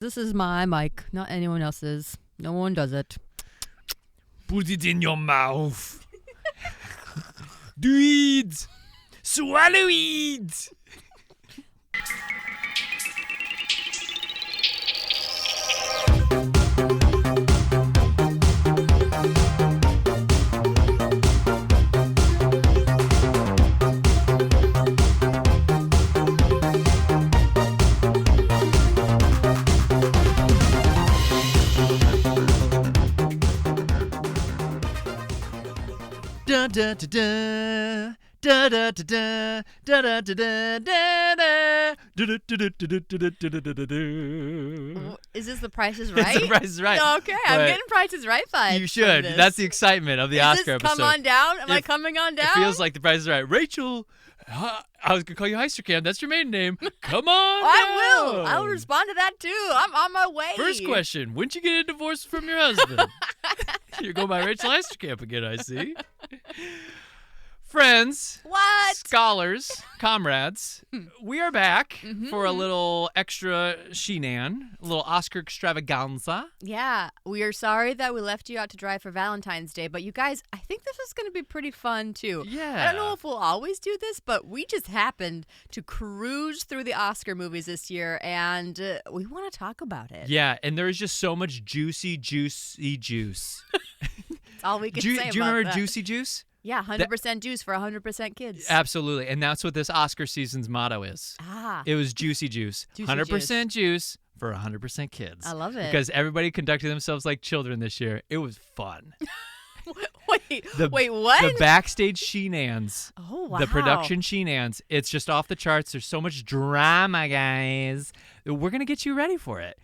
This is my mic, not anyone else's. No one does it. Put it in your mouth. Do it. Swallow it. Da da da da da da da da da da da da. Is this The Price is Right? The Price is Right. Okay, I'm getting Price is Right vibes. You should. That's the excitement of the Oscar episode. episode. Come on down? Am I coming on down? It feels like The Price is Right. Rachel, I was going to call you Heisterkamp. That's your maiden name. Come on I down. will. I'll respond to that too. I'm on my way. First question. When'd you get a divorce from your husband? You're going by Rachel Heisterkamp again, I see. Friends, What? scholars, comrades, we are back for a little extra shenan, a little Oscar extravaganza. Yeah, we are sorry that we left you out to dry for Valentine's Day, but you guys, I think this is going to be pretty fun too. Yeah. I don't know if we'll always do this, but we just happened to cruise through the Oscar movies this year, and we want to talk about it. Yeah, and there is just so much juicy juice. That's all we can say Do about you remember that. Juicy Juice? Yeah, 100% juice for 100% kids. Absolutely, and that's what this Oscar season's motto is. Ah, It was Juicy Juice. Juicy 100% juice for 100% kids. I love it. Because everybody conducted themselves like children this year. It was fun. wait, The- what? The backstage shenanigans. Oh, wow. The production shenanigans. It's just off the charts. There's so much drama, guys. We're going to get you ready for it.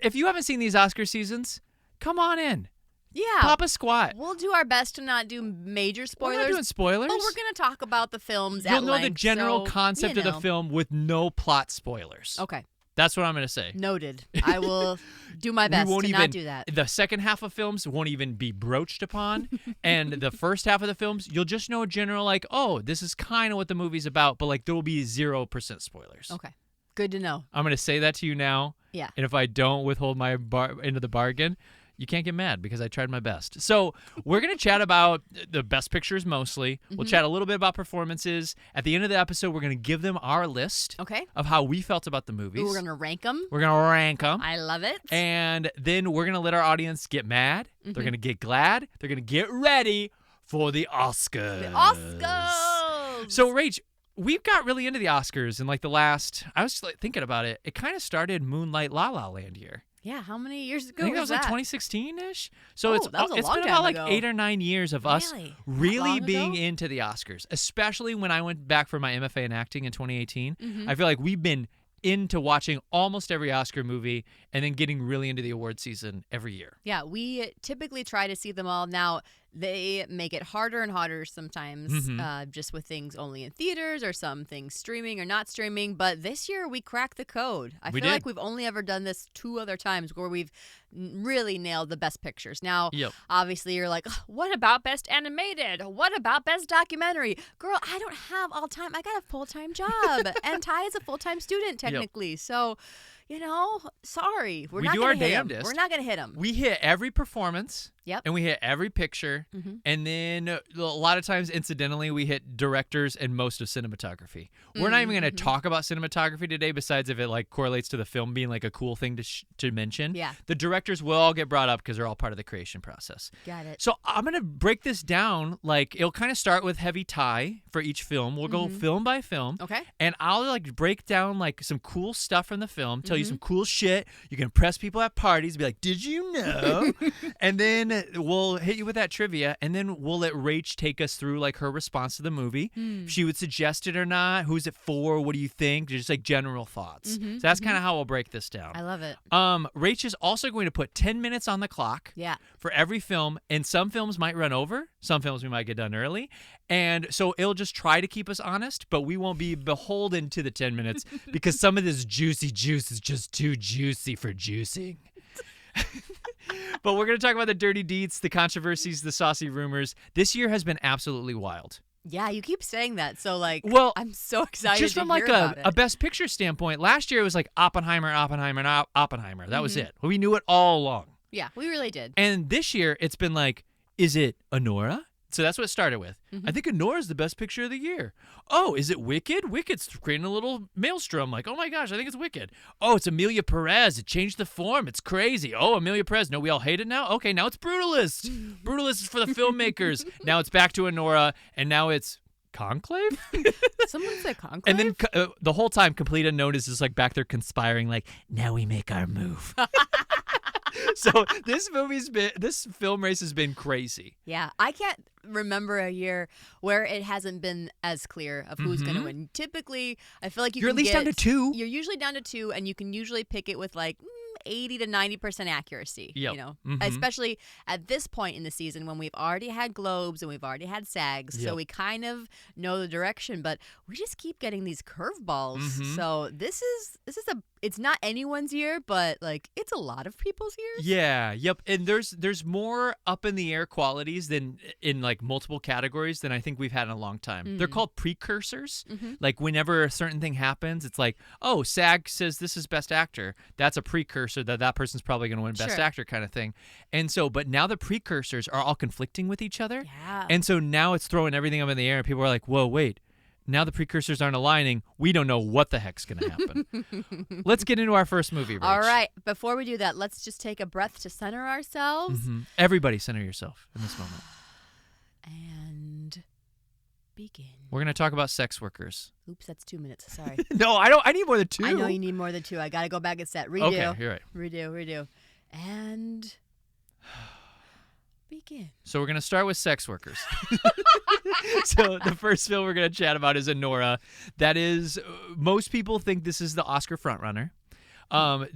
If you haven't seen these Oscar seasons, come on in. Yeah. Pop a squat. We'll do our best to not do major spoilers. We're not doing spoilers. But we're going to talk about the films You'll at know the length, general so, concept of the film with no plot spoilers. Okay. That's what I'm going to say. Noted. I will do my best to not do that. The second half of films won't even be broached upon. And the first half of the films, you'll just know a general, like, oh, this is kind of what the movie's about, but like there will be 0% spoilers. Okay. Good to know. I'm going to say that to you now. Yeah. And if I don't withhold my end of the bargain, you can't get mad because I tried my best. So we're going to chat about the best pictures mostly. We'll chat a little bit about performances. At the end of the episode, we're going to give them our list Okay. of how we felt about the movies. Ooh, we're going to rank them. We're going to rank them. I love it. And then we're going to let our audience get mad. They're going to get glad. They're going to get ready for the Oscars. The Oscars. So, Rach, we've got really into the Oscars in like the last, I was like thinking about it. It kind of started Moonlight La La Land year. Yeah, how many years ago I think that was was that? like 2016-ish. So Oh, it's that was a long been time about like ago. 8 or 9 years of us Really? That really long being ago? into the Oscars, especially when I went back for my MFA in acting in 2018. Mm-hmm. I feel like we've been into watching almost every Oscar movie and then getting really into the award season every year. Yeah, we typically try to see them all. Now, they make it harder and harder sometimes just with things only in theaters or some things streaming or not streaming. But this year, we cracked the code. I We feel did. like we've only ever done this 2 other times where we've really nailed the best pictures. Now, Yep. obviously, you're like, "Ugh, what about best animated? What about best documentary? Girl, I don't have all time. I got a full-time job. And Ty is a full-time student, technically. So, you know, sorry. We're We not do gonna our hit 'em. damnedest. We're not going to hit them. We hit every performance. Yep. And we hit every picture. And then a lot of times, incidentally, we hit directors and most of cinematography. We're not even going to talk about cinematography today, besides if it like correlates to the film being like a cool thing to mention. Yeah. The directors will all get brought up because they're all part of the creation process. Got it. So I'm going to break this down. Like, it'll kind of start with heavy tie for each film. We'll go film by film. Okay. And I'll like break down like some cool stuff from the film, tell you some cool shit. You can impress people at parties, be like, did you know? And then we'll hit you with that trivia, and then we'll let Rach take us through like her response to the movie. If she would suggest it or not, who's it for, what do you think, just like general thoughts. So that's kind of how we'll break this down. I love it. Rach is also going to put 10 minutes on the clock Yeah. for every film, and some films might run over, some films we might get done early, and so it'll just try to keep us honest, but we won't be beholden to the 10 minutes because some of this juicy juice is just too juicy for juicing. But we're going to talk about the dirty deeds, the controversies, the saucy rumors. This year has been absolutely wild. Yeah, you keep saying that. So, like, Well, I'm so excited just to from hear like about a it. Best Picture standpoint, last year it was like Oppenheimer, and Oppenheimer. That was it. We knew it all along. Yeah, we really did. And this year it's been like, is it Anora? So that's what it started with. I think Anora's the best picture of the year. Oh, is it Wicked? Wicked's creating a little maelstrom. Like, oh my gosh, I think it's Wicked. Oh, it's Emilia Pérez. It changed the form. It's crazy. Oh, Emilia Pérez. No, we all hate it now? Okay, now it's Brutalist. Brutalist is for the filmmakers. Now it's back to Anora, and now it's Conclave? Someone said Conclave? And then the whole time, Complete Unknown is just like back there conspiring, like, now we make our move. So this film race has been crazy. Yeah, I can't remember a year where it hasn't been as clear of who's going to win. Typically, I feel like You're at least down to 2. You're usually down to 2, and you can usually pick it with like 80 to 90% accuracy. Yep. You know, especially at this point in the season when we've already had Globes and we've already had SAGs, so we kind of know the direction. But we just keep getting these curveballs. So this is it's not anyone's year, but like it's a lot of people's years. Yeah, yep. And there's more up in the air qualities than in like multiple categories than I think we've had in a long time. They're called precursors. Like whenever a certain thing happens, it's like, oh, SAG says this is Best Actor. That's a precursor that person's probably going to win Best Actor kind of thing. And so, but now the precursors are all conflicting with each other. Yeah. And so now it's throwing everything up in the air, and people are like, whoa, wait. Now the precursors aren't aligning. We don't know what the heck's going to happen. Let's get into our first movie, Rach. All right. Before we do that, let's just take a breath to center ourselves. Everybody center yourself in this moment. And begin. We're going to talk about sex workers. Oops, that's 2 minutes. Sorry. No, I don't. I need more than 2. I know you need more than 2. I got to go back and set. Redo. Okay, you're right. Redo. And begin. So we're going to start with sex workers. So the first film we're going to chat about is Anora. That is, most people think this is the Oscar frontrunner.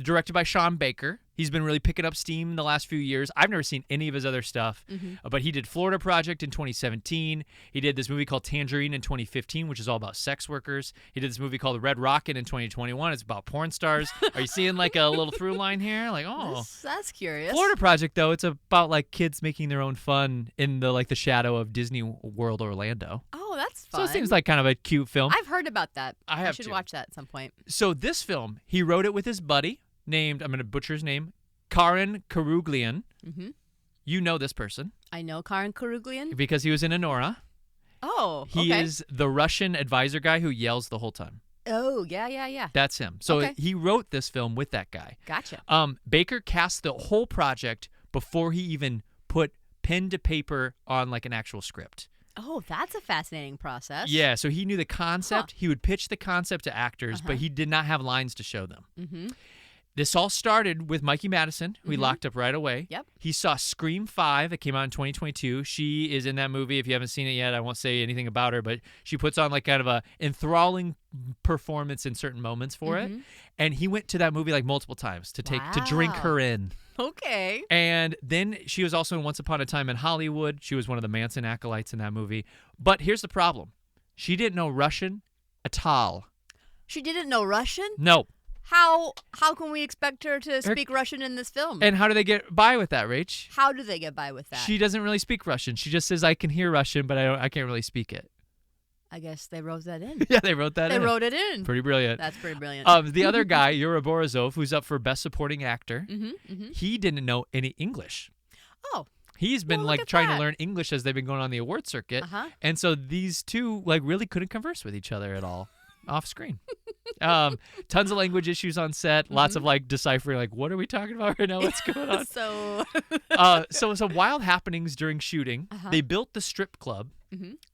Directed by Sean Baker. He's been really picking up steam the last few years. I've never seen any of his other stuff, but he did Florida Project in 2017. He did this movie called Tangerine in 2015, which is all about sex workers. He did this movie called Red Rocket in 2021. It's about porn stars. Are you seeing like a little through line here? Like, oh, that's curious. Florida Project though, it's about like kids making their own fun in the shadow of Disney World Orlando. Oh, that's fun. So it seems like kind of a cute film. I've heard about that. I should too. watch that at some point. So this film, he wrote it with his buddy named, I'm going to butcher his name, Karan Karuglian. You know this person. I know Karan Karuglian. Because he was in Anora. Oh, He is the Russian advisor guy who yells the whole time. Oh, yeah. That's him. So he wrote this film with that guy. Gotcha. Baker cast the whole project before he even put pen to paper on like an actual script. Oh, that's a fascinating process. Yeah, so he knew the concept. He would pitch the concept to actors, but he did not have lines to show them. This all started with Mikey Madison, who he locked up right away. Yep. He saw Scream 5. It came out in 2022. She is in that movie. If you haven't seen it yet, I won't say anything about her, but she puts on like kind of a enthralling performance in certain moments for it. And he went to that movie like multiple times to drink her in. Okay. And then she was also in Once Upon a Time in Hollywood. She was one of the Manson acolytes in that movie. But here's the problem. She didn't know Russian at all. She didn't know Russian? No. How can we expect her to speak Russian in this film? And how do they get by with that, Rach? How do they get by with that? She doesn't really speak Russian. She just says, I can hear Russian, but I can't really speak it. I guess they wrote that in. Yeah, they wrote that in. They wrote it in. Pretty brilliant. That's pretty brilliant. The other guy, Yura Borisov, who's up for Best Supporting Actor, he didn't know any English. Oh. He's been trying to learn English as they've been going on the award circuit. And so these two really couldn't converse with each other at all off screen. Tons of language issues on set, lots of deciphering what are we talking about right now? What's going on? So wild happenings during shooting. They built the strip club.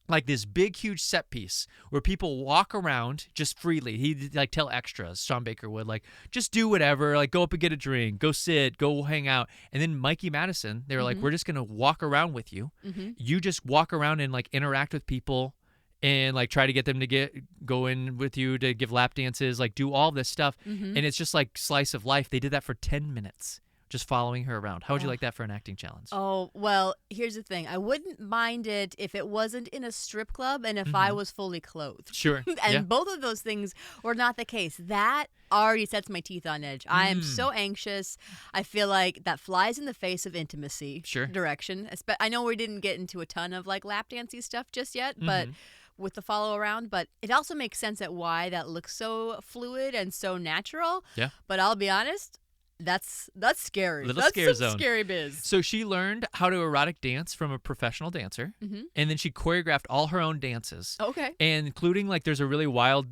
Like this big, huge set piece where people walk around just freely. He'd tell extras, Sean Baker would, just do whatever, go up and get a drink, go sit, go hang out. And then Mikey Madison, they were like, we're just going to walk around with you. You just walk around and interact with people and try to get them to go in with you to give lap dances, do all this stuff. And it's just slice of life. They did that for 10 minutes. just following her around. How would you like that for an acting challenge? Oh, well, here's the thing. I wouldn't mind it if it wasn't in a strip club and if I was fully clothed. Sure. And both of those things were not the case. That already sets my teeth on edge. I am so anxious. I feel like that flies in the face of intimacy direction. I know we didn't get into a ton of like lap dancey stuff just yet, but with the follow around, but it also makes sense at why that looks so fluid and so natural. Yeah. But I'll be honest, that's scary. Little That's scare some zone. Scary biz. So she learned how to erotic dance from a professional dancer, and then she choreographed all her own dances. Okay. And including like there's a really wild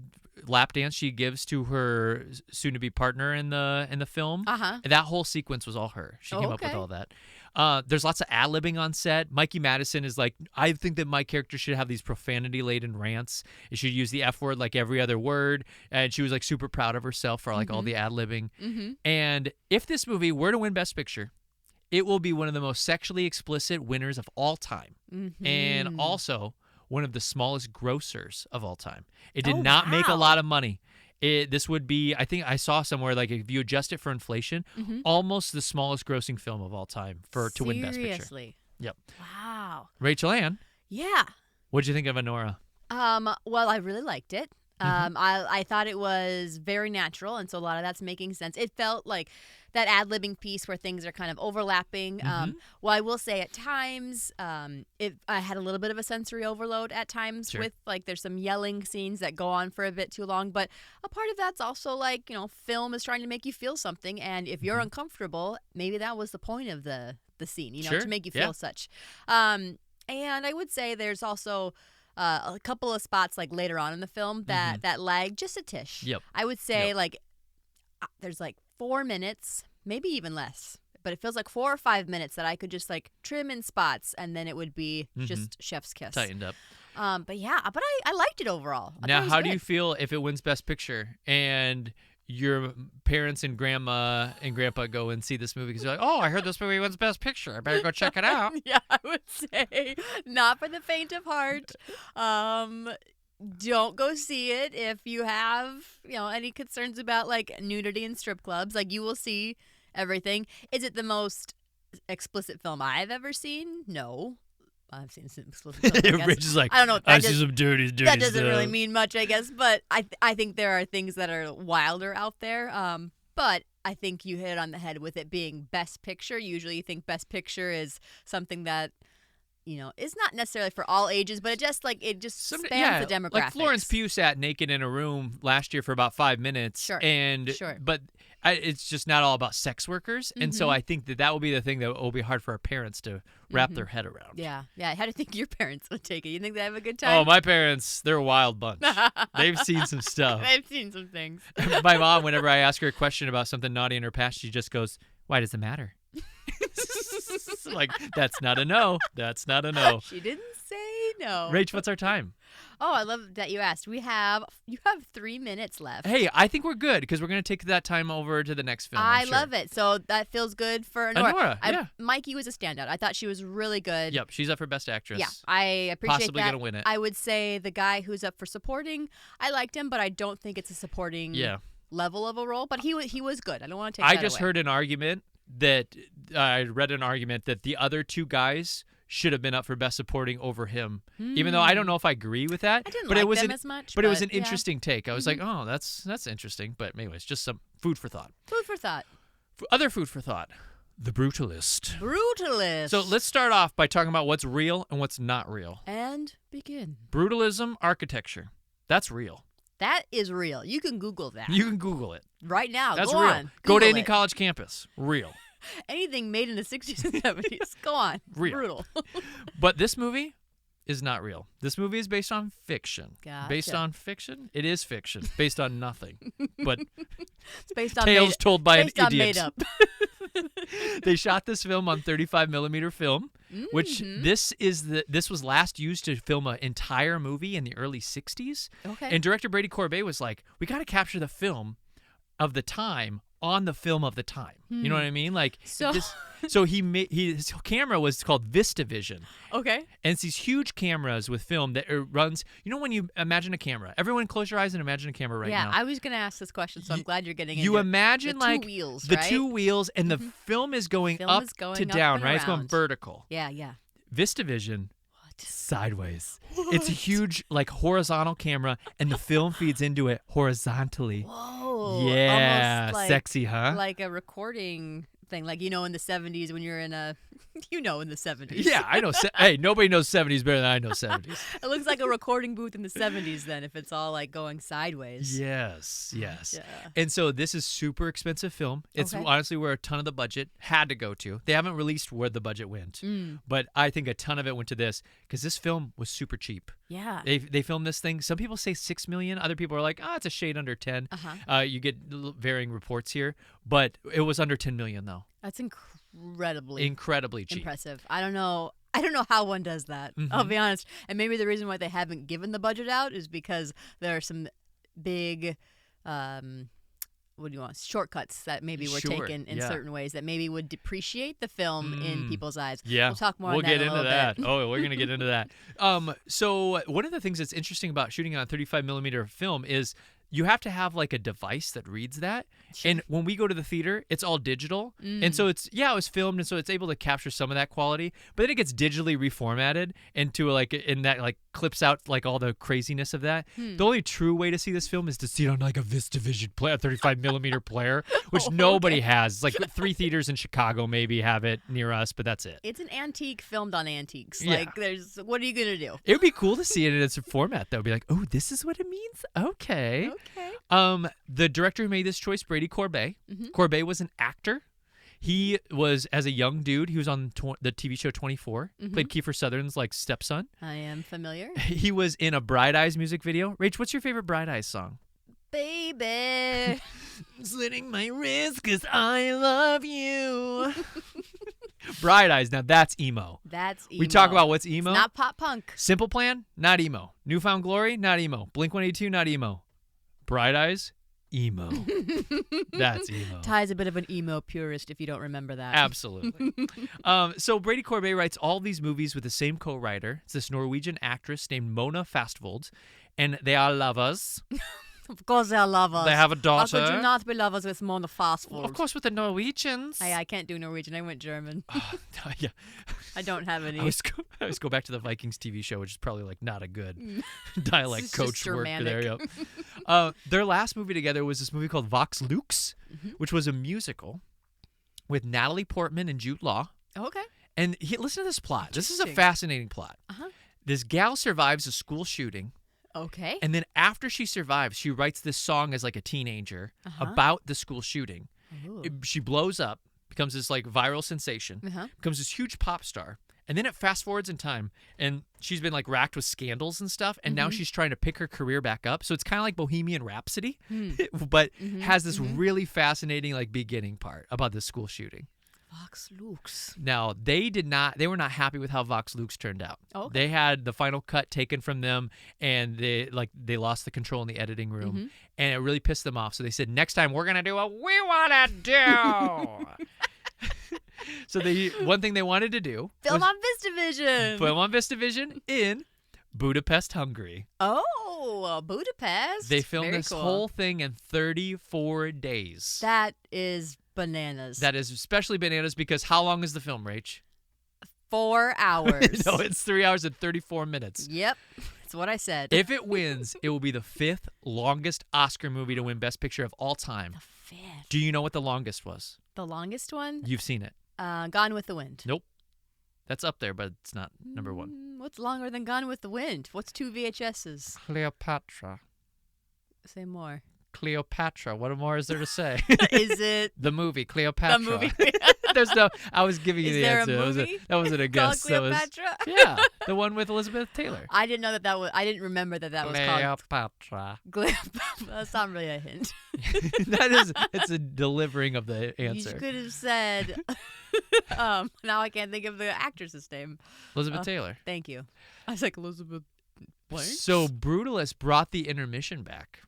lap dance she gives to her soon-to-be partner in the film. That whole sequence was all her. She came up with all that. There's lots of ad-libbing on set. Mikey Madison is like, I think that my character should have these profanity-laden rants. It should use the F word like every other word. And she was like super proud of herself for like all the ad-libbing. And if this movie were to win Best Picture, it will be one of the most sexually explicit winners of all time. And also one of the smallest grossers of all time. It did not make a lot of money. This would be, I think I saw somewhere, like if you adjust it for inflation, almost the smallest grossing film of all time to win Best Picture. Seriously? Yep. Wow. Rachel Ann, Yeah. what'd you think of Honora? Well, I really liked it. I thought it was very natural, and so a lot of that's making sense. It felt like that ad-libbing piece where things are kind of overlapping. Well, I will say at times, I had a little bit of a sensory overload at times with, like, there's some yelling scenes that go on for a bit too long, but a part of that's also, like, you know, film is trying to make you feel something, and if you're uncomfortable, maybe that was the point of the scene, you know, to make you feel such. And I would say there's also a couple of spots like later on in the film that lag just a tish. I would say like there's like 4 minutes, maybe even less, but it feels like 4 or 5 minutes that I could just like trim in spots and then it would be just chef's kiss. Tightened up. But I liked it overall. Now, how do you feel if it wins Best Picture and your parents and grandma and grandpa go and see this movie because you're like, oh, I heard this movie wins Best Picture. I better go check it out. Yeah, I would say not for the faint of heart. Don't go see it if you have, you know, any concerns about like nudity in strip clubs. Like you will see everything. Is it the most explicit film I've ever seen? No. I've seen some explicit films, I guess. Rich is like, I don't know. I've seen some dirty that doesn't stuff. really mean much, I guess. But I think there are things that are wilder out there. But I think you hit it on the head with it being Best Picture. Usually you think Best Picture is something that, you know, is not necessarily for all ages, but it just spans the demographics. Like Florence Pugh sat naked in a room last year for about 5 minutes. But it's just not all about sex workers. And so I think that will be the thing that will be hard for our parents to wrap their head around. Yeah. How do you think your parents would take it? You think they have a good time? Oh, my parents, they're a wild bunch. They've seen some stuff. They've seen some things. My mom, whenever I ask her a question about something naughty in her past, she just goes, why does it matter? Like, that's not a no. That's not a no. She didn't say no. Rach, what's our time? Oh, I love that you asked. You have 3 minutes left. Hey, I think we're good because we're going to take that time over to the next film. I love it. So that feels good for Honora. Yeah. Mikey was a standout. I thought she was really good. Yep, she's up for Best Actress. Yeah, I appreciate Possibly that. going to win it. I would say the guy who's up for supporting, I liked him, but I don't think it's a supporting level of a role. But he was good. I don't want to take that away. I just heard an argument that I read an argument that the other two guys should have been up for Best Supporting over him, even though I don't know if I agree with that. I didn't but like it was them as much. But it was an interesting take. I was like, oh, that's interesting. But anyways, just some food for thought. Food for thought. Other food for thought. The Brutalist. Brutalist. So let's start off by talking about what's real and what's not real. And begin. Brutalism architecture. That's real. That is real. You can Google that. You can Google it. Right now. That's Go real. on. Go to Google any it. college campus. Real. Anything made in the 60s and 70s. Go on. Real. Brutal. But this movie is not real. This movie is based on fiction. Gotcha. Based on fiction? It is fiction. Based on nothing. But it's based on tales told by an based on idiot. made up. They shot this film on 35mm film, which this was last used to film an entire movie in the early 60s. Okay. And director Brady Corbet was like, we got to capture the film of the time on the film of the time. You know what I mean? Like So So his camera was called VistaVision. Okay. And it's these huge cameras with film that runs. You know when you imagine a camera? Everyone close your eyes and imagine a camera right now. Yeah, I was going to ask this question, so I'm glad you're getting into You it. imagine the like two wheels, the right? 2 wheels, and the film is going Film up is going to up down, and right? It's going around. vertical. Yeah. VistaVision. What? Sideways. It's a huge like horizontal camera, and the film feeds into it horizontally. Whoa. Yeah, Almost like, sexy, huh? Like a recording thing, like in the 70s when you're in a, in the 70s. Yeah, I know. Hey, nobody knows 70s better than I know 70s. It looks like a recording booth in the 70s then, if it's all like going sideways. Yes. Yeah. And so this is super expensive film. It's honestly where a ton of the budget had to go to. They haven't released where the budget went, but I think a ton of it went to this because this film was super cheap. Yeah. They filmed this thing. Some people say $6 million. Other people are like, it's a shade under 10. You get varying reports here, but it was under 10 million though. That's incredibly cheap. impressive. I don't know how one does that. I'll be honest. And maybe the reason why they haven't given the budget out is because there are some big shortcuts that maybe were taken in certain ways that maybe would depreciate the film in people's eyes. Yeah. We'll talk more on that get in a into little that. bit. Oh, we're going to get into that. So one of the things that's interesting about shooting on 35 millimeter film is you have to have like a device that reads that. Sure. And when we go to the theater, it's all digital. And so it was filmed, and so it's able to capture some of that quality, but then it gets digitally reformatted into that clips out like all the craziness of that. The only true way to see this film is to see it on like a VistaVision player, 35 millimeter player, which nobody has. Like 3 theaters in Chicago maybe have it near us, but that's it. It's an antique filmed on antiques. Yeah. Like what are you going to do? It would be cool to see it in its format though. Be like, oh, this is what it means? Okay. The director who made this choice, Brady Corbet. Corbet was an actor. He was, as a young dude, he was on the TV show 24. Played Kiefer Sutherland's stepson. I am familiar. He was in a Bright Eyes music video. Rach, what's your favorite Bright Eyes song? Baby. Slitting my wrist 'cause I love you. Bright Eyes, now that's emo. That's emo. We talk about what's emo. It's not pop punk. Simple Plan, not emo. Newfound Glory, not emo. Blink-182, not emo. Bright Eyes, emo. That's emo. Ty's a bit of an emo purist if you don't remember that. Absolutely. So Brady Corbet writes all these movies with the same co-writer. It's this Norwegian actress named Mona Fastvold, and they are lovers. Of course they are lovers. They have a daughter. How could you not be lovers with Mona Fastvold? Well, of course, with the Norwegians. I can't do Norwegian. I went German. Yeah. I don't have any. I always go back to the Vikings TV show, which is probably not a good dialect coach work there. Yep. Their last movie together was this movie called Vox Lux, which was a musical with Natalie Portman and Jude Law. Okay. And listen to this plot. This is a fascinating plot. This gal survives a school shooting. Okay. And then after she survives, she writes this song as like a teenager about the school shooting. She blows up, becomes this viral sensation, becomes this huge pop star. And then it fast forwards in time, and she's been racked with scandals and stuff, and now she's trying to pick her career back up. So it's kind of like Bohemian Rhapsody, but has this really fascinating beginning part about this school shooting. Vox Lux. Now, they were not happy with how Vox Lux turned out. Okay. They had the final cut taken from them, and they lost the control in the editing room, and it really pissed them off. So they said, next time we're going to do what we want to do. So one thing they wanted to do Film on VistaVision. Film on VistaVision in Budapest, Hungary. Oh, Budapest. They filmed Very this cool. whole thing in 34 days. That is bananas. That is especially bananas because how long is the film, Rach? 4 hours. No, it's 3 hours and 34 minutes. Yep. That's what I said. If it wins, it will be the 5th longest Oscar movie to win Best Picture of all time. The 5th. Do you know what the longest was? The longest one? You've seen it. Gone with the Wind. Nope. That's up there, but it's not number one. What's longer than Gone with the Wind? What's 2 VHSs? Cleopatra. Say more. Cleopatra. What more is there to say? Is it the movie Cleopatra? the movie? There's no. I was giving you Is the there answer. a movie that wasn't a guess. called Cleopatra? Yeah, the one with Elizabeth Taylor. I didn't know that was. I didn't remember that was called Cleopatra. Cleopatra. That's not really a hint. It's a delivering of the answer. You could have said. Now I can't think of the actress's name. Elizabeth Taylor. Thank you. I was like Elizabeth. Blank? So Brutalist brought the intermission back.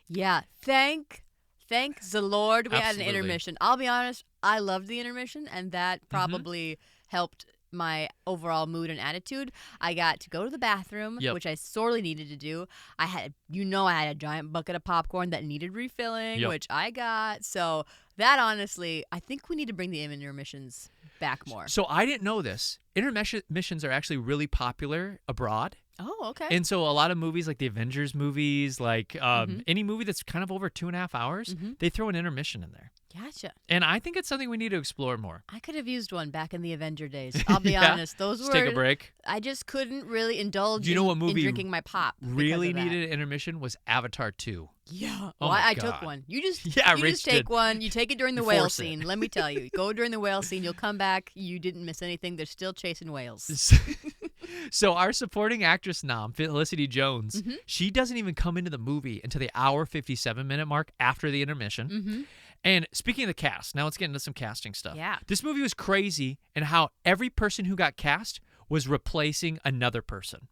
Yeah. Thank Thank the Lord we had an Absolutely. intermission. I'll be honest, I loved the intermission, and that probably helped my overall mood and attitude. I got to go to the bathroom, which I sorely needed to do. I had a giant bucket of popcorn that needed refilling, which I got. So that honestly, I think we need to bring the intermissions back more. So I didn't know this. Intermissions are actually really popular abroad. Oh, okay. And so a lot of movies, like the Avengers movies, like any movie that's kind of over 2.5 hours, they throw an intermission in there. Gotcha. And I think it's something we need to explore more. I could have used one back in the Avenger days. I'll be honest. Those Just were. take a break. I just couldn't really indulge Do you know what movie in drinking my pop. Really needed an intermission was Avatar 2. Yeah. Oh well, my I God. took one. You just Rich take did. one. You take it during the You whale force it. scene. Let me tell you. Go during the whale scene. You'll come back. You didn't miss anything. They're still chasing whales. So our supporting actress nom, Felicity Jones, she doesn't even come into the movie until the hour 57-minute mark after the intermission. And speaking of the cast, now let's get into some casting stuff. Yeah. This movie was crazy in how every person who got cast was replacing another person.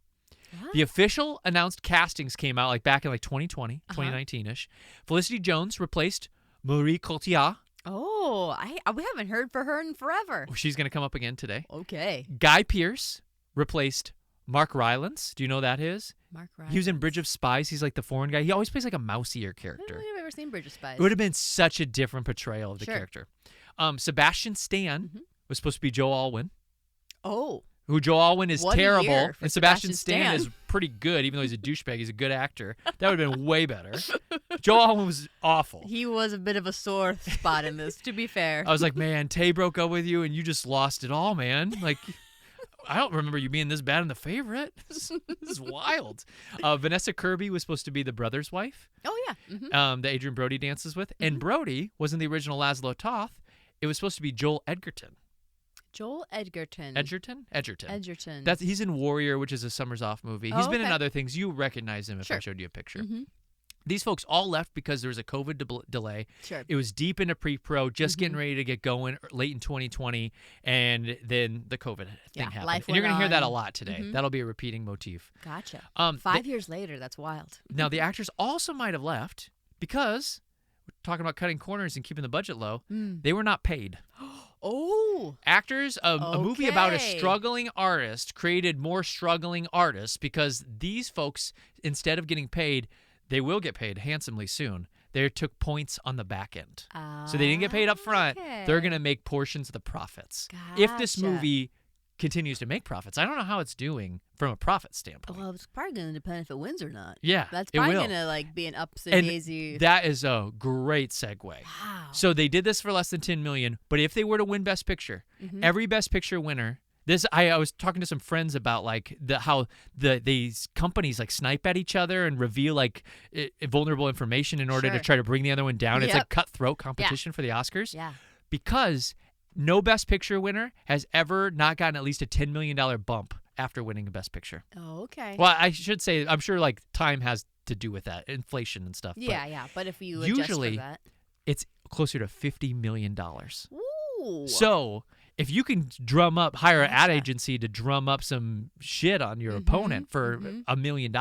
What? The official announced castings came out like back in like 2020, 2019-ish. Felicity Jones replaced Marie Cotillard. Oh, we haven't heard for her in forever. She's going to come up again today. Okay. Guy Pearce replaced Mark Rylance. Do you know who that is? Mark Rylance. He was in Bridge of Spies. He's like the foreign guy. He always plays like a mousier I don't character. think I've ever seen Bridge of Spies. It would have been such a different portrayal of the character. Sebastian Stan was supposed to be Joe Alwyn. Oh. Who Joe Alwyn is What a terrible. year for And Sebastian Sebastian Stan is pretty good, even though he's a douchebag. He's a good actor. That would have been way better. Joe Alwyn was awful. He was a bit of a sore spot in this, to be fair. I was like, man, Tay broke up with you and you just lost it all, man. Like, I don't remember you being this bad in The Favorite. This is wild. Vanessa Kirby was supposed to be the brother's wife. Oh, yeah. That Adrian Brody dances with. And Brody wasn't the original Laszlo Toth. It was supposed to be Joel Edgerton. Joel Edgerton. Edgerton. He's in Warrior, which is a Summers Off movie. He's been in other things. You recognize him if I showed you a picture. These folks all left because there was a COVID delay. Sure. It was deep into pre-pro, just getting ready to get going late in 2020, and then the COVID thing happened. Life And you're went going to hear that a on. lot today. That'll be a repeating motif. Gotcha. Um, 5 years later, that's wild. Now, the actors also might have left because, we're talking about cutting corners and keeping the budget low, they were not paid. Oh. Actors, a movie about a Okay. struggling artist created more struggling artists because these folks, instead of getting paid, they will get paid handsomely soon. They took points on the back end. So they didn't get paid up front. They're going to make portions of the profits. If this Gotcha. movie continues to make profits. I don't know how it's doing from a profit standpoint. Well, it's probably going to depend if it wins or not. Yeah, That's it probably will. going to like be an ups and And daisy. that is a great segue. Wow. So they did this for less than $10 million, but if they were to win Best Picture, every Best Picture winner. I was talking to some friends about like how these companies like snipe at each other and reveal like vulnerable information in order to Sure. try to bring the other one down. It's Yep. like cutthroat competition for the Oscars. Yeah. Because no Best Picture winner has ever not gotten at least a $10 million bump after winning a Best Picture. Oh, okay. Well, I should say, I'm sure like time has to do with that, inflation and stuff. Yeah. But if you adjust usually for that. it's closer to $50 million. Ooh. So if you can hire an ad Gotcha. agency to drum up some shit on your opponent for $1 million,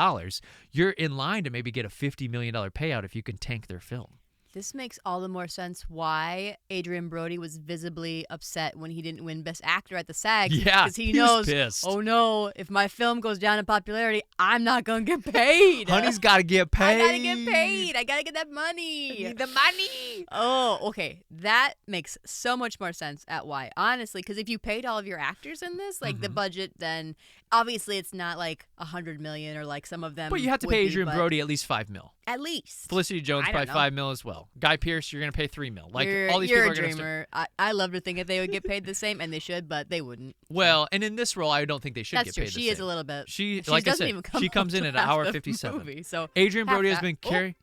you're in line to maybe get a $50 million payout if you can tank their film. This makes all the more sense why Adrian Brody was visibly upset when he didn't win Best Actor at the SAG. Yeah, Because he he was knows, pissed. oh no, if my film goes down in popularity, I'm not going to get paid. Honey's got to get paid. I got to get paid. I got to get that money. The money. Oh, okay. That makes so much more sense at why. Honestly, because if you paid all of your actors in this, like the budget, then obviously it's not like $100 million or like some of them. But you have to would pay be, Adrian but Brody at least $5 million. At least. Felicity Jones I probably don't know. $5 million as well. Guy Pearce, you're gonna pay $3 million. Like you're, all these you're people a are gonna. dreamer. I love to think that they would get paid the same, and they should, but they wouldn't. Well, and in this role, I don't think they should That's get true. paid. She is a little bit. She, she like I doesn't said, even come she comes up in to at half hour the 57. Movie, so Adrian half Brody has that. been carrying.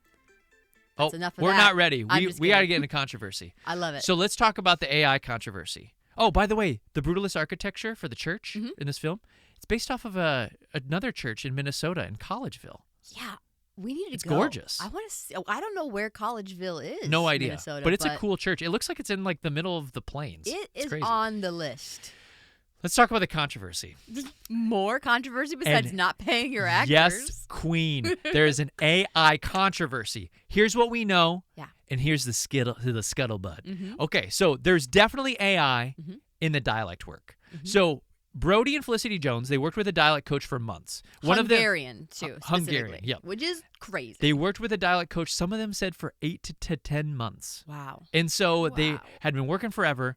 That's enough of we're that. not ready. I'm We just got to kidding. get into controversy. I love it. So let's talk about the AI controversy. Oh, by the way, the brutalist architecture for the church in this film, it's based off of another church in Minnesota in Collegeville. Yeah. We need to It's go. gorgeous. I want to see. I don't know where Collegeville is. No idea. Minnesota, but it's a cool church. It looks like it's in like the middle of the plains. It It's is crazy. on the list. Let's talk about the controversy. More controversy besides And not paying your actors. Yes, Queen. There is an AI controversy. Here's what we know. Yeah. and here's the scuttlebutt. Mm-hmm. Okay, so there's definitely AI in the dialect work. So Brody and Felicity Jones, they worked with a dialect coach for months. Hungarian, too, Hungarian, yep. Which is crazy. They worked with a dialect coach, some of them said for 8 to 10 months. Wow. And so they had been working forever.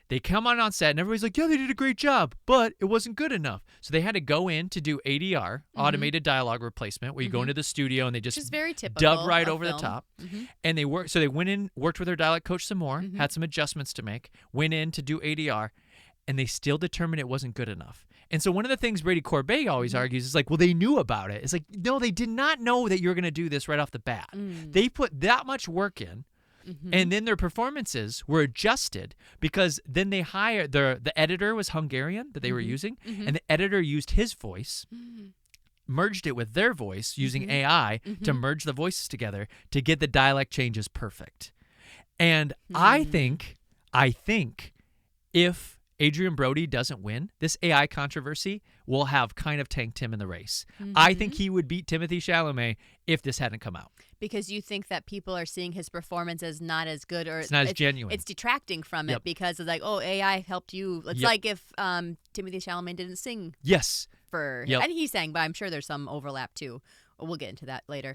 They come on set, and everybody's like, yeah, they did a great job, but it wasn't good enough. So they had to go in to do ADR, automated dialogue replacement, where you go into the studio and they just Which is very typical dub right of over film. the top. And so they went in, worked with their dialect coach some more, had some adjustments to make, went in to do ADR, and they still determined it wasn't good enough. And so one of the things Brady Corbet always argues is like, well, they knew about it. It's like, no, they did not know that you were going to do this right off the bat. They put that much work in, and then their performances were adjusted because then they hired, the editor was Hungarian that they were using, and the editor used his voice, merged it with their voice using AI to merge the voices together to get the dialect changes perfect. And I think if Adrian Brody doesn't win, this AI controversy will have kind of tanked him in the race. I think he would beat Timothée Chalamet if this hadn't come out. Because you think that people are seeing his performance as not as good, or it's not as genuine. It's detracting from it because it's like, oh, AI helped you. It's like if Timothée Chalamet didn't sing. Yes. And he sang, but I'm sure there's some overlap too. We'll get into that later.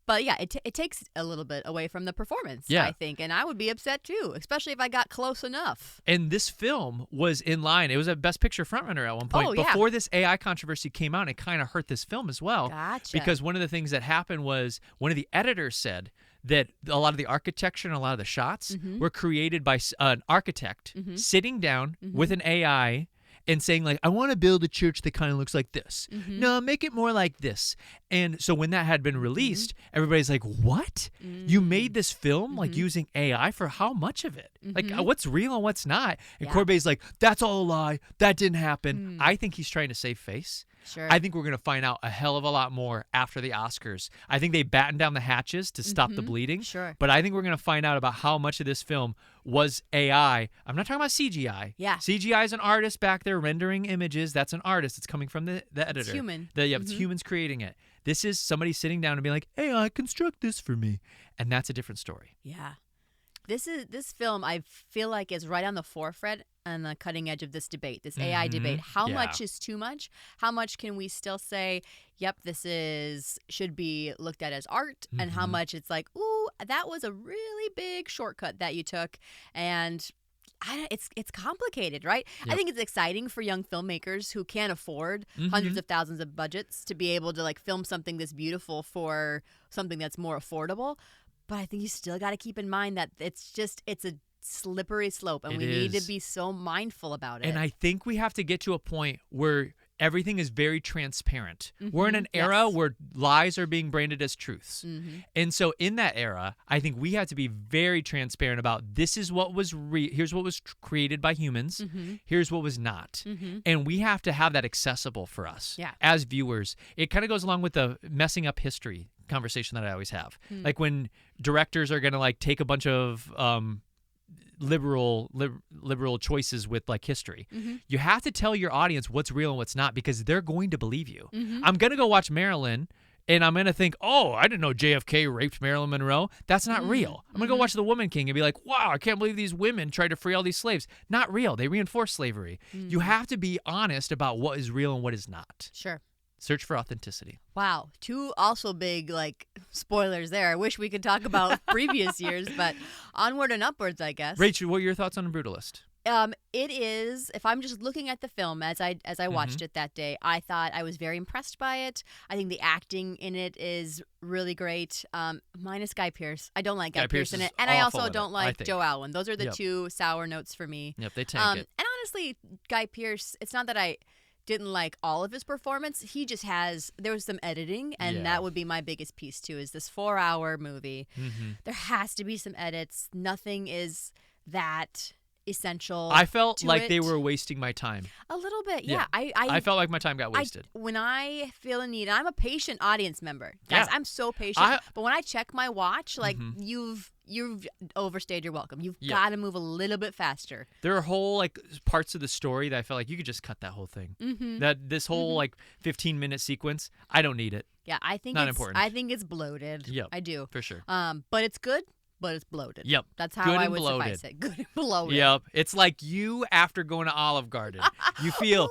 But yeah, it takes a little bit away from the performance, I think. And I would be upset too, especially if I got close enough. And this film was in line. It was a Best Picture frontrunner at one point. Before this AI controversy came out, it kind of hurt this film as well. Gotcha. Because one of the things that happened was one of the editors said that a lot of the architecture and a lot of the shots were created by an architect sitting down with an AI and saying, like, I want to build a church that kind of looks like this. No, make it more like this. And so when that had been released, everybody's like, what? You made this film, like, using AI for how much of it? Like, what's real and what's not? And Corbet's like, that's all a lie. That didn't happen. I think he's trying to save face. Sure. I think we're going to find out a hell of a lot more after the Oscars. I think they battened down the hatches to stop the bleeding. Sure. But I think we're going to find out about how much of this film was AI. I'm not talking about CGI. Yeah. CGI is an artist back there rendering images. That's an artist. It's coming from the editor. It's human. It's humans creating it. This is somebody sitting down and being like, AI, construct this for me. And that's a different story. Yeah. This film, I feel like, is right on the forefront and the cutting edge of this debate, this AI debate. How much is too much? How much can we still say, yep, should be looked at as art? And how much it's like, ooh, that was a really big shortcut that you took. And it's complicated, right? Yep. I think it's exciting for young filmmakers who can't afford hundreds of thousands of budgets to be able to like film something this beautiful for something that's more affordable. But I think you still got to keep in mind that it's a slippery slope, and we need to be so mindful about it. And I think we have to get to a point where everything is very transparent. We're in an era where lies are being branded as truths. And so in that era, I think we have to be very transparent about this is what was here's what was created by humans. Here's what was not. And we have to have that accessible for us as viewers. It kind of goes along with the messing up history conversation that I always have. Like when directors are going to like take a bunch of liberal choices with like history. You have to tell your audience what's real and what's not, because they're going to believe you. I'm going to go watch Marilyn and I'm going to think, oh, I didn't know JFK raped Marilyn Monroe. That's not real. I'm going to go watch The Woman King and be like, wow, I can't believe these women tried to free all these slaves. Not real. They reinforce slavery. You have to be honest about what is real and what is not. Sure. Search for authenticity. Wow. Two also big, like, spoilers there. I wish we could talk about previous years, but onward and upwards, I guess. Rachel, what are your thoughts on Brutalist? It is, if I'm just looking at the film as I watched it that day, I thought I was very impressed by it. I think the acting in it is really great, minus Guy Pearce. I don't like Guy Pearce in it. And I also don't like Joe Alwyn. Those are the two sour notes for me. Yep, they tank it. And honestly, Guy Pearce, it's not that I didn't like all of his performance. He just there was some editing, and that would be my biggest piece too, is this 4-hour movie. There has to be some edits. Nothing is that essential. I felt like they were wasting my time. A little bit, yeah. I felt like my time got wasted. When I feel a need, and I'm a patient audience member. Guys, I'm so patient. But when I check my watch, like you've overstayed your welcome. You've got to move a little bit faster. There are whole like parts of the story that I felt like you could just cut that whole thing. That this whole like 15-minute sequence, I don't need it. Yeah, I think not important. I think it's bloated. Yeah, I do for sure. But it's good. but it's bloated. Yep. That's how Good I and would bloated. suffice it. Good and bloated. Yep. It's like you after going to Olive Garden. You feel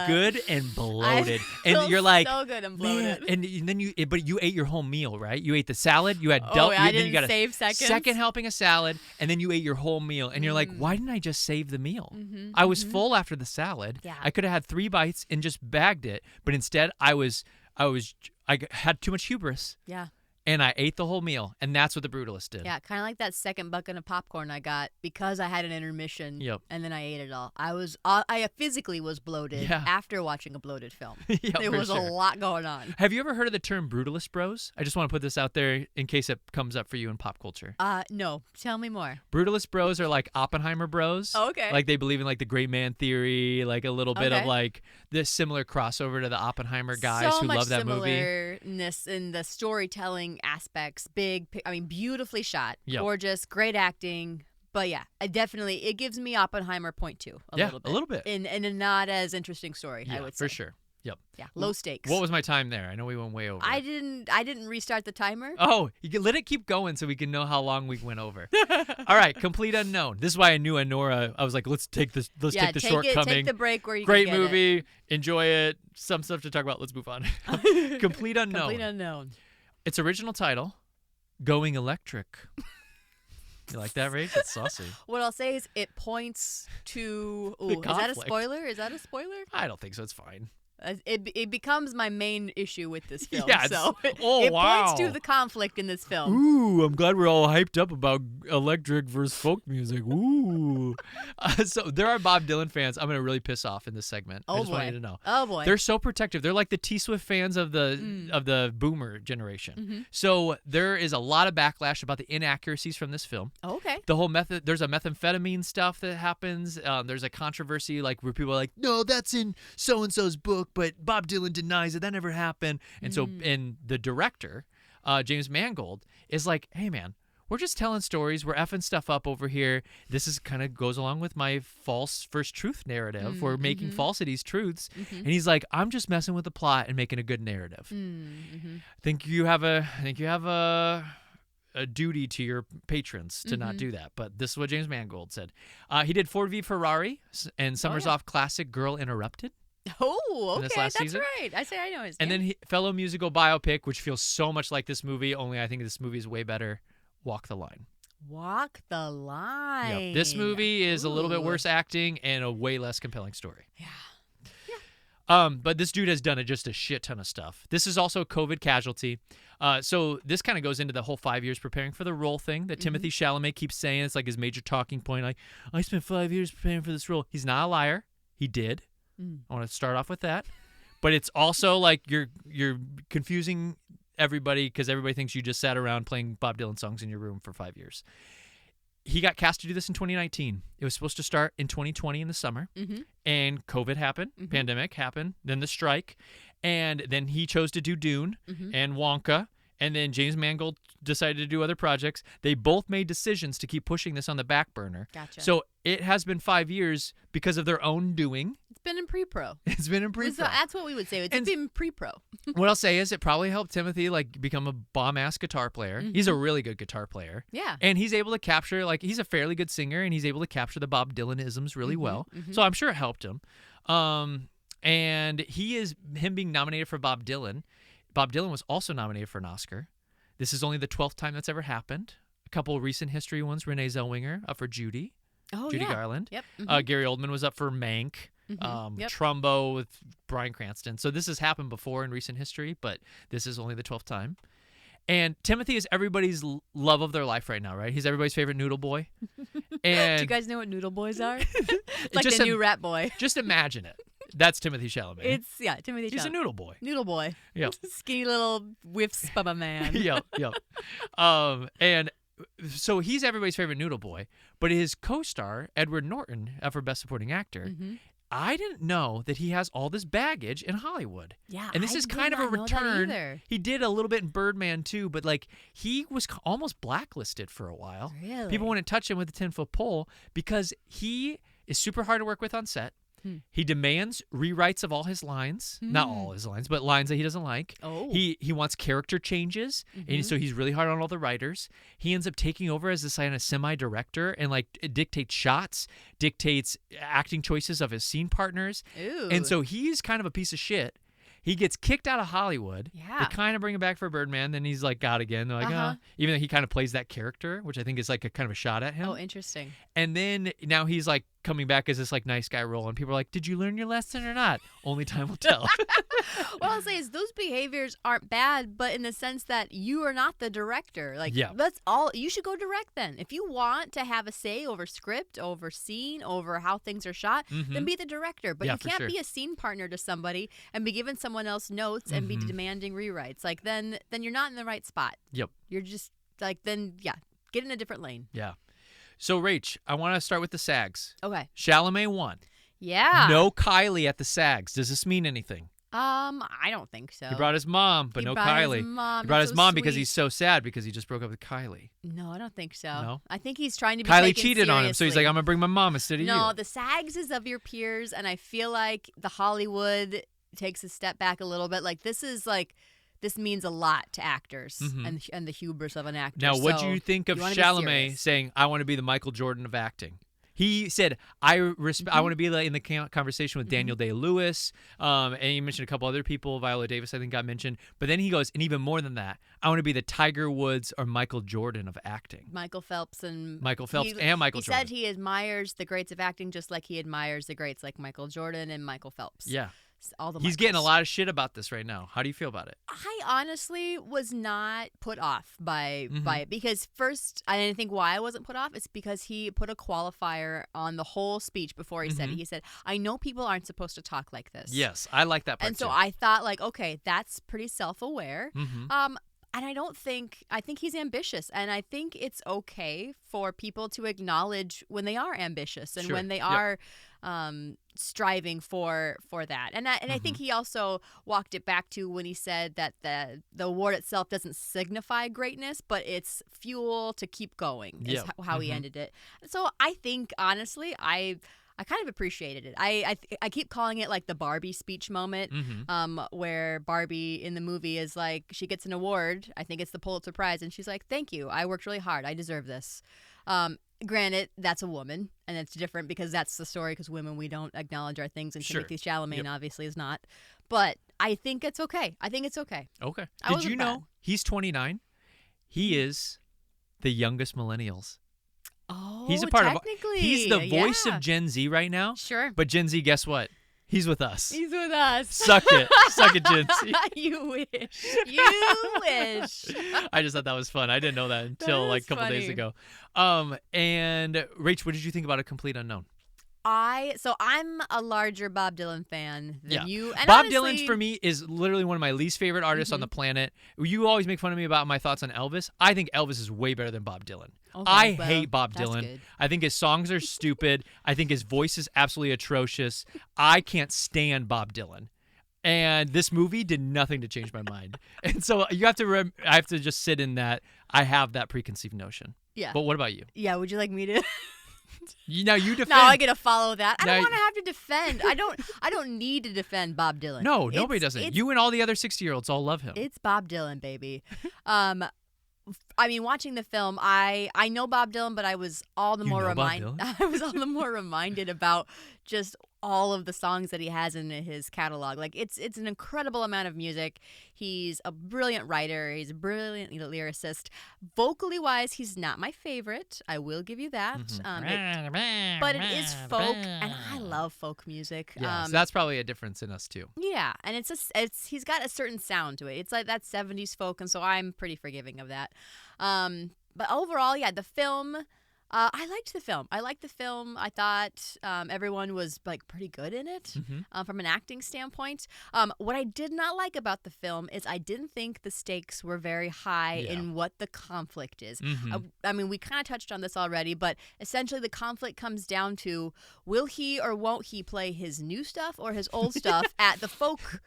good and bloated, and you're like, so good and man. bloated. And then but you ate your whole meal, right? You ate the salad. You had I then you got didn't save seconds. second helping of salad, and then you ate your whole meal, and you're like, why didn't I just save the meal? I was full after the salad. Yeah. I could have had 3 bites and just bagged it, but instead I had too much hubris. Yeah. And I ate the whole meal, and that's what the Brutalist did. Yeah, kind of like that second bucket of popcorn I got because I had an intermission. Yep. And then I ate it all. I physically was bloated Yeah. after watching a bloated film. Yeah, there for was sure. a lot going on. Have you ever heard of the term Brutalist bros? I just want to put this out there in case it comes up for you in pop culture. No. Tell me more. Brutalist bros are like Oppenheimer bros. Oh, okay. Like they believe in like the great man theory, like a little bit of Okay. like this similar crossover to the Oppenheimer guys so who much love that movie. similarness in the storytelling aspects. Beautifully shot, Yep. gorgeous, great acting. But yeah, it gives me Oppenheimer point 2 a little bit. In a not as interesting story, Yeah, I would say. for sure. Yep. Yeah, low stakes. What was my time there? I know we went way over. I didn't restart the timer. Oh, you can let it keep going so we can know how long we went over. All right, Complete Unknown. This is why I knew Anora. I was like, let's take this. Let's take the shortcoming. Take the break where you Great can get movie. Enjoy it. Some stuff to talk about. Let's move on. Complete Unknown. Complete Unknown. Its original title, Going Electric. You like that, Rach? It's saucy. What I'll say is it points to. The Ooh, is that a conflict. spoiler? Is that a spoiler? I don't think so. It's fine. It becomes my main issue with this film. Yeah, so it wow. points to the conflict in this film. Ooh, I'm glad we're all hyped up about electric versus folk music. Ooh. So there are Bob Dylan fans I'm going to really piss off in this segment. I just want you to know. Oh boy. They're so protective. They're like the T-Swift fans of the boomer generation. Mm-hmm. So there is a lot of backlash about the inaccuracies from this film. Oh, okay. The whole there's a methamphetamine stuff that happens. There's a controversy like where people are like, no, that's in so-and-so's book, but Bob Dylan denies it. That never happened. And so, and the director, James Mangold, is like, hey, man, we're just telling stories. We're effing stuff up over here. This is kind of goes along with my false first truth narrative. We're making falsities truths. And he's like, I'm just messing with the plot and making a good narrative. I think you have a duty to your patrons to not do that. But this is what James Mangold said. He did Ford v Ferrari and Summers Off classic Girl Interrupted. Oh, this okay, last that's season. right. I know his And name. then fellow musical biopic, which feels so much like this movie, only I think this movie is way better, Walk the Line. Walk the Line. Yep. This movie is a little bit Ooh. worse acting and a way less compelling story. Yeah. But this dude has done just a shit ton of stuff. This is also a COVID casualty. So this kind of goes into the whole 5 years preparing for the role thing that Timothy Chalamet keeps saying. It's like his major talking point. Like, I spent 5 years preparing for this role. He's not a liar. He did. I want to start off with that. But it's also like you're confusing everybody because everybody thinks you just sat around playing Bob Dylan songs in your room for 5 years. He got cast to do this in 2019. It was supposed to start in 2020 in the summer. And COVID happened, pandemic happened, then the strike, and then he chose to do Dune and Wonka, and then James Mangold decided to do other projects. They both made decisions to keep pushing this on the back burner. Gotcha. So it has been 5 years because of their own doing. It's been in pre-pro. It's been in pre-pro. That's what we would say. It's been pre-pro. What I'll say is it probably helped Timothy like become a bomb-ass guitar player. He's a really good guitar player. Yeah. And he's able to capture, like, he's a fairly good singer, and he's able to capture the Bob Dylan-isms really well. So I'm sure it helped him. And him being nominated for Bob Dylan. Bob Dylan was also nominated for an Oscar. This is only the 12th time that's ever happened. A couple of recent history ones, Renee Zellweger up for Judy. Oh, Judy yeah. Garland. Yep. Gary Oldman was up for Mank. Yep. Trumbo with Bryan Cranston. So this has happened before in recent history, but this is only the 12th time. And Timothy is everybody's love of their life right now, right? He's everybody's favorite noodle boy. And Do you guys know what noodle boys are? It's like just the new rat boy. Just imagine it. That's Timothy Chalamet. Timothy. He's a noodle boy. Noodle boy. Yep. Skinny little whiffs of a man. Yep. And so he's everybody's favorite noodle boy, but his co-star, Edward Norton, for Best Supporting Actor, I didn't know that he has all this baggage in Hollywood. Yeah, and this I is did kind of a not know that return. either. He did a little bit in Birdman too, but like he was almost blacklisted for a while. Really? People wouldn't touch him with a 10-foot pole because he is super hard to work with on set. He demands rewrites of all his lines. Not all his lines, but lines that he doesn't like. Oh. He wants character changes, and so he's really hard on all the writers. He ends up taking over as this kind of semi-director and like dictates shots, dictates acting choices of his scene partners. Ooh. And so he's kind of a piece of shit. He gets kicked out of Hollywood. Yeah. They kind of bring him back for Birdman. Then he's like out again. They're like, even though he kind of plays that character, which I think is like a kind of a shot at him. Oh, interesting. And then now he's like coming back as this like nice guy role, and people are like, "Did you learn your lesson or not?" Only time will tell. What I'll say is those behaviors aren't bad, but in the sense that you are not the director. Like, that's all. You should go direct then. If you want to have a say over script, over scene, over how things are shot, then be the director. But you can't be a scene partner to somebody and be giving someone else notes and be demanding rewrites. Like, then you're not in the right spot. Yep. You're just like, get in a different lane. Yeah. So, Rach, I want to start with the SAGs. Okay. Chalamet won. Yeah. No Kylie at the SAGs. Does this mean anything? I don't think so. He brought his mom, but no Kylie. He brought his mom because he's so sad because he just broke up with Kylie. No, I don't think so. No? I think he's trying to be Kylie taken cheated on him, so he's like, seriously. I'm going to bring my mom instead of you. No, the SAGs is of your peers, and I feel like the Hollywood takes a step back a little bit. Like, this means a lot to actors and the hubris of an actor. Now, what do you think of Chalamet saying, I want to be the Michael Jordan of acting? He said, I want to be in the conversation with Daniel Day-Lewis, and he mentioned a couple other people. Viola Davis, I think, got mentioned. But then he goes, and even more than that, I want to be the Tiger Woods or Michael Jordan of acting. Michael Phelps and Michael Jordan. He said he admires the greats of acting just like he admires the greats like Michael Jordan and Michael Phelps. Yeah. All the He's getting a lot of shit about this right now. How do you feel about it? I honestly was not put off by it because first, I think why I wasn't put off is because he put a qualifier on the whole speech before he said it. He said, I know people aren't supposed to talk like this. Yes, I like that part And so too. I thought like, okay, that's pretty self-aware. And I think he's ambitious, and I think it's okay for people to acknowledge when they are ambitious and when they are striving for that. And I think he also walked it back to when he said that the award itself doesn't signify greatness, but it's fuel to keep going is how he ended it. So I think, honestly, I kind of appreciated it. I keep calling it like the Barbie speech moment, where Barbie in the movie is like, she gets an award. I think it's the Pulitzer Prize, and she's like, "Thank you. I worked really hard. I deserve this." Granted, that's a woman, and it's different because that's the story. Because women, we don't acknowledge our things, and Timothée Chalamet obviously is not. But I think it's okay. Okay. Did you know he's 29? He is the youngest millennials. Oh, he's a part technically. He's the voice of Gen Z right now. Sure. But Gen Z, guess what? He's with us. He's with us. Suck it. Suck it, Gen Z. You wish. You wish. I just thought that was fun. I didn't know that until like a couple days ago. And Rach, what did you think about A Complete Unknown? I'm a larger Bob Dylan fan than you. And Bob honestly, Dylan for me is literally one of my least favorite artists on the planet. You always make fun of me about my thoughts on Elvis. I think Elvis is way better than Bob Dylan. I hate Bob Dylan. Good. I think his songs are stupid. I think his voice is absolutely atrocious. I can't stand Bob Dylan. And this movie did nothing to change my mind. And so you have to I have to just sit in that I have that preconceived notion. Yeah. But what about you? Yeah, would you like me to Now you defend. Now I get to follow that. I don't want to have to defend. I don't need to defend Bob Dylan. No, nobody doesn't. You and all the other 60-year-olds all love him. It's Bob Dylan, baby. I mean, watching the film, I know Bob Dylan, but I was all the more reminded about just all of the songs that he has in his catalog. Like it's an incredible amount of music. He's a brilliant writer. He's a brilliant lyricist. Vocally wise, he's not my favorite. I will give you that. But it is folk, and I love folk music. Yeah, so that's probably a difference in us too. Yeah, and he's got a certain sound to it. It's like that 70s folk, and so I'm pretty forgiving of that. But overall, yeah, the film. I liked the film. I thought everyone was like pretty good in it from an acting standpoint. What I did not like about the film is I didn't think the stakes were very high in what the conflict is. I mean, we kind of touched on this already, but essentially the conflict comes down to will he or won't he play his new stuff or his old stuff at the folk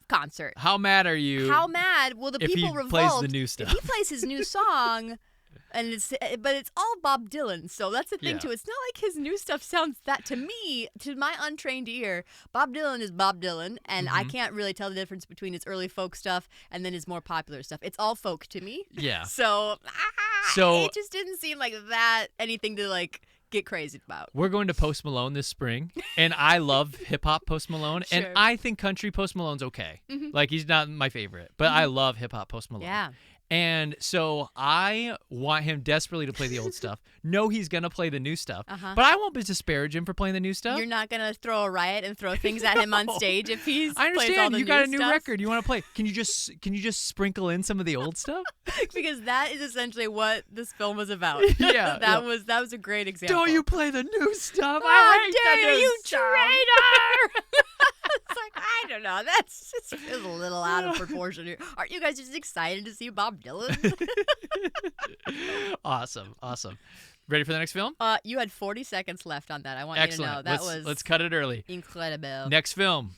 concert? How mad are you? How mad will the people revolt if he plays the new stuff? If he plays his new song? And but it's all Bob Dylan, so that's the thing Yeah. too. It's not like his new stuff sounds that to me, to my untrained ear. Bob Dylan is Bob Dylan, and I can't really tell the difference between his early folk stuff and then his more popular stuff. It's all folk to me. Yeah. So So it just didn't seem like that anything to like get crazy about. we're going to Post Malone this spring, and I love hip hop Post Malone, and Sure. I think country Post Malone's okay. Like he's not my favorite, but I love hip hop Post Malone. Yeah. And so I want him desperately to play the old stuff. No, he's going to play the new stuff. But I won't disparage him for playing the new stuff. You're not gonna throw a riot and throw things at him on stage if he's. I plays all understand. the You got a new new stuff? record. You want to play. Can you just sprinkle in some of the old stuff? Because that is essentially what this film was about. Yeah, that was a great example. Don't you play the new stuff? How I hate the dare new you, stuff. traitor! It's like, I don't know. That's just feels a little out of proportion here. Aren't you guys just excited to see Bob Dylan? Awesome. Ready for the next film? You had 40 seconds left on that. I want Excellent. you to know that Let's cut it early. incredible. Next film,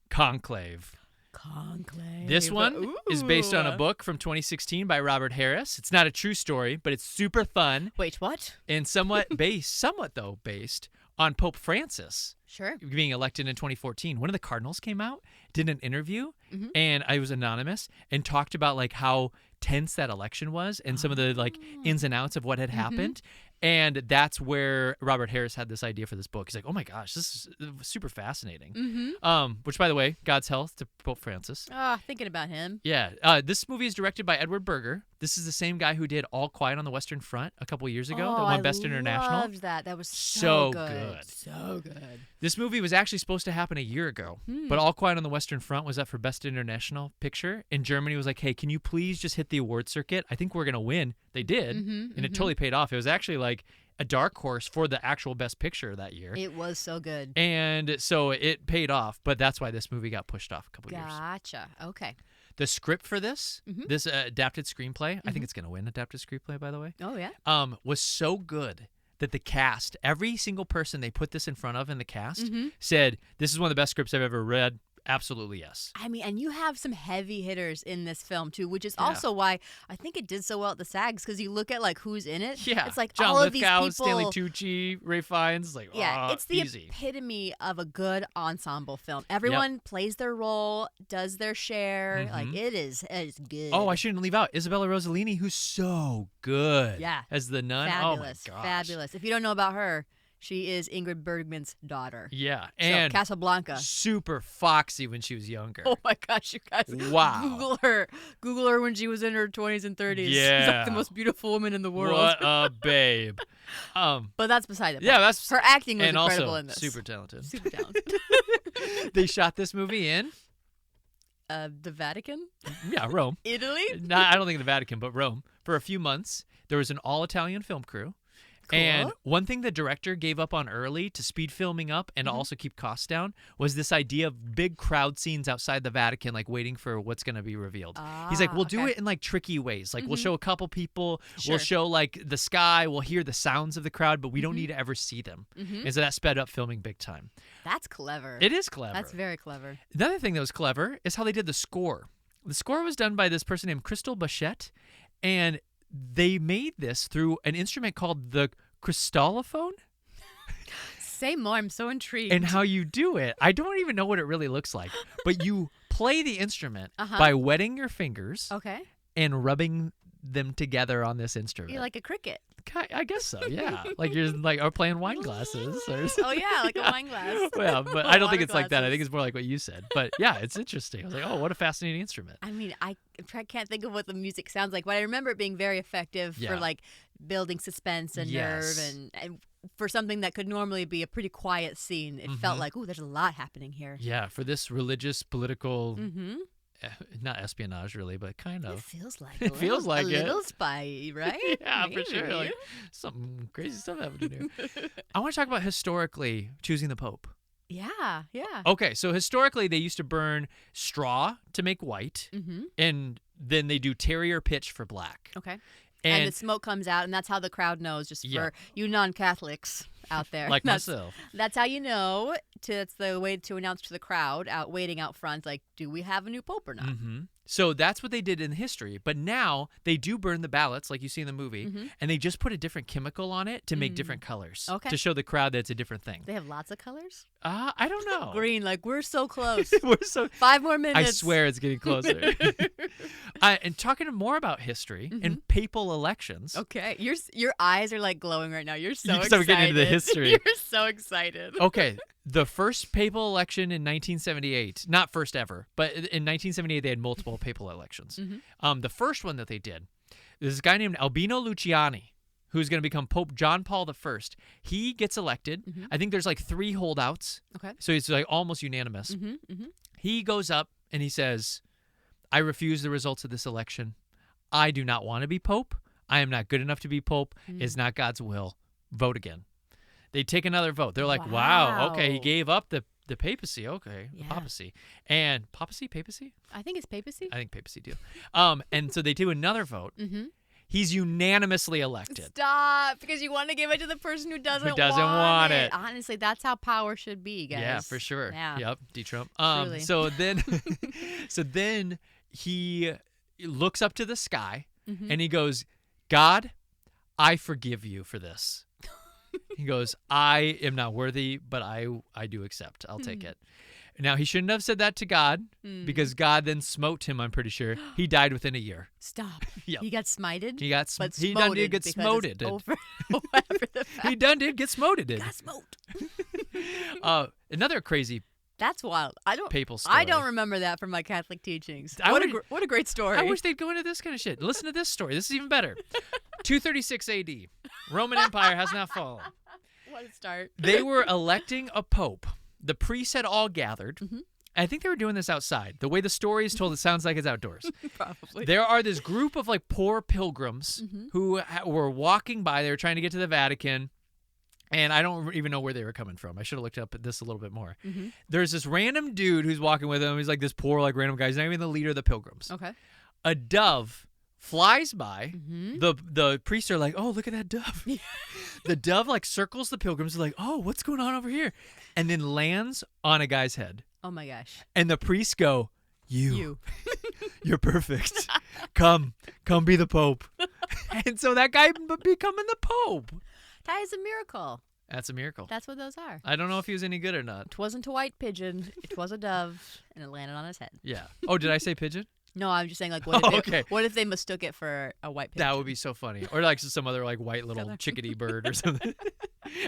Conclave. Conclave. This one is based on a book from 2016 by Robert Harris. It's not a true story, but it's super fun Wait, what? and somewhat based on Pope Francis Sure. being elected in 2014. One of the cardinals came out, did an interview, and I was anonymous, and talked about like how tense that election was and some of the like ins and outs of what had happened. And that's where Robert Harris had this idea for this book. He's like, oh my gosh, this is super fascinating. Which, by the way, God's health to Pope Francis. Thinking about him. Yeah. This movie is directed by Edward Berger. This is the same guy who did All Quiet on the Western Front a couple years ago. That won Best International. I loved that. That was so good. So good. This movie was actually supposed to happen a year ago, but All Quiet on the Western Front was up for Best International Picture, and Germany was like, hey, can you please just hit the award circuit? I think we're going to win. They did, and it totally paid off. It was actually like a dark horse for the actual Best Picture that year. It was so good. And so it paid off, but that's why this movie got pushed off a couple years. Gotcha. Okay. The script for this adapted screenplay, I think it's going to win adapted screenplay, by the way, Oh, yeah. was so good that the cast, every single person they put this in front of in the cast said, this is one of the best scripts I've ever read. Absolutely, yes. I mean, and you have some heavy hitters in this film, too, which is also why I think it did so well at the SAGs, because you look at, like, who's in it. Yeah. It's like John all of these Lithgow, people. Stanley Tucci, Ray Fiennes. Like, It's the easy. epitome of a good ensemble film. Everyone plays their role, does their share. Like, it's good. Oh, I shouldn't leave out Isabella Rossellini, who's so good as the nun. Fabulous. Oh, my gosh. Fabulous. If you don't know about her, she is Ingrid Bergman's daughter. Yeah. So, And Casablanca. super foxy when she was younger. Oh my gosh, you guys! Wow. Google her when she was in her 20s and 30s. Yeah. She's like the most beautiful woman in the world. What a babe. But that's beside the point. Yeah, that's her acting was and incredible also in this. super talented. Super talented. They shot this movie in The Vatican, Rome. Italy. No, I don't think the Vatican, but Rome. For a few months, there was an all-Italian film crew. Cool. And one thing the director gave up on early to speed filming up and to also keep costs down was this idea of big crowd scenes outside the Vatican, like waiting for what's going to be revealed. He's like, we'll do it in like tricky ways. Like we'll show a couple people, we'll show like the sky, we'll hear the sounds of the crowd, but we don't need to ever see them. And so that sped up filming big time. That's clever. It is clever. That's very clever. Another thing that was clever is how they did the score. The score was done by this person named Crystal Bachette, and they made this through an instrument called the crystallophone. Say more. I'm so intrigued. And how you do it, I don't even know what it really looks like, but you play the instrument by wetting your fingers and rubbing them together on this instrument. You're like a cricket. I guess so, yeah. Like you're like are playing wine glasses or something. Oh yeah, like a wine glass. Yeah, but I don't think it's like that. I glasses. think it's more like what you said. But yeah, it's interesting. I was like, oh, what a fascinating instrument. I mean, I can't think of what the music sounds like, but I remember it being very effective for like building suspense and nerve, and for something that could normally be a pretty quiet scene, it felt like, ooh, there's a lot happening here. Yeah, for this religious, political, not espionage really, but kind of. It feels like It feels like a it. little spy, right? Yeah, for sure. Like some crazy stuff happening here. I want to talk about historically choosing the Pope. Yeah. Okay, so historically they used to burn straw to make white, and then they do terrier pitch for black. Okay. And the smoke comes out, and that's how the crowd knows, just for you non-Catholics out there. Like myself. That's how you know. It's the way to announce to the crowd waiting out front, like, do we have a new pope or not? So that's what they did in history. But now they do burn the ballots like you see in the movie, and they just put a different chemical on it to make different colors to show the crowd that it's a different thing. They have lots of colors? I don't know. Green, like we're so close. We're so 5 more minutes. I swear it's getting closer. And talking more about history and papal elections. Okay. Your eyes are like glowing right now. You're so excited. So we're getting into the history. You're so excited. Okay. The first papal election in 1978, not first ever, but in 1978 they had multiple papal elections. The first one that they did, there's a guy named Albino Luciani, who's going to become Pope John Paul I. He gets elected. I think there's like 3 holdouts. Okay. So it's like almost unanimous. He goes up and he says, I refuse the results of this election. I do not want to be Pope. I am not good enough to be Pope. It's not God's will. Vote again. They take another vote. They're like, wow, okay, he gave up the papacy. Okay, the papacy. And papacy? I think it's papacy. I think papacy too. And so they do another vote. He's unanimously elected. Stop, because you want to give it to the person who doesn't want it. Honestly, that's how power should be, guys. Yeah, for sure. Yeah. Yep, D-Trump. Truly. So then he looks up to the sky and he goes, God, I forgive you for this. He goes, I am not worthy, but I do accept. I'll take it. Now, he shouldn't have said that to God because God then smote him, I'm pretty sure. He died within a year. Stop. Yep. He got smited? He done did get smoted. He done did get smoted. Got smoked. Another crazy That's wild. papal story. I don't remember that from my Catholic teachings. What a great story. I wish they'd go into this kind of shit. Listen to this story. This is even better. 236 AD. Roman Empire has not fallen. What a start. They were electing a pope. The priests had all gathered. I think they were doing this outside. The way the story is told, it sounds like it's outdoors. Probably. There are this group of like poor pilgrims who were walking by. They were trying to get to the Vatican. And I don't even know where they were coming from. I should have looked up at this a little bit more. There's this random dude who's walking with them. He's like this poor, like random guy. He's not even the leader of the pilgrims. Okay. A dove flies by. The priests are like, oh, look at that dove. The dove like circles the pilgrims. They're like, oh, what's going on over here? And then lands on a guy's head. Oh my gosh. And the priests go, you're perfect. Come be the Pope. And so that guy becoming the Pope. That is a miracle. That's a miracle. That's what those are. I don't know if he was any good or not. It wasn't a white pigeon. It was a dove, and it landed on his head. Yeah. Oh, did I say pigeon? No, I'm just saying, like, what if they mistook it for a white pigeon? That would be so funny. Or like some other like white little chickadee bird or something.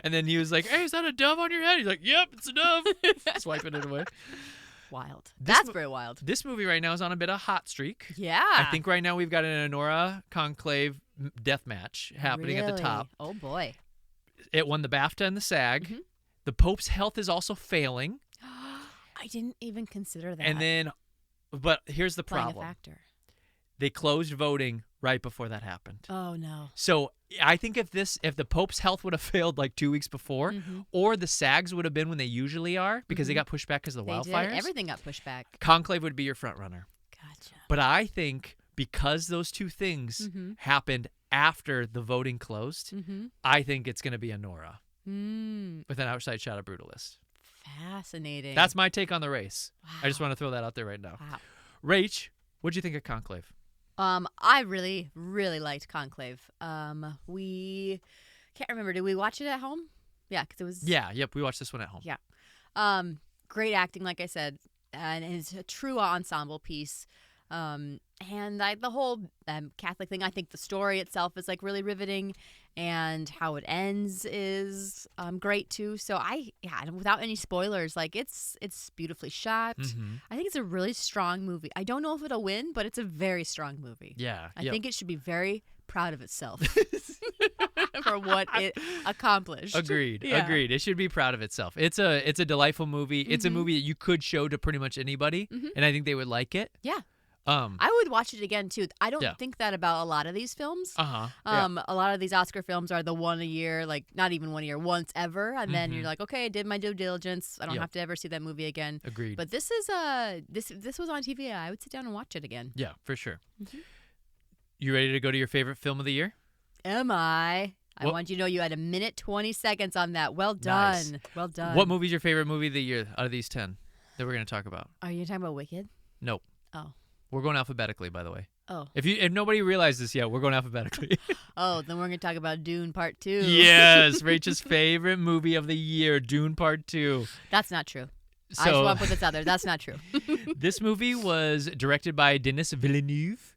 And then he was like, hey, is that a dove on your head? He's like, yep, it's a dove. Swiping it away. Wild. That's very wild. This movie right now is on a bit of a hot streak. Yeah. I think right now we've got an Honora Conclave death match happening at the top. Oh, boy. It won the BAFTA and the SAG. The Pope's health is also failing. I didn't even consider that. And then, but here's the Playing problem. a factor. They closed voting right before that happened. Oh, no. So I think if the Pope's health would have failed like 2 weeks before, or the SAGs would have been when they usually are because they got pushed back because of the wildfires. Everything got pushed back. Conclave would be your front runner. Gotcha. But I think because those two things happened after the voting closed, I think it's going to be a Nora with an outside shot of Brutalist. Fascinating. That's my take on the race. Wow. I just want to throw that out there right now. Wow. Rach, what'd you think of Conclave? I really, really liked Conclave. We can't remember. Did we watch it at home? Yeah, because it was. Yeah. Yep. We watched this one at home. Yeah. Great acting, like I said, and it's a true ensemble piece. And the whole Catholic thing, I think the story itself is like really riveting, and how it ends is great too. So and without any spoilers, like it's beautifully shot. I think it's a really strong movie. I don't know if it'll win, but it's a very strong movie. Yeah. I think it should be very proud of itself for what it accomplished. Agreed. Yeah. Agreed. It should be proud of itself. It's a delightful movie. It's a movie that you could show to pretty much anybody, and I think they would like it. Yeah. I would watch it again too. I don't think that about a lot of these films. A lot of these Oscar films are the one a year, like not even 1 year, once ever, and then you're like, okay, I did my due diligence. I don't have to ever see that movie again. Agreed. But this is this was on TV. I would sit down and watch it again. Yeah, for sure. You ready to go to your favorite film of the year? Am I? I want you to know you had 1:20 on that. Well done. Nice. Well done. What movie's your favorite movie of the year out of these 10 that we're going to talk about? Are you talking about Wicked? Nope. Oh. We're going alphabetically, by the way. Oh. If nobody realized this yet, we're going alphabetically. Oh, then we're going to talk about Dune Part 2. Yes, Rachel's favorite movie of the year, Dune Part 2. That's not true. So, I just want to put this out there. That's not true. This movie was directed by Denis Villeneuve.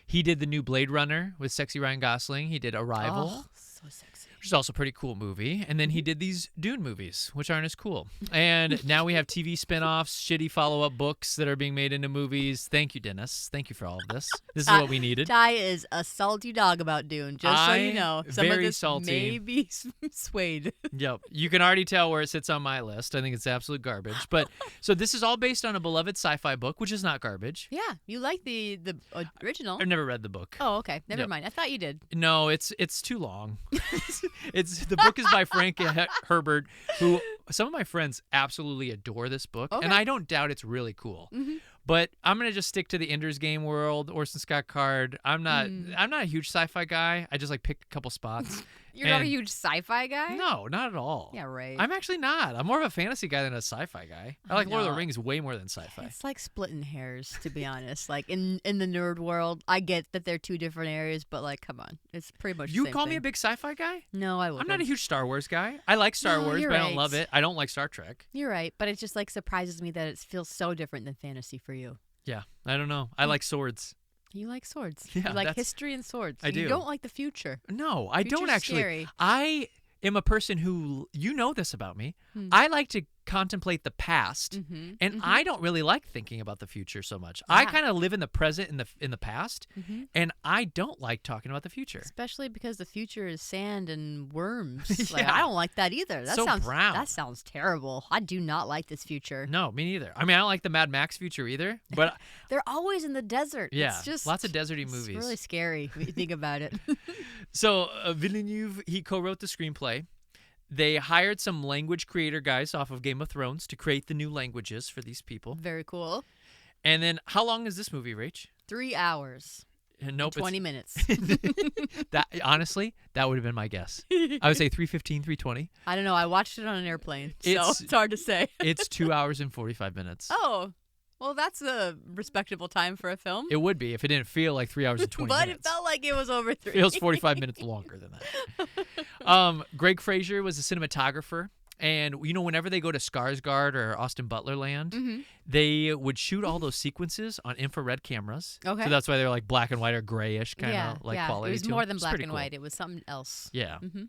He did the new Blade Runner with sexy Ryan Gosling. He did Arrival. Oh, so sexy. Which is also a pretty cool movie. And then he did these Dune movies, which aren't as cool. And now we have TV spinoffs, shitty follow-up books that are being made into movies. Thank you, Dennis. Thank you for all of this. This is what we needed. Ty is a salty dog about Dune, just so you know. Some very of this salty. may be swayed. Yep. You can already tell where it sits on my list. I think it's absolute garbage. But so this is all based on a beloved sci-fi book, which is not garbage. Yeah, you like the original. I've never read the book. Oh, okay. Never Yep. mind. I thought you did. No, it's too long. The book is by Frank Herbert, who some of my friends absolutely adore this book, Okay. and I don't doubt it's really cool. Mm-hmm. But I'm gonna just stick to the Ender's Game world, Orson Scott Card. I'm not a huge sci-fi guy. I just like pick a couple spots. You're not a huge sci-fi guy? No, not at all. Yeah, right. I'm actually not. I'm more of a fantasy guy than a sci-fi guy. I like Lord of the know. Rings way more than sci-fi. It's like splitting hairs, to be honest. Like in the nerd world, I get that they're two different areas, but like, come on, it's pretty much. You the same call thing. me a big sci-fi guy? No, I wouldn't. I'm not a huge Star Wars guy. I like Star No, Wars, you're but I don't right. love it. I don't like Star Trek. You're right, but it just like surprises me that it feels so different than fantasy for you. Yeah, I don't know. I like swords. You like swords. Yeah, you like that's- history and swords. I do. You don't like the future. No, I don't Future's actually. scary. I am a person who, you know this about me. I like to contemplate the past, Mm-hmm. and I don't really like thinking about the future so much. I Yeah. kind of live in the present in the past, Mm-hmm. and I don't like talking about the future. Especially because the future is sand and worms. Like Yeah. I don't like that either. That So sounds brown. That sounds terrible. I do not like this future. No, me neither. I mean, I don't like the Mad Max future either, but They're always in the desert. yeah, It's just lots of deserty it's movies. really scary when you think about it. So Villeneuve, he co-wrote the screenplay. They hired some language creator guys off of Game of Thrones to create the new languages for these people. Very cool. And then, how long is this movie, Rach? 3 hours. Nope, 20 minutes. that honestly, that would have been my guess. I would say 3:15, 3:20. I don't know. I watched it on an airplane, so It's- it's hard to say. It's 2 hours and 45 minutes. Oh, well, that's a respectable time for a film. It would be if it didn't feel like 3 hours and 20 but minutes. it felt like it was over 3. It feels 45 minutes longer than that. Greg Fraser was a cinematographer. And, you know, whenever they go to Skarsgård or Austin Butler land, Mm-hmm. they would shoot all those sequences on infrared cameras. Okay. So that's why they're like black and white or grayish kind of yeah, like yeah. quality It was to more them. than It's black pretty and cool. white. It was something else. Yeah. Mm-hmm.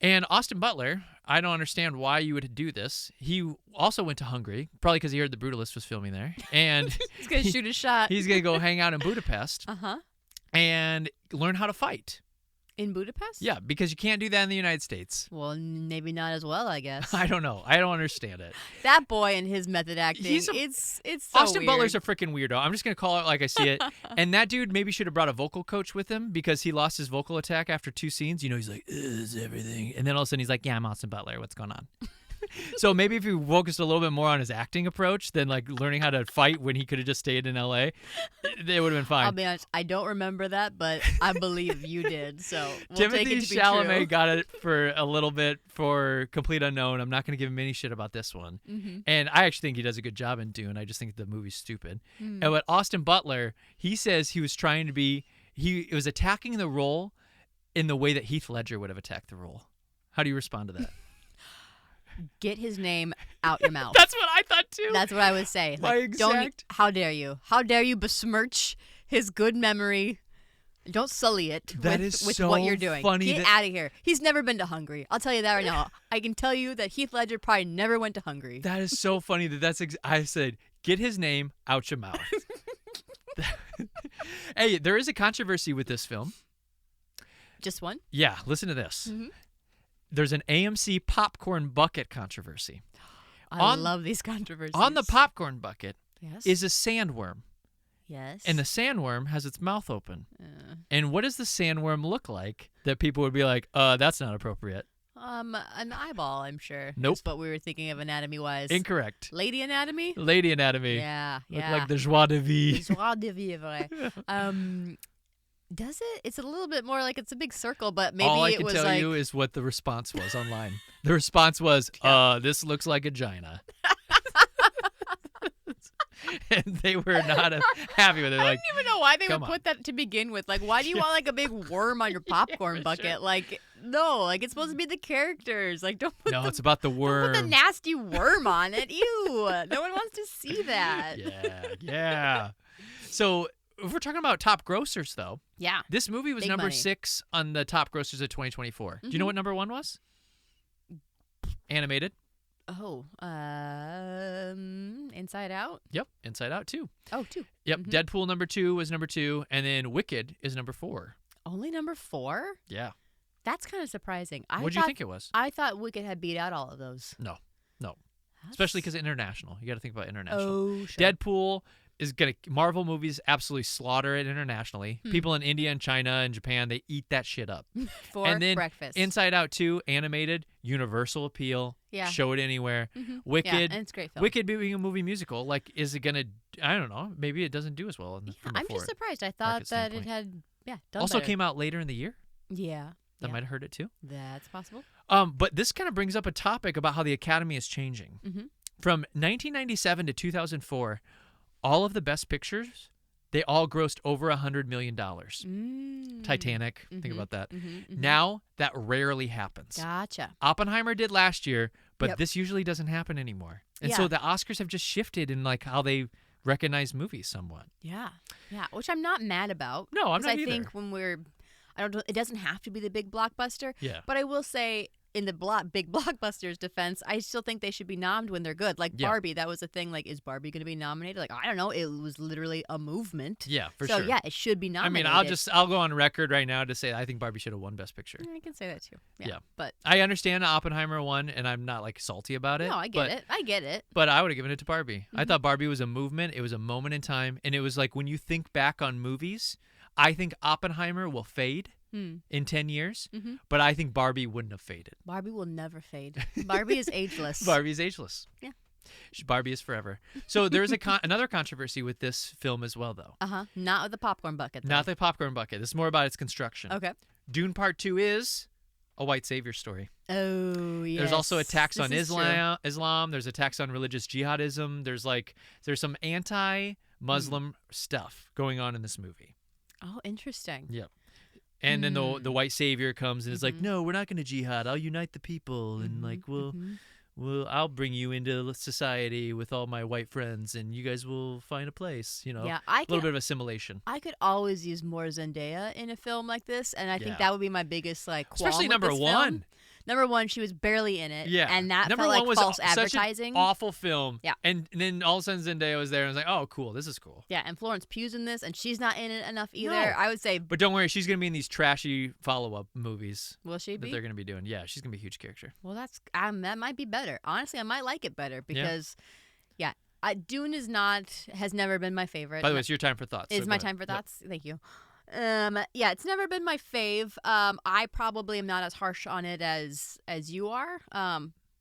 And Austin Butler, I don't understand why you would do this. He also went to Hungary, probably because he heard the Brutalist was filming there. And He's going to shoot a shot. he's going to go hang out in Budapest Uh-huh. and learn how to fight. In Budapest? Yeah, because you can't do that in the United States. Well, maybe not as well, I guess. I don't know. I don't understand it. That boy and his method acting, He's a- it's so Austin weird. Butler's a freaking weirdo. I'm just going to call it like I see it. And that dude maybe should have brought a vocal coach with him because he lost his vocal attack after 2 scenes. You know, he's like, is everything. And then all of a sudden he's like, yeah, I'm Austin Butler. What's going on? So maybe if he focused a little bit more on his acting approach than like learning how to fight when he could have just stayed in LA, it would have been fine. I'll be honest, I don't remember that, but I believe you did. So we'll Timothy take it to be Chalamet true. got it for a little bit for Complete Unknown. I'm not going to give him any shit about this one. Mm-hmm. And I actually think he does a good job in Dune. I just think the movie's stupid. Mm. And but Austin Butler, he says he was trying to be, he was attacking the role in the way that Heath Ledger would have attacked the role. How do you respond to that? Get his name out your mouth. That's what I thought too. That's what I would say. My Like, exact- how dare you? How dare you besmirch his good memory? Don't sully it That with, is with so what you're doing. funny Get that- out of here. He's never been to Hungary. I'll tell you that right now. I can tell you that Heath Ledger probably never went to Hungary. That is so funny that's I said, get his name out your mouth. Hey, there is a controversy with this film. Just one? Yeah, listen to this. Mhm. There's an AMC popcorn bucket controversy. I love these controversies. On the popcorn bucket yes. is a sandworm, yes. and the sandworm has its mouth open. Uh, And what does the sandworm look like that people would be like, that's not appropriate? an eyeball, I'm sure. Nope. That's what we were thinking of anatomy-wise. Incorrect. Lady anatomy? Lady anatomy. Yeah, Look yeah. like the joie de vie. Joie de vivre. Does it? It's a little bit more like it's a big circle, but maybe All I it can was tell like you is what the response was online. The response was, this looks like a gina. and they were not happy with it. They're I like, don't even know why they would "Come put that to begin with. Like, why do you want like a big worm on your popcorn bucket? sure. Like, no, like it's supposed to be the characters. Like, don't put no, the, it's about the don't worm. put the nasty worm on it. Ew, no one wants to see that. Yeah. So if we're talking about top grossers, though, Yeah. this movie was Big number money. 6 on the top grossers of 2024. Do you know what number 1 was? Animated. Oh, Inside Out. Yep, Inside Out 2. Oh, 2. Yep, Deadpool number 2 was number 2, and then Wicked is number 4. Only number 4. Yeah. That's kind of surprising. What do you think it was? I thought Wicked had beat out all of those. No. Especially because international. You got to think about international. Oh, sure. Deadpool is going to, Marvel movies absolutely slaughter it internationally. People in India and China and Japan, they eat that shit up. For and then breakfast. Inside Out 2, animated, universal appeal. Yeah. Show it anywhere. Wicked. Yeah, and it's a great film. Wicked being a movie musical, like, is it going to, I don't know, maybe it doesn't do as well. I'm just surprised. I thought that it had, done Also better. came out later in the year. Yeah. That might have hurt it too. That's possible. But this kind of brings up a topic about how the Academy is changing. Mm-hmm. From 1997 to 2004, all of the best pictures, they all grossed over $100 million. Titanic, think about that. Now, that rarely happens. Gotcha. Oppenheimer did last year, but Yep. this usually doesn't happen anymore. And Yeah. so the Oscars have just shifted in like how they recognize movies somewhat. Yeah. Yeah. Which I'm not mad about. No, I'm 'cause not I either. think when it doesn't have to be the big blockbuster. Yeah. But I will say, in the big blockbusters defense, I still think they should be nommed when they're good. Like Yeah. Barbie, that was a thing. Like, is Barbie going to be nominated? Like, I don't know. It was literally a movement. Yeah, for so, sure. yeah, it should be I mean, nominated. I'll go on record right now to say I think Barbie should have won Best Picture. I can say that too. Yeah. But I understand Oppenheimer won, and I'm not like salty about it. no, I get it. I get it. But I would have given it to Barbie. I thought Barbie was a movement. It was a moment in time, and it was like when you think back on movies, I think Oppenheimer will fade in 10 years, but I think Barbie wouldn't have faded. Barbie will never fade. Barbie is ageless. Barbie is ageless. Yeah. Barbie is forever. So there is another controversy with this film as well, though. Not with the popcorn bucket. Though. Not the popcorn bucket. This is more about its construction. Okay. Dune Part 2 is a white savior story. Oh, yes. There's also attacks on This is Islam. There's attacks on religious jihadism. There's some anti-Muslim stuff going on in this movie. Oh, interesting. Yep. And then the white savior comes and is like, no, we're not going to jihad. I'll unite the people and I'll bring you into society with all my white friends and you guys will find a place. You know, Yeah, a little bit of assimilation. I could always use more Zendaya in a film like this, and I think Yeah. that would be my biggest qualm Especially with number this one. film. Number one, she was barely in it. Yeah. And that Number felt like one was false such advertising. an awful film. Yeah. And then all of a sudden Zendaya was there and I was like, oh, cool. This is cool. Yeah, and Florence Pugh's in this, and she's not in it enough either. No. I would say, But don't worry, she's going to be in these trashy follow-up movies will she that be? they're going to be doing. Yeah, she's going to be a huge character. Well, that might be better. Honestly, I might like it better because, Dune has never been my favorite. By the way, it's your time for thoughts. It's so my go time ahead. for thoughts. Thank you. It's never been my fave. I probably am not as harsh on it as you are.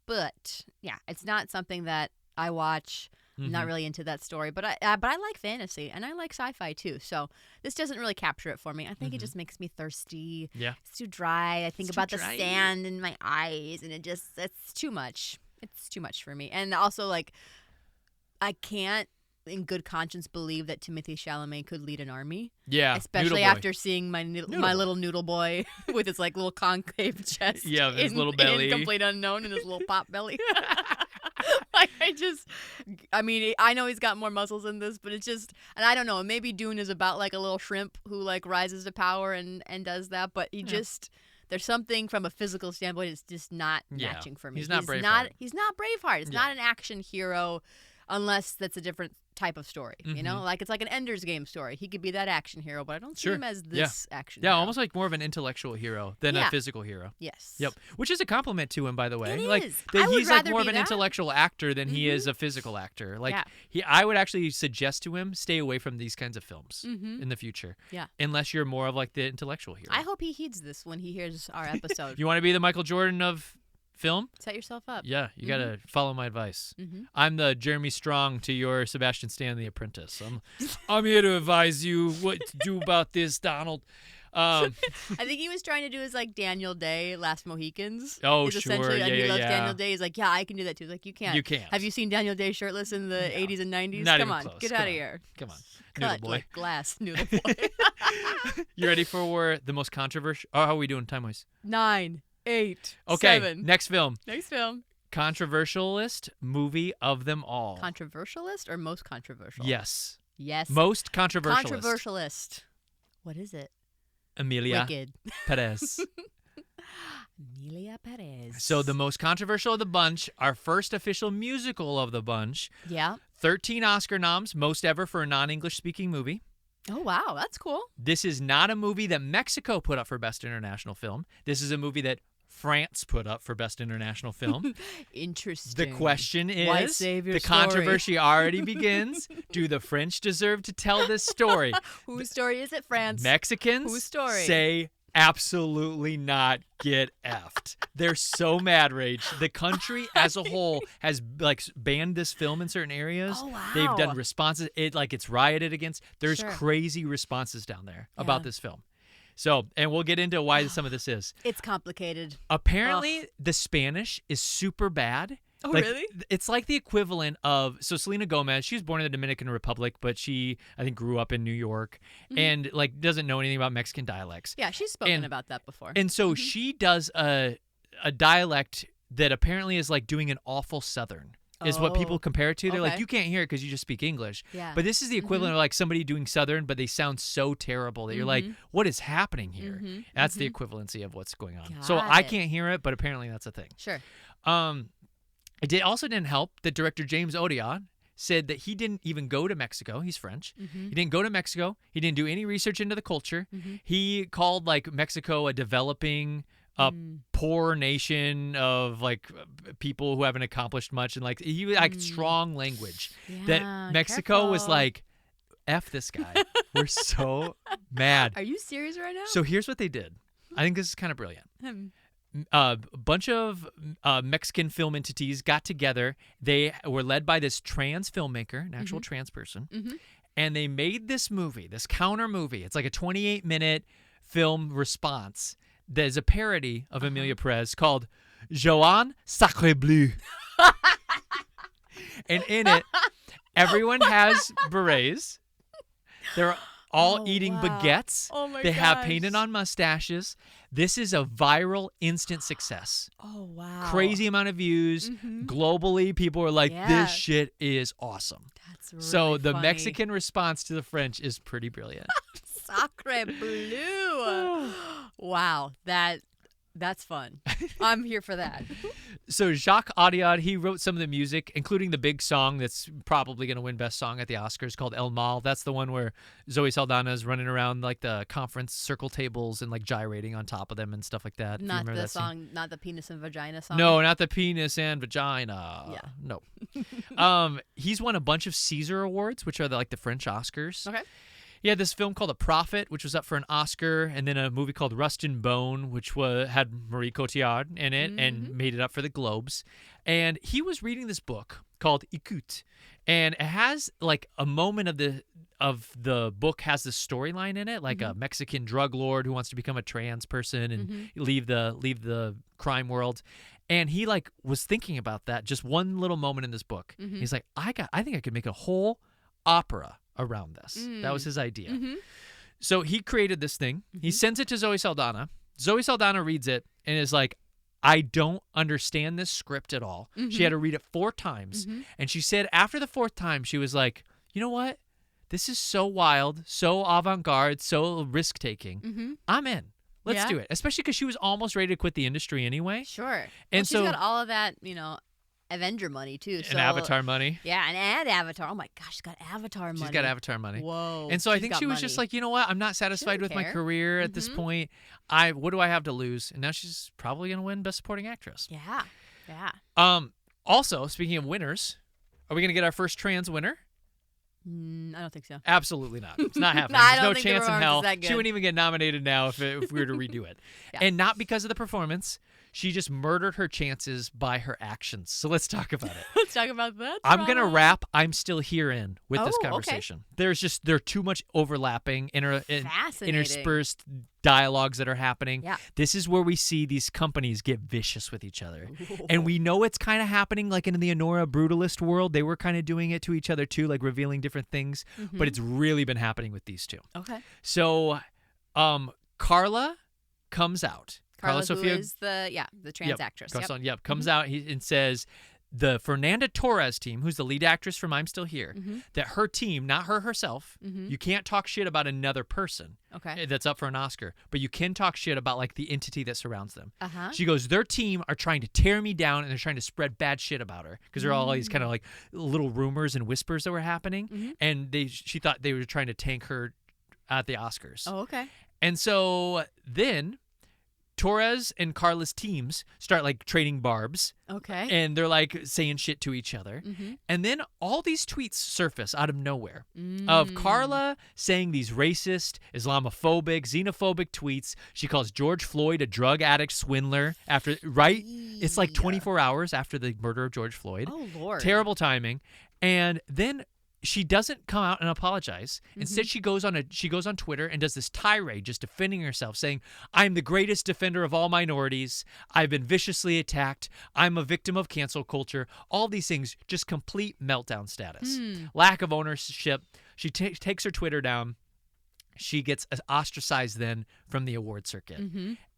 But yeah, it's not something that I watch. I'm not really into that story, but I like fantasy and I like sci-fi too. So this doesn't really capture it for me. I think it just makes me thirsty. Yeah. It's too dry. I think It's about too the dry. sand in my eyes, and it's too much. It's too much for me. And also, I can't in good conscience believe that Timothée Chalamet could lead an army. Yeah. Especially Noodle boy. after seeing my little noodle boy with his little concave chest. Yeah, with his little in belly. Complete Unknown and his little pot belly. I know he's got more muscles in this, but it's just, and I don't know, maybe Dune is about a little shrimp who rises to power and does that, but he just, there's something from a physical standpoint, it's just not matching for me. He's not Braveheart. He's not Braveheart. It's not an action hero unless that's a different type of story, you know? It's like an Ender's Game story. He could be that action hero, but I don't see him as this action hero. Yeah, almost like more of an intellectual hero than a physical hero. Yes. Yep. Which is a compliment to him, by the way. It is. That I would he's rather more of be an that. intellectual actor than he is a physical actor. I would actually suggest to him stay away from these kinds of films in the future. Yeah. Unless you're more of the intellectual hero. I hope he heeds this when he hears our episode. You want to be the Michael Jordan of film? Set yourself up. Yeah, you got to follow my advice. I'm the Jeremy Strong to your Sebastian Stan the Apprentice. I'm here to advise you what to do about this, Donald. I think he was trying to do his like Daniel Day, Last Mohicans. Oh, He's sure. essentially, Yeah, he loves yeah. Daniel Day. He's like, yeah, I can do that too. He's like, you can't. You can't. Have you seen Daniel Day shirtless in the 80s and 90s? Not Come even on, close. get Come out of on. here. Come on. Cut Noodle boy. like glass, noodle boy. You ready for the most controversial? Oh, how are we doing time-wise? 9, 8, Okay, 7. next film. Next film. Controversialist movie of them all. Controversialist or most controversial? Yes. Yes. Most controversialist. Controversialist. What is it? Emilia Wicked. Pérez. Emilia Pérez. So the most controversial of the bunch, our first official musical of the bunch. Yeah. 13 Oscar noms, most ever for a non-English speaking movie. Oh, wow. That's cool. This is not a movie that Mexico put up for Best International Film. This is a movie that France put up for Best International Film. Interesting. The question Why is, save your the story? controversy already begins. Do the French deserve to tell this story? Whose story is it, France? Mexicans Whose story? say absolutely not, get effed. They're so mad rage. The country as a whole has like banned this film in certain areas. Oh, wow. They've done responses. It's rioted against. There's Sure. crazy responses down there Yeah. about this film. So, and we'll get into why some of this is. It's complicated. Apparently, the Spanish is super bad. Oh, Like, really? It's like the equivalent of, so Selena Gomez, she was born in the Dominican Republic, but she, I think, grew up in New York and like doesn't know anything about Mexican dialects. Yeah, she's spoken And- about that before. And so she does a dialect that apparently is like doing an awful Southern. Is what people Oh, compare it to. They're like, okay. you can't hear it because you just speak English. Yeah. But this is the equivalent of like somebody doing Southern, but they sound so terrible that you're like, what is happening here? That's the equivalency of what's going on. So Got I it. can't hear it, but apparently that's a thing. Sure. It also didn't help that director James Odeon said that he didn't even go to Mexico. He's French. He didn't go to Mexico. He didn't do any research into the culture. He called like Mexico a developing, poor nation of like people who haven't accomplished much, and like he like strong language. That Yeah, Mexico was careful. like, F this guy. We're so mad. Are you serious right now? So here's what they did. I think this is kind of brilliant. Hmm. A bunch of Mexican film entities got together. They were led by this trans filmmaker, an actual trans person, and they made this movie, this counter movie. It's like a 28-minute film response that is a parody of Emilia Pérez called Joan Sacre Bleu. And in it, everyone has berets. They're all eating wow. baguettes. Oh my They have gosh. painted on mustaches. This is a viral instant success. Oh, wow. Crazy amount of views. Globally, people are like, Yeah. this shit is awesome. That's really So the funny. Mexican response to the French is pretty brilliant. Sacre bleu. Wow. That's fun. I'm here for that. So Jacques Audiard, he wrote some of the music, including the big song that's probably going to win Best Song at the Oscars called El Mal. That's the one where Zoe Saldana is running around like the conference circle tables and like gyrating on top of them and stuff like that. If you Not remember the that scene. song, not the penis and vagina song. No, not the penis and vagina. Yeah. No. He's won a bunch of Caesar Awards, which are like the French Oscars. Okay. He had this film called A Prophet, which was up for an Oscar, and then a movie called Rust and Bone, which had Marie Cotillard in it and made it up for the Globes. And he was reading this book called Écoute, and it has like a moment of the book has this storyline in it, like a Mexican drug lord who wants to become a trans person and leave the crime world. And he like was thinking about that, just one little moment in this book. He's like, I think I could make a whole opera around this. That was his idea. So he created this thing. He sends it to Zoe Saldana. Zoe Saldana reads it and is like, I don't understand this script at all. She had to read it 4 times. And she said after the 4th time, she was like, you know what? This is so wild, so avant-garde, so risk-taking. I'm in. Let's Yeah. do it. Especially because she was almost ready to quit the industry anyway. Sure. And Well, so she's got all of that, Avenger money too. and Avatar money. Yeah, and Avatar. Oh my gosh, she's got Avatar money. She's got Avatar money. Whoa. And so I she's think got she was money. just like, you know what? I'm not satisfied with my care. career at this point. What do I have to lose? And now she's probably going to win Best Supporting Actress. Yeah. Yeah. Also, speaking of winners, are we going to get our first trans winner? I don't think so. Absolutely not. It's not happening. No, I There's don't no think the chance in performance hell. is that She good. wouldn't even get nominated now if we were to redo it. Yeah. And not because of the performance. she just murdered her chances by her actions. So let's talk about it. Let's talk about that. I'm going to wrap I'm Still Here in with this okay. conversation. There's too much overlapping, Fascinating. interspersed dialogues that are happening. Yeah. This is where we see these companies get vicious with each other. And we know it's kind of happening like in the Honora Brutalist world. They were kind of doing it to each other too, like revealing different things. But it's really been happening with these two. Okay. So Carla comes out. Carla Sophia, who is the trans actress. Comes out and says the Fernanda Torres team, who's the lead actress from I'm Still Here, that her team, not her herself, you can't talk shit about another person that's up for an Oscar, but you can talk shit about like the entity that surrounds them. She goes, their team are trying to tear me down and they're trying to spread bad shit about her because there are all these kind of like little rumors and whispers that were happening, and she thought they were trying to tank her at the Oscars. Oh, okay. And so then Torres and Carla's teams start like trading barbs. Okay. And they're like saying shit to each other. And then all these tweets surface out of nowhere of Carla saying these racist, Islamophobic, xenophobic tweets. She calls George Floyd a drug addict swindler It's like 24 hours after the murder of George Floyd. Oh, Lord. Terrible timing. And then she doesn't come out and apologize. Instead, she goes on Twitter and does this tirade just defending herself, saying, I'm the greatest defender of all minorities. I've been viciously attacked. I'm a victim of cancel culture. All these things, just complete meltdown status. Lack of ownership. She takes her Twitter down. She gets ostracized then from the award circuit.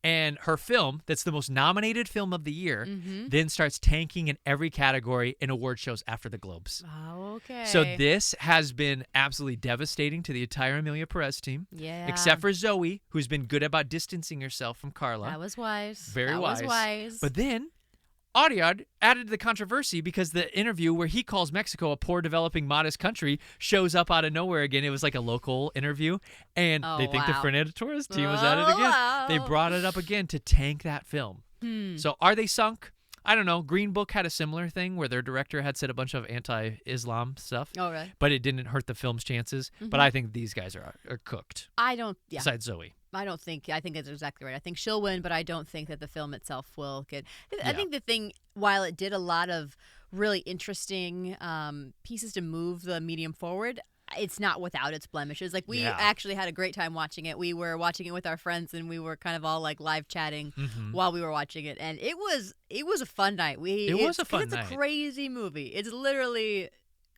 And her film, that's the most nominated film of the year, then starts tanking in every category in award shows after the Globes. Oh, okay. So this has been absolutely devastating to the entire Emilia Pérez team. Yeah. Except for Zoe, who's been good about distancing herself from Carla. That was wise. Very wise. That was wise. But then Audiard added to the controversy because the interview where he calls Mexico a poor, developing, modest country shows up out of nowhere again. It was like a local interview, and they think the Fernanda Torres team was at it again. Wow. They brought it up again to tank that film. So are they sunk? I don't know. Green Book had a similar thing where their director had said a bunch of anti-Islam stuff. Oh, right. But it didn't hurt the film's chances. But I think these guys are cooked. Besides Zoe. I think that's exactly right. I think she'll win, but I don't think that the film itself will get. I think the thing, while it did a lot of really interesting pieces to move the medium forward, it's not without its blemishes. Like, we actually had a great time watching it. We were watching it with our friends, and we were kind of all like live chatting while we were watching it, and it was a fun night. It's a crazy movie. It's literally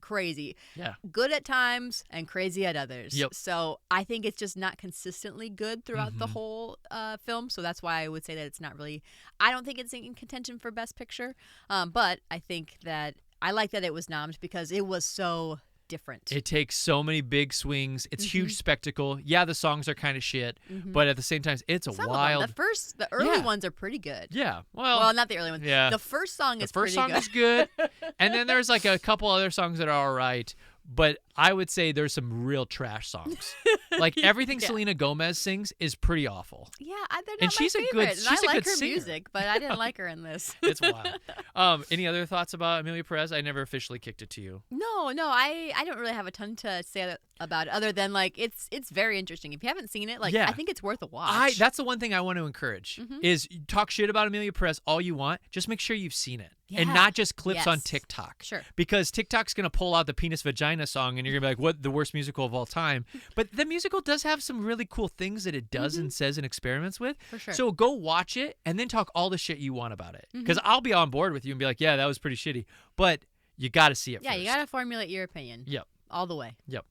crazy. Yeah. Good at times and crazy at others. Yep. So I think it's just not consistently good throughout the whole film. So that's why I would say that it's not really, I don't think it's in contention for Best Picture. But I think that I like that it was nommed because it was so different. It takes so many big swings. It's huge spectacle. Yeah, the songs are kind of shit, but at the same time, it's a wild. The early ones are pretty good. Yeah, well, not the early ones. Yeah, the first song is pretty good. The first song is good, and then there's like a couple other songs that are all right. But I would say there's some real trash songs. Like everything Selena Gomez sings is pretty awful. Yeah, they're not and she's my favorite. She's and a I like good her singer. music, but I didn't like her in this. It's wild. Any other thoughts about Emilia Pérez? I never officially kicked it to you. No, I don't really have a ton to say about it other than like it's very interesting. If you haven't seen it, I think it's worth a watch. That's the one thing I want to encourage is talk shit about Emilia Pérez all you want. Just make sure you've seen it. Yeah. And not just clips on TikTok. Sure. Because TikTok's going to pull out the penis vagina song and you're going to be like, what, the worst musical of all time. But the musical does have some really cool things that it does and says and experiments with. For sure. So go watch it and then talk all the shit you want about it. Because I'll be on board with you and be like, yeah, that was pretty shitty. But you got to see it first. You got to formulate your opinion. Yep. All the way. Yep.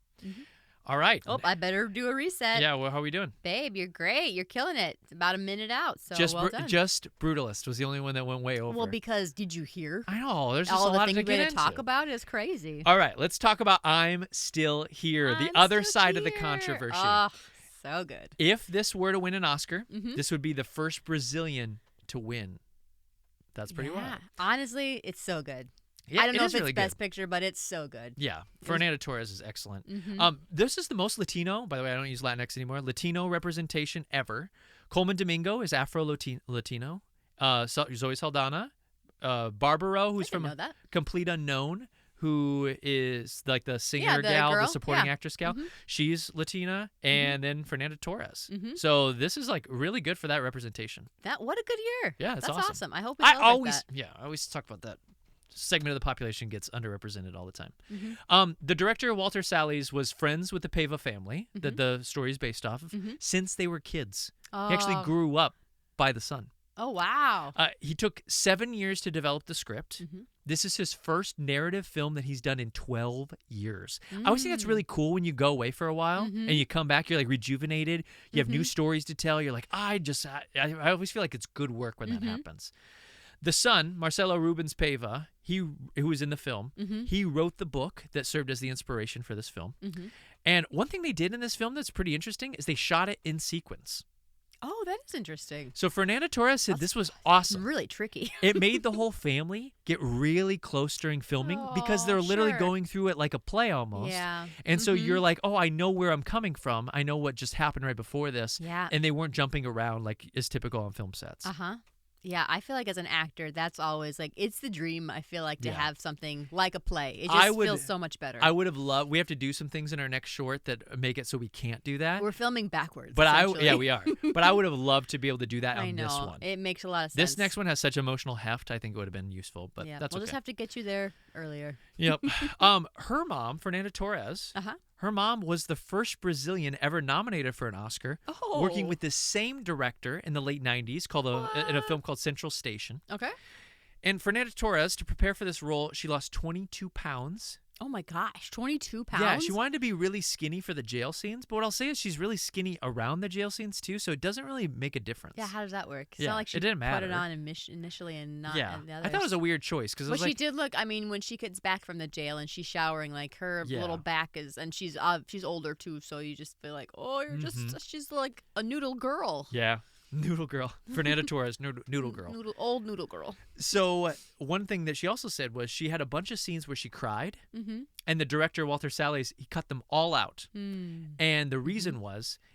All right. Oh, I better do a reset. Yeah, well, how are we doing? Babe, you're great. You're killing it. It's about a minute out, so just well done. Just Brutalist was the only one that went way over. Well, because did you hear? I know. There's just all a the lot things to we're get going into. to talk about is crazy. All right, let's talk about I'm Still Here, the other side of the controversy. Oh, so good. If this were to win an Oscar, this would be the first Brazilian to win. That's pretty wild. Honestly, it's so good. Yeah, I don't know if it's really Best Picture, but it's so good. Yeah, Fernanda Torres is excellent. This is the most Latino, by the way, I don't use Latinx anymore, Latino representation ever. Coleman Domingo is Afro-Latino. Zoe Saldana. Barbaro, who's from know that. Complete Unknown, who is like the singer the gal, girl. the supporting actress gal, Mhm. she's Latina, and then Fernanda Torres. Mhm. So this is like really good for that representation. What a good year. Yeah, it's That's awesome. I hope we celebrate that. I always talk about that. Segment of the population gets underrepresented all the time. Mhm. The director, Walter Salles, was friends with the Pava family that the story is based off of since they were kids. He actually grew up by the son. Oh, wow. He took 7 years to develop the script. Mhm. This is his first narrative film that he's done in 12 years. I always think that's really cool when you go away for a while and you come back, you're like rejuvenated. You have new stories to tell. You're like, I always feel like it's good work when that happens. The son, Marcelo Rubens Pava, who was in the film, he wrote the book that served as the inspiration for this film. And one thing they did in this film that's pretty interesting is they shot it in sequence. Oh, that is interesting. So Fernanda Torres said this was awesome. Really tricky. It made the whole family get really close during filming because they're literally going through it like a play almost. Yeah. And so you're like, oh, I know where I'm coming from. I know what just happened right before this. Yeah. And they weren't jumping around like is typical on film sets. Uh-huh. Yeah, I feel like as an actor, that's always like, it's the dream, I feel like, to have something like a play. It just feels so much better. I would have loved, we have to do some things in our next short that make it so we can't do that. We're filming backwards. But we are. But I would have loved to be able to do that on this one. It makes a lot of sense. This next one has such emotional heft, I think it would have been useful, but that's we'll okay. just have to get you there earlier. Yep. Her mom, Fernanda Torres, her mom was the first Brazilian ever nominated for an Oscar, working with the same director in the late 90s in a film called Central Station. Okay. And Fernanda Torres, to prepare for this role, she lost 22 pounds. Oh my gosh, 22 pounds? Yeah, she wanted to be really skinny for the jail scenes, but what I'll say is she's really skinny around the jail scenes too, so it doesn't really make a difference. Yeah, how does that work? It's Yeah, not like she it didn't put matter. it on initially and not Yeah, the I others. thought it was a weird choice because But she did look, I mean, when she gets back from the jail and she's showering, like her little back is, and she's older too, so you just feel like, oh, you're she's like a noodle girl. Yeah. Noodle girl. Fernanda Torres, noodle girl. Old noodle girl. So one thing that she also said was she had a bunch of scenes where she cried, and the director, Walter Salles, he cut them all out. And the reason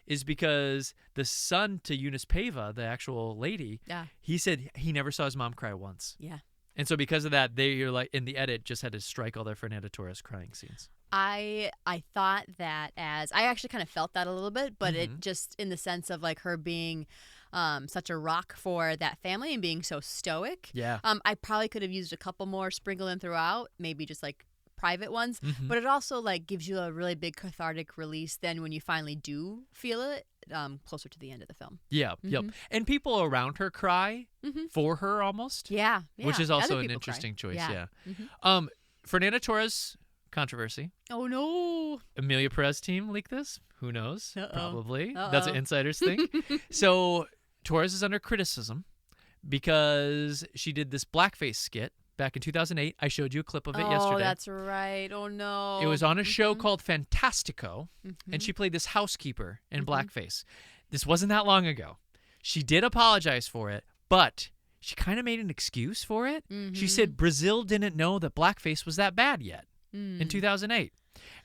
is because the son to Eunice Pava, the actual lady, he said he never saw his mom cry once. Yeah. And so because of that, they like in the edit just had to strike all their Fernanda Torres crying scenes. I thought that I actually kind of felt that a little bit, but it just in the sense of like her being such a rock for that family and being so stoic. Yeah. I probably could have used a couple more sprinkled in throughout, maybe just like private ones, but it also like gives you a really big cathartic release then when you finally do feel it closer to the end of the film. Yeah, yep. And people around her cry for her almost. Yeah. Which is also Other an people interesting cry. choice, yeah. Mm-hmm. Fernanda Torres controversy. Oh no. Emilia Pérez team leaked this? Who knows? Uh-oh. Probably. That's what insiders think. So Torres is under criticism because she did this blackface skit back in 2008. I showed you a clip of it yesterday. Oh, that's right. Oh no. It was on a show called Fantastico, and she played this housekeeper in blackface. This wasn't that long ago. She did apologize for it, but she kind of made an excuse for it. She said Brazil didn't know that blackface was that bad yet in 2008.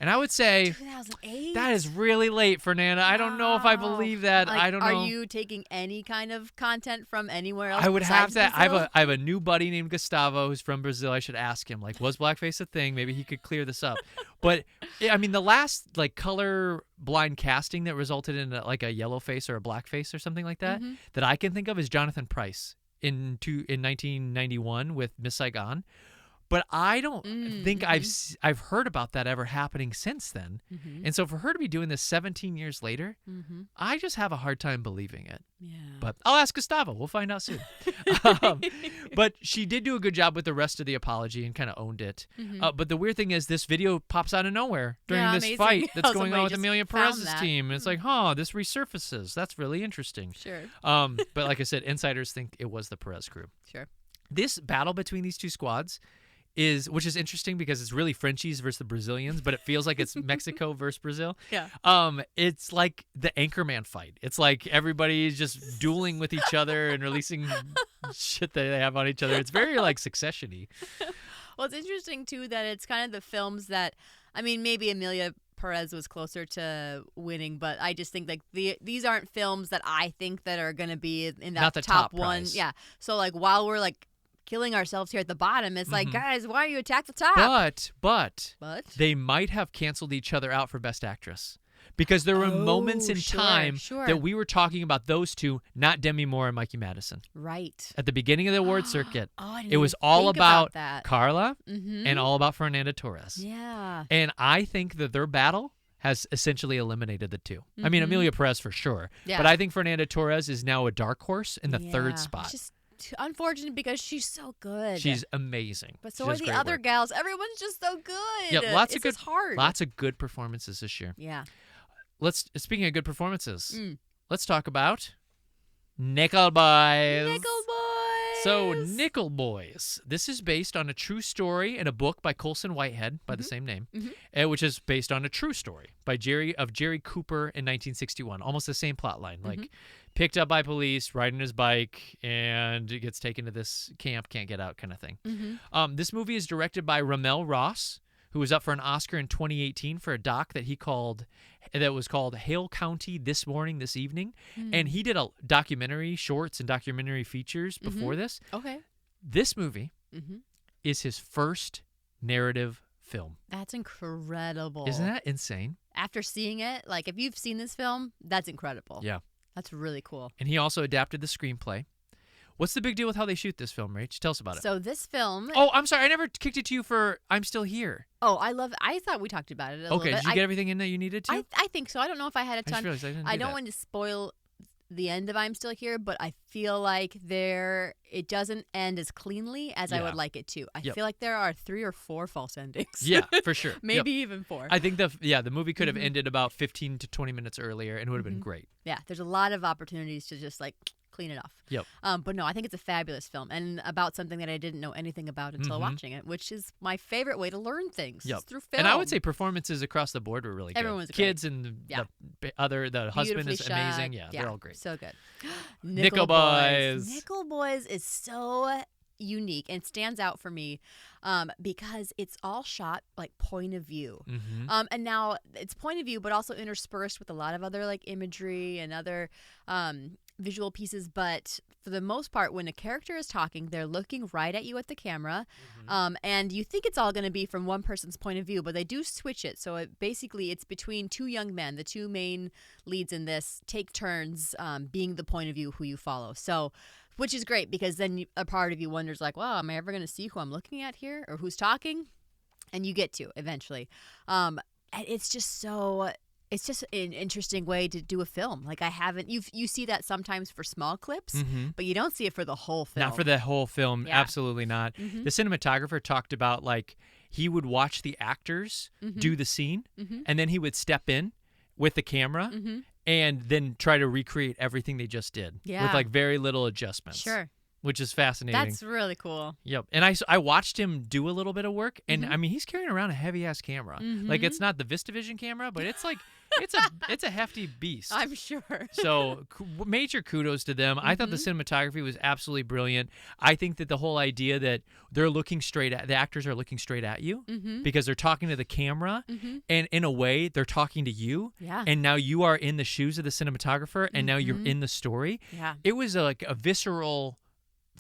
And I would say 2008? that is really late, Fernanda. I don't know if I believe that. Like, I don't know. Are you taking any kind of content from anywhere else? I would have besides to. Brazil? I have a new buddy named Gustavo who's from Brazil. I should ask him, like, was blackface a thing? Maybe he could clear this up. But I mean, the last like color blind casting that resulted in like a yellow face or a black face or something like that that I can think of is Jonathan Pryce in 1991 with Miss Saigon. But I don't think I've heard about that ever happening since then. And so for her to be doing this 17 years later, I just have a hard time believing it. Yeah. But I'll ask Gustavo. We'll find out soon. But she did do a good job with the rest of the apology and kind of owned it. But the weird thing is this video pops out of nowhere during this amazing. fight that's going on with Somebody Emilia just found Perez's that. team. And it's like, this resurfaces. That's really interesting. Sure. But like I said, insiders think it was the Perez crew. Sure. This battle between these two squads which is interesting because it's really Frenchies versus the Brazilians, but it feels like it's Mexico versus Brazil. Yeah. It's like the Anchorman fight. It's like everybody's just dueling with each other and releasing shit that they have on each other. It's very like Succession-y. Well, it's interesting too that it's kind of the films that, I mean, maybe Emilia Perez was closer to winning, but I just think like these aren't films that I think that are going to be in that Not the top top one. prize. Yeah. So like while we're like killing ourselves here at the bottom. It's like, guys, why don't you attack the top? But they might have canceled each other out for Best Actress. Because there were moments in time that we were talking about those two, not Demi Moore and Mikey Madison. Right. At the beginning of the award circuit, it was all about that. Carla and all about Fernanda Torres. Yeah. And I think that their battle has essentially eliminated the two. I mean, Emilia Pérez for sure. Yeah. But I think Fernanda Torres is now a dark horse in the third spot. It's just unfortunate because she's so good. She's amazing. But so are the other gals. Everyone's just so good. Yeah, lots of good performances this year. Yeah. Speaking of good performances, let's talk about Nickel Boys. Nickel Boys. So Nickel Boys. This is based on a true story in a book by Colson Whitehead by the same name, which is based on a true story by Jerry Cooper in 1961. Almost the same plot line. Like picked up by police, riding his bike, and gets taken to this camp, can't get out kind of thing. This movie is directed by Ramel Ross, who was up for an Oscar in 2018 for a doc that was called Hale County This Evening. And he did a documentary shorts and documentary features before this. Okay. This movie is his first narrative film. That's incredible. Isn't that insane? After seeing it, like if you've seen this film, that's incredible. Yeah. That's really cool. And he also adapted the screenplay. What's the big deal with how they shoot this film, Rach? Tell us about it. So this film... Oh, I'm sorry. I never kicked it to you for I'm Still Here. Oh, I thought we talked about it a little bit. Okay, did you get everything in that you needed to? I think so. I don't know if I had a ton. I don't want to spoil the end of I'm Still Here, but I feel like it doesn't end as cleanly as I would like it to. I feel like there are 3 or 4 false endings. Yeah, for sure. Maybe even 4. I think the movie could have ended about 15 to 20 minutes earlier and it would have been great. Yeah, there's a lot of opportunities to just like clean it off. Yep. But no, I think it's a fabulous film and about something that I didn't know anything about until watching it, which is my favorite way to learn things through film. And I would say performances across the board were really good. Everyone's Kids great. And the husband is amazing. Yeah, they're all great. So good. Nickel Boys. Nickel Boys is so unique and stands out for me because it's all shot like point of view. And now it's point of view, but also interspersed with a lot of other like imagery and other visual pieces. But for the most part, when a character is talking, they're looking right at you at the camera. And you think it's all going to be from one person's point of view, but they do switch it. So it's between 2 young men. The 2 main leads in this take turns being the point of view who you follow. So, which is great because then a part of you wonders like, wow, am I ever going to see who I'm looking at here or who's talking? And you get to eventually. And it's just an interesting way to do a film. Like you see that sometimes for small clips, but you don't see it for the whole film. Not for the whole film. Yeah. Absolutely not. The cinematographer talked about like he would watch the actors do the scene and then he would step in with the camera and then try to recreate everything they just did with like very little adjustments. Sure. Which is fascinating. That's really cool. Yep. And I watched him do a little bit of work, and I mean, he's carrying around a heavy-ass camera. Like, it's not the VistaVision camera, but it's like, it's a hefty beast. I'm sure. So major kudos to them. I thought the cinematography was absolutely brilliant. I think that the whole idea that the actors are looking straight at you because they're talking to the camera, and in a way, they're talking to you. Yeah. And now you are in the shoes of the cinematographer, and now you're in the story. Yeah. It was like a visceral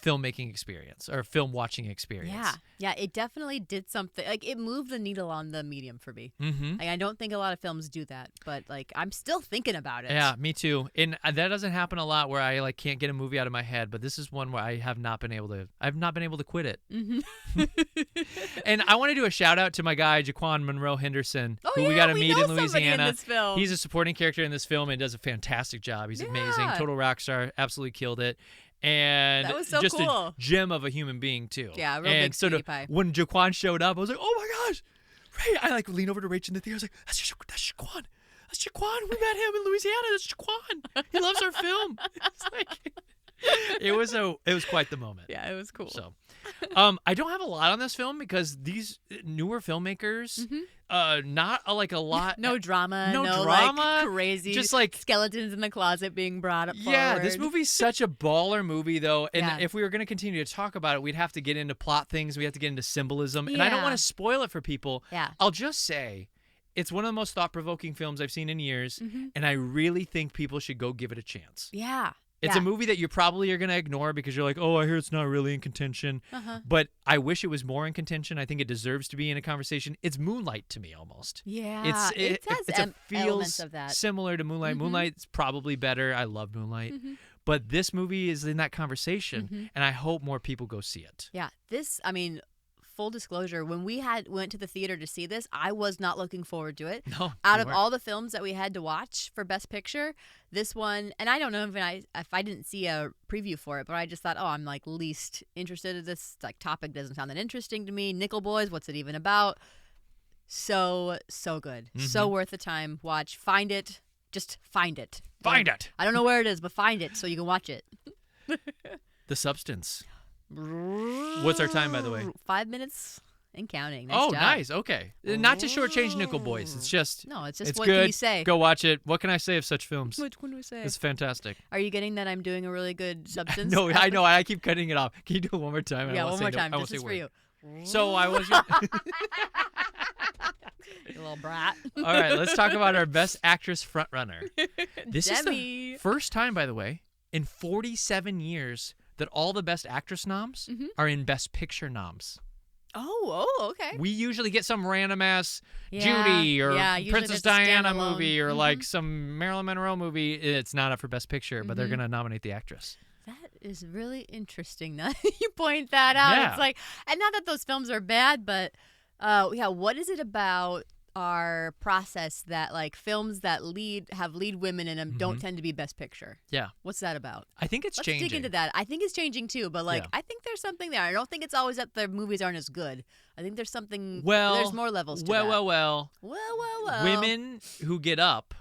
filmmaking experience or film watching experience. Yeah, it definitely did something. Like it moved the needle on the medium for me. Like, I don't think a lot of films do that, but like I'm still thinking about it. Yeah, me too. And that doesn't happen a lot where I like can't get a movie out of my head, but this is one where I've not been able to quit it. And I want to do a shout out to my guy Jaquan Monroe Henderson, who we got to meet in Louisiana. In this film. He's a supporting character in this film and does a fantastic job. He's amazing, total rock star, absolutely killed it. And that was so just cool. A gem of a human being too. Yeah, real big sweetie pie. When Jaquan showed up, I was like, "Oh my gosh!" Ray, I like leaned over to Rach in the theater. I was like, "That's Jaquan. That's Jaquan. We met him in Louisiana. That's Jaquan. He loves our film." It's like, it was quite the moment. Yeah, it was cool. So, I don't have a lot on this film because these newer filmmakers, not like a lot. No drama. No like crazy. Just like skeletons in the closet being brought up. Yeah, forward. this movie's such a baller movie though, and if we were going to continue to talk about it, we'd have to get into plot things. We have to get into symbolism, and I don't want to spoil it for people. Yeah, I'll just say. It's one of the most thought-provoking films I've seen in years, and I really think people should go give it a chance. Yeah. It's a movie that you probably are going to ignore because you're like, oh, I hear it's not really in contention. But I wish it was more in contention. I think it deserves to be in a conversation. It's Moonlight to me almost. Yeah. It feels of that. Similar to Moonlight. Moonlight's probably better. I love Moonlight. But this movie is in that conversation, and I hope more people go see it. Yeah. Full disclosure, when we went to the theater to see this, I was not looking forward to it. No, out of all the films that we had to watch for Best Picture, this one, and I don't know if I didn't see a preview for it, but I just thought, I'm like least interested in this. Like topic doesn't sound that interesting to me. Nickel Boys, what's it even about? So good, so worth the time. Watch, find it, just find it. Find it. I don't know where it is, but find it so you can watch it. The Substance. What's our time, by the way? 5 minutes and counting. Nice job. Nice. Okay. Not to shortchange Nickel Boys. It's just it's what good. Can you say? Go watch it. What can I say of such films? What can we say? It's fantastic. Are you getting that I'm doing a really good Substance? No, I know. I keep cutting it off. Can you do it one more time? Yeah, one more time. This is for you. So I was... You little brat. All right, let's talk about our Best Actress frontrunner. This Demi. is the first time, by the way, in 47 years that all the Best Actress noms are in Best Picture noms. Oh, okay. We usually get some random-ass Judy or Princess Diana movie or like some Marilyn Monroe movie. It's not up for Best Picture, but they're going to nominate the actress. That is really interesting that you point that out. Yeah. It's like, and not that those films are bad, but what is it about our process that like films that have lead women in them don't tend to be Best Picture? Yeah. What's that about? I think it's changing. Let's dig into that. I think it's changing too, but I think there's something there. I don't think it's always that the movies aren't as good. I think there's something. There's more levels to that. Well. Women who get up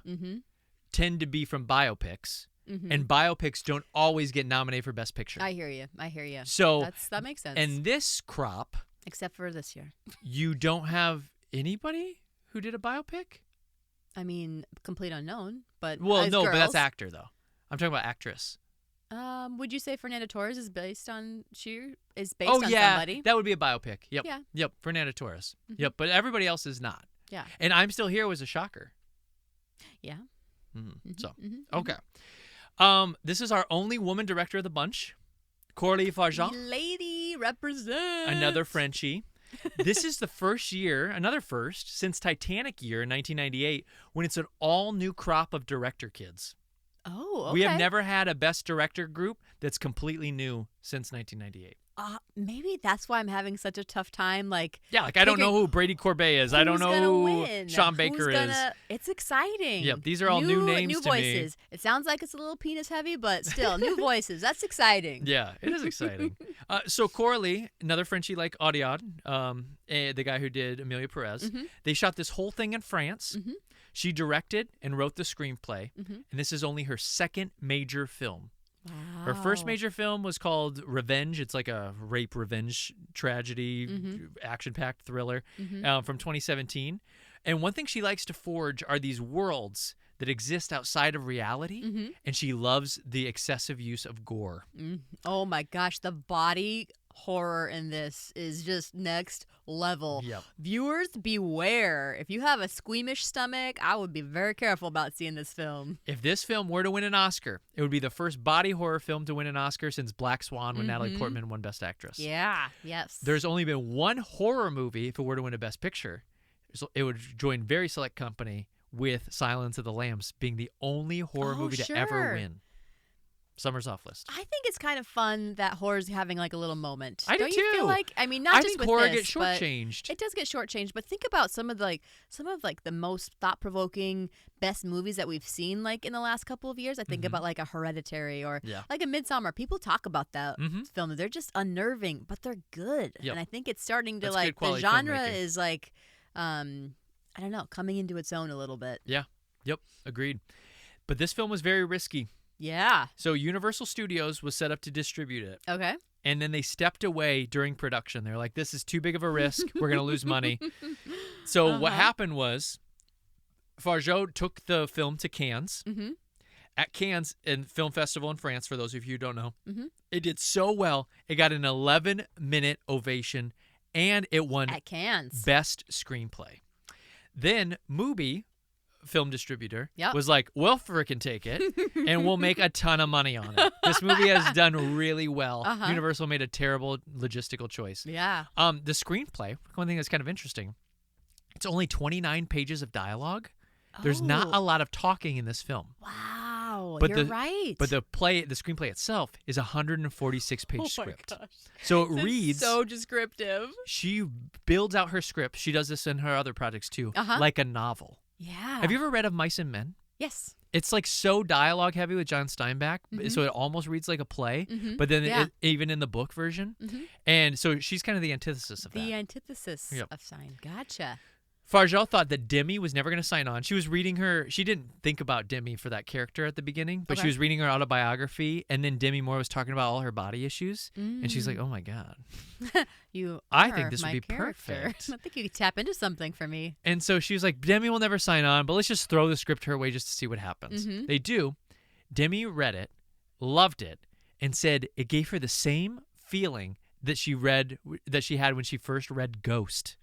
tend to be from biopics. And biopics don't always get nominated for Best Picture. I hear you. So that makes sense. And this crop, except for this year, you don't have anybody who did a biopic. I mean, complete unknown, but but girls. that's actor though. I'm talking about actress. Would you say Fernanda Torres is based on somebody? That would be a biopic. Yep. Yeah. Yep. Fernanda Torres. Yep. But everybody else is not. Yeah. And I'm Still Here was a shocker. Yeah. Okay. This is our only woman director of the bunch, Coralie Fargeat. Lady represent. Another Frenchie. This is the first year, another first, since Titanic year in 1998, when it's an all-new crop of director kids. Oh, okay. We have never had a Best Director group that's completely new since 1998. Maybe that's why I'm having such a tough time. I don't know who Brady Corbet is. I don't know who Sean Baker is. It's exciting. Yep, these are all new names new to voices. me. It sounds like it's a little penis heavy, but still, new voices. That's exciting. Yeah, it is exciting. So Coralie, another Frenchie like Audiard, the guy who did Emilia Pérez, they shot this whole thing in France. She directed and wrote the screenplay, and this is only her second major film. Wow. Her first major film was called Revenge. It's like a rape revenge tragedy, action-packed thriller from 2017. And one thing she likes to forge are these worlds that exist outside of reality, and she loves the excessive use of gore. Oh my gosh, the body horror in this is just next level. Yep. Viewers, beware. If you have a squeamish stomach, I would be very careful about seeing this film. If this film were to win an Oscar, it would be the first body horror film to win an Oscar since Black Swan when Natalie Portman won Best Actress. Yeah, yes. There's only been one horror movie, if it were to win a Best Picture, it would join very select company with Silence of the Lambs being the only horror movie to ever win. Summer's off list. I think it's kind of fun that horror's having like a little moment. I do Don't too. You feel like, I mean, not just with horror this, gets shortchanged. It does get shortchanged, but think about some of the most thought-provoking best movies that we've seen like in the last couple of years. I think about like a Hereditary or like a Midsummer. People talk about that film. They're just unnerving, but they're good. Yep. And I think it's starting to That's the genre is like I don't know, coming into its own a little bit. Yeah. Yep. Agreed. But this film was very risky. Yeah. So Universal Studios was set up to distribute it. Okay. And then they stepped away during production. They're like, this is too big of a risk. We're going to lose money. So what happened was Fargeat took the film to Cannes. At Cannes Film Festival in France, for those of you who don't know, it did so well. It got an 11-minute ovation, and it won at Cannes Best Screenplay. Then Mubi, film distributor Yep. was like, we'll frickin' take it, and we'll make a ton of money on it. This movie has done really well. Universal made a terrible logistical choice. Yeah. The screenplay, one thing that's kind of interesting, it's only 29 pages of dialogue. There's not a lot of talking in this film. Wow, But you're right. But the screenplay itself is a 146-page script. Gosh. So it reads so descriptive. She builds out her script. She does this in her other projects too, like a novel. Yeah. Have you ever read Of Mice and Men? Yes. It's like so dialogue heavy with John Steinbeck, so it almost reads like a play. But then even in the book version, and so she's kind of the antithesis of that. The antithesis of sign. Gotcha. Farjel thought that Demi was never going to sign on. She was reading she didn't think about Demi for that character at the beginning, but she was reading her autobiography, and then Demi Moore was talking about all her body issues, and she's like, oh my God. I think this would be perfect. I think you could tap into something for me. And so she was like, Demi will never sign on, but let's just throw the script her way just to see what happens. They do. Demi read it, loved it, and said it gave her the same feeling that she had when she first read Ghost.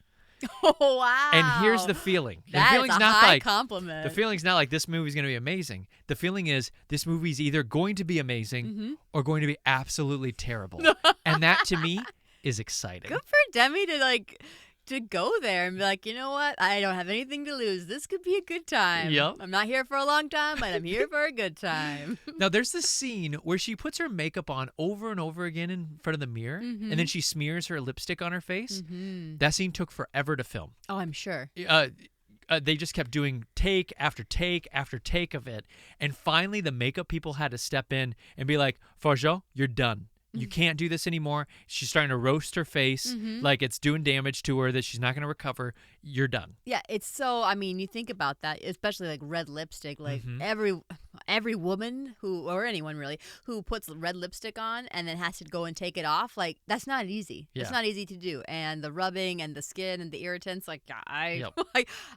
Oh, wow. And here's the feeling. That the feeling's is a not high compliment. The feeling's not like this movie's going to be amazing. The feeling is this movie's either going to be amazing or going to be absolutely terrible. And that to me is exciting. Good for Demi to go there and be like, you know what? I don't have anything to lose. This could be a good time. Yep. I'm not here for a long time, but I'm here for a good time. Now, there's this scene where she puts her makeup on over and over again in front of the mirror, and then she smears her lipstick on her face. That scene took forever to film. Oh, I'm sure. They just kept doing take after take after take of it. And finally, the makeup people had to step in and be like, Farjel, you're done. You can't do this anymore. She's starting to roast her face like it's doing damage to her that she's not going to recover. You're done. Yeah, it's so, I mean, you think about that, especially like red lipstick, like every woman or anyone really, who puts red lipstick on and then has to go and take it off, like that's not easy. Yeah. It's not easy to do. And the rubbing and the skin and the irritants, like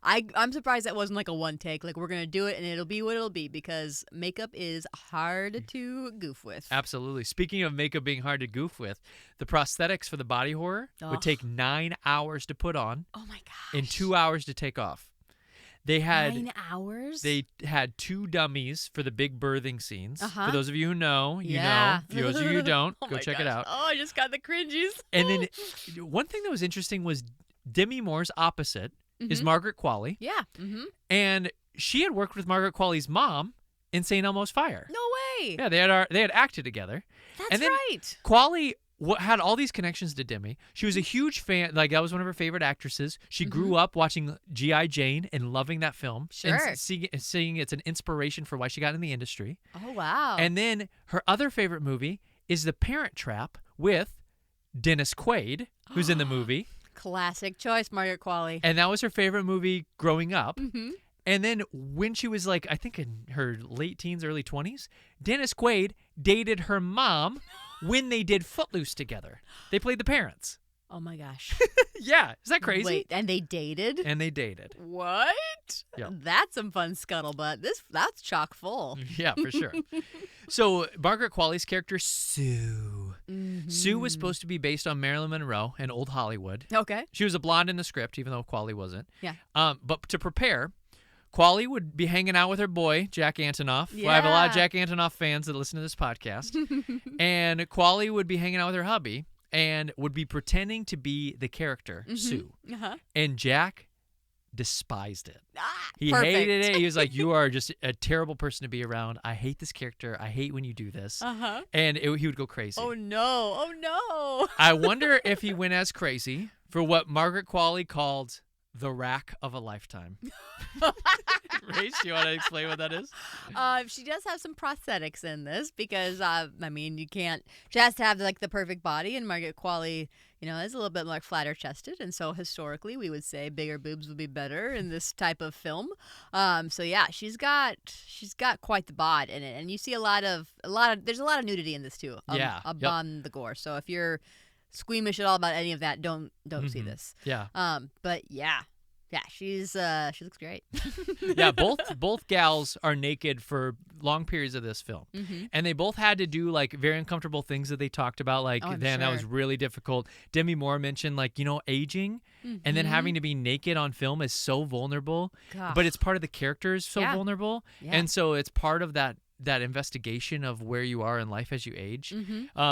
I'm surprised that wasn't like a one take. Like we're going to do it and it'll be what it'll be, because makeup is hard to goof with. Absolutely. Speaking of makeup being hard to goof with, the prosthetics for the body horror would take 9 hours to put on. Oh my gosh. And 2 hours to take off. They had 9 hours? They had 2 dummies for the big birthing scenes. For those of you who know, you yeah. know. For those of you who don't, go check it out. Oh, I just got the cringies. And then one thing that was interesting was Demi Moore's opposite is Margaret Qualley. Yeah. And she had worked with Margaret Qualley's mom in St. Elmo's Fire. No way. Yeah, they had acted together. That's and then right. Qualley had all these connections to Demi. She was a huge fan. Like, that was one of her favorite actresses. She grew up watching G.I. Jane and loving that film. Sure. And seeing it's an inspiration for why she got in the industry. Oh, wow. And then her other favorite movie is The Parent Trap with Dennis Quaid, who's in the movie. Classic choice, Margaret Qualley. And that was her favorite movie growing up. And then when she was like, I think in her late teens, early 20s, Dennis Quaid dated her mom when they did Footloose together. They played the parents. Oh my gosh. Yeah. Is that crazy? Wait, and they dated? And they dated. What? Yep. That's some fun scuttlebutt. That's chock full. Yeah, for sure. So Margaret Qualley's character, Sue. Sue was supposed to be based on Marilyn Monroe and Old Hollywood. Okay. She was a blonde in the script, even though Qualley wasn't. Yeah. But to prepare, Qualley would be hanging out with her boy, Jack Antonoff. Yeah. I have a lot of Jack Antonoff fans that listen to this podcast. And Qualley would be hanging out with her hubby and would be pretending to be the character, Sue. And Jack despised it. He hated it. He was like, you are just a terrible person to be around. I hate this character. I hate when you do this. And he would go crazy. Oh, no. Oh, no. I wonder if he went as crazy for what Margaret Qualley called the rack of a lifetime. Race, you want to explain what that is? She does have some prosthetics in this because, I mean, she has to have like the perfect body, and Margaret Qualley, is a little bit more flatter chested, and so historically we would say bigger boobs would be better in this type of film. So yeah, she's got quite the bod in it, and you see there's a lot of nudity in this too. Upon the gore. So if you're squeamish at all about any of that, don't see this. Yeah. But yeah, Yeah, she looks great. Yeah, both gals are naked for long periods of this film. And they both had to do like very uncomfortable things that they talked about, like that was really difficult. Demi Moore mentioned like, aging and then having to be naked on film is so vulnerable. Gosh. But it's part of the characters so vulnerable. Yeah. And so it's part of that investigation of where you are in life as you age.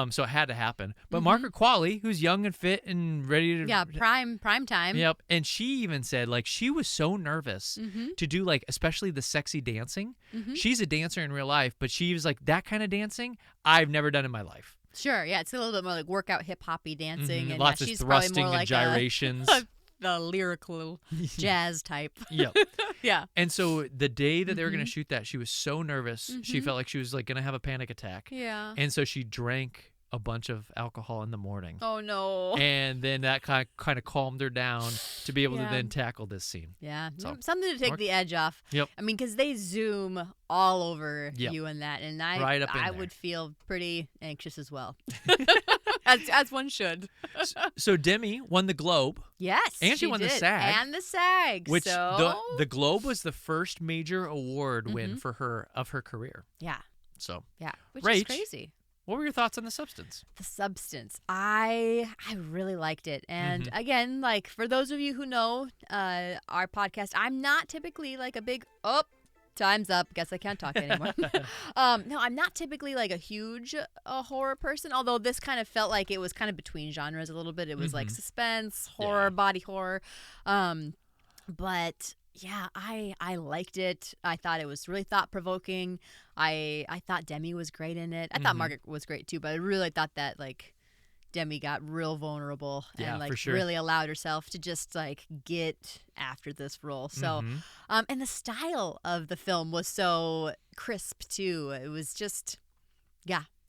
So it had to happen. But Margaret Qualley, who's young and fit and ready to prime time. Yep. And she even said like she was so nervous to do like especially the sexy dancing. She's a dancer in real life, but she was like that kind of dancing I've never done in my life. Sure, yeah, it's a little bit more like workout hip hoppy dancing and lots of she's thrusting probably more and like gyrations. The lyrical jazz type. Yep. Yeah. And so the day that they were going to shoot that, she was so nervous. She felt like she was like going to have a panic attack. Yeah. And so she drank a bunch of alcohol in the morning. Oh, no. And then that kind of calmed her down to be able to then tackle this scene. Yeah. So, something to take the edge off. Yep. I mean, because they zoom all over Yep. you in that. And Right up in I there. would feel pretty anxious as well. as one should. So Demi won the Globe. Yes. And she won the did. SAG. And the SAG. Which so... the Globe was the first major award win for her of her career. Yeah. So Yeah. Which Rach, is crazy. What were your thoughts on The Substance? The Substance. I really liked it. And again, like for those of you who know our podcast, I'm not typically like a big time's up. Guess I can't talk anymore. No, I'm not typically like a huge horror person, although this kind of felt like it was kind of between genres a little bit. It was like suspense, horror, body horror. But yeah, I liked it. I thought it was really thought-provoking. I thought Demi was great in it. I thought Margaret was great too, but I really thought that like Demi got real vulnerable and like for sure. really allowed herself to just like get after this role. So and the style of the film was so crisp too. It was just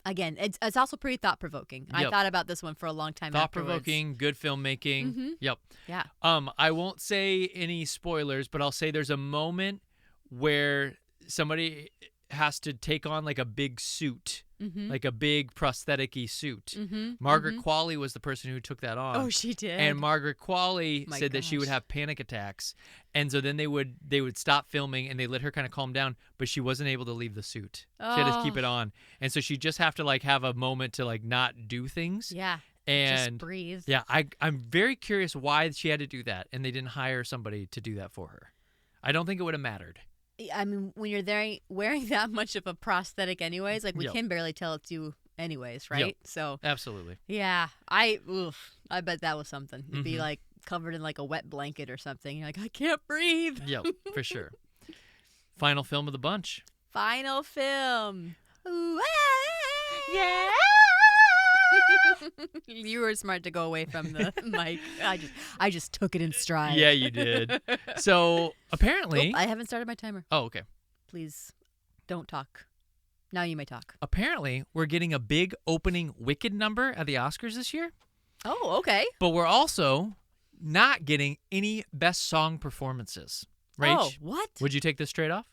again, it's also pretty thought-provoking. Yep. I thought about this one for a long time Thought-provoking, good filmmaking. Yep. Yeah. I won't say any spoilers, but I'll say there's a moment where somebody has to take on like a big suit, like a big prosthetic-y suit. Margaret Qualley was the person who took that on. Oh, she did. And Margaret Qualley My said that she would gosh. have panic attacks, and so then they would stop filming and they let her kind of calm down, but she wasn't able to leave the suit. She had to keep it on, and so she just have to like have a moment to like not do things. Yeah. And just breathe. Yeah, I'm very curious why she had to do that, and they didn't hire somebody to do that for her. I don't think it would have mattered. I mean, when you're there wearing that much of a prosthetic anyways, like we Yep. can barely tell it's you anyways, right? Yep. So Absolutely. yeah, I bet that was something. You'd be like covered in like a wet blanket or something. You're like, I can't breathe. Yep, for sure. Final film of the bunch. Final film. Ooh, Yeah. You were smart to go away from the mic. I just took it in stride. Yeah, you did. So apparently, I haven't started my timer. oh, okay. Please don't talk. Now you may talk. Apparently, we're getting a big opening Wicked number at the Oscars this year, Oh, okay. but we're also not getting any best song performances. Rach, Oh, what? would you take this straight off?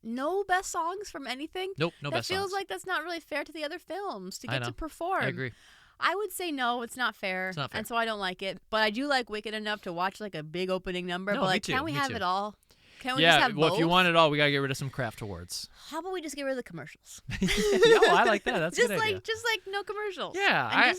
No best songs from anything. Nope, no that best feels songs. like that's not really fair to the other films to I get know. to perform. I agree. I would say no, it's not fair. It's not fair. And so I don't like it. But I do like Wicked enough to watch like a big opening number. No, but me like, too, can't we me have too. it all? Can't we just Yeah, have well, both? if you want it all, we gotta get rid of some craft awards. How about we just get rid of the commercials? No, I like that. That's a just good idea. just like no commercials. Yeah,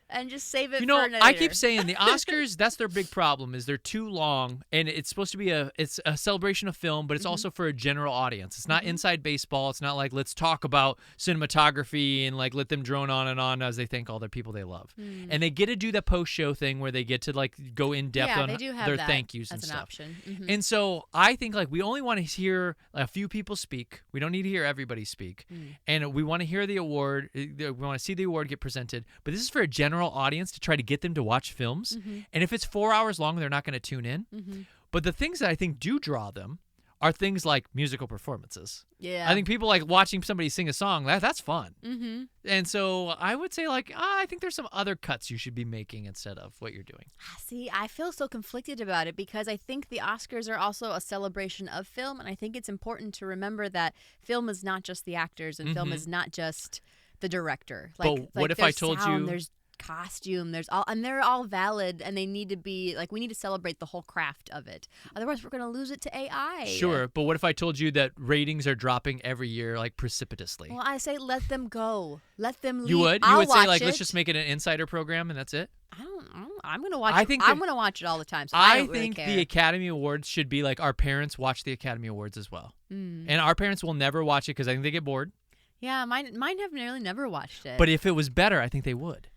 and just save it You know, for another I year. keep saying the Oscars, that's their big problem, is they're too long, and it's supposed to be it's a celebration of film, but it's also for a general audience. It's not inside baseball. It's not like, let's talk about cinematography and like let them drone on and on as they thank all the people they love. And they get to do the post-show thing where they get to like go in depth yeah, on they do have their that thank yous as and an stuff. option. Mhm. And so I think like we only want to hear a few people speak. We don't need to hear everybody speak. And we want to hear the award. We want to see the award get presented. But this is for a general audience to try to get them to watch films. And if it's 4 hours long, they're not going to tune in. But the things that I think do draw them are things like musical performances. Yeah. I think people like watching somebody sing a song. That's fun. Mm-hmm. And so I would say like, I think there's some other cuts you should be making instead of what you're doing. See, I feel so conflicted about it because I think the Oscars are also a celebration of film, and I think it's important to remember that film is not just the actors and film is not just the director. But what if I there's told sound, you- there's costume. There's all, and they're all valid, and they need to be like, we need to celebrate the whole craft of it. Otherwise, we're gonna lose it to AI. Sure, but what if I told you that ratings are dropping every year, like precipitously? Well, I say let them go. Let them leave. You would? I'll You would say watch like, it. let's just make it an insider program and that's it? I'm gonna watch. I think I'm gonna watch it all the time. So I don't really think care. the Academy Awards should be like our parents watch the Academy Awards as well, and our parents will never watch it because I think they get bored. Yeah, mine have really never watched it. But if it was better, I think they would.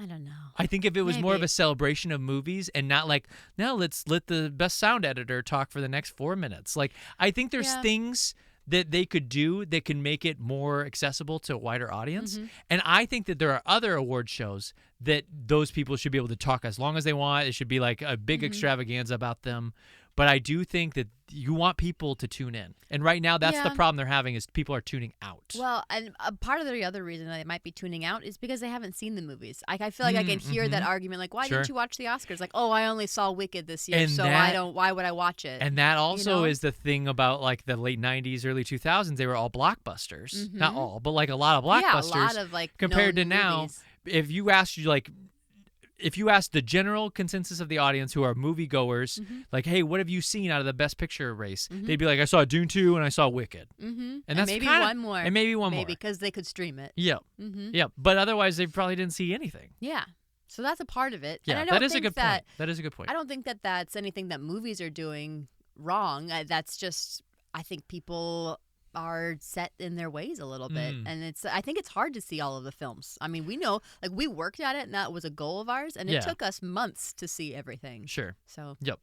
I don't know. I think if it was more of Maybe. a celebration of movies and not like, now let's let the best sound editor talk for the next 4 minutes. Like, I think there's things that they could do that can make it more accessible to a wider audience. And I think that there are other award shows that those people should be able to talk as long as they want. It should be like a big extravaganza about them. But I do think that you want people to tune in. And right now, that's the problem they're having is people are tuning out. Well, and part of the other reason that they might be tuning out is because they haven't seen the movies. I feel like I can hear that argument, like, why didn't you watch the Oscars? Like, oh, I only saw Wicked this year, so why would I watch it? And that also is the thing about like the late 90s, early 2000s. They were all blockbusters. Not all, but like a lot of blockbusters. Yeah, a lot of like compared to known now, movies. if you ask the general consensus of the audience who are moviegoers, like, hey, what have you seen out of the Best Picture race? They'd be like, I saw Dune 2 and I saw Wicked. And that's maybe kinda, one more. And maybe one more. Maybe because they could stream it. Yep. Yep. But otherwise, they probably didn't see anything. Yeah. So that's a part of it. Yeah, and I don't that is think a good point. That is a good point. I don't think that that's anything that movies are doing wrong. That's just, I think people are set in their ways a little bit, and I think it's hard to see all of the films. I mean, we know, like, we worked at it and that was a goal of ours, and it took us months to see everything. Sure. So Yep.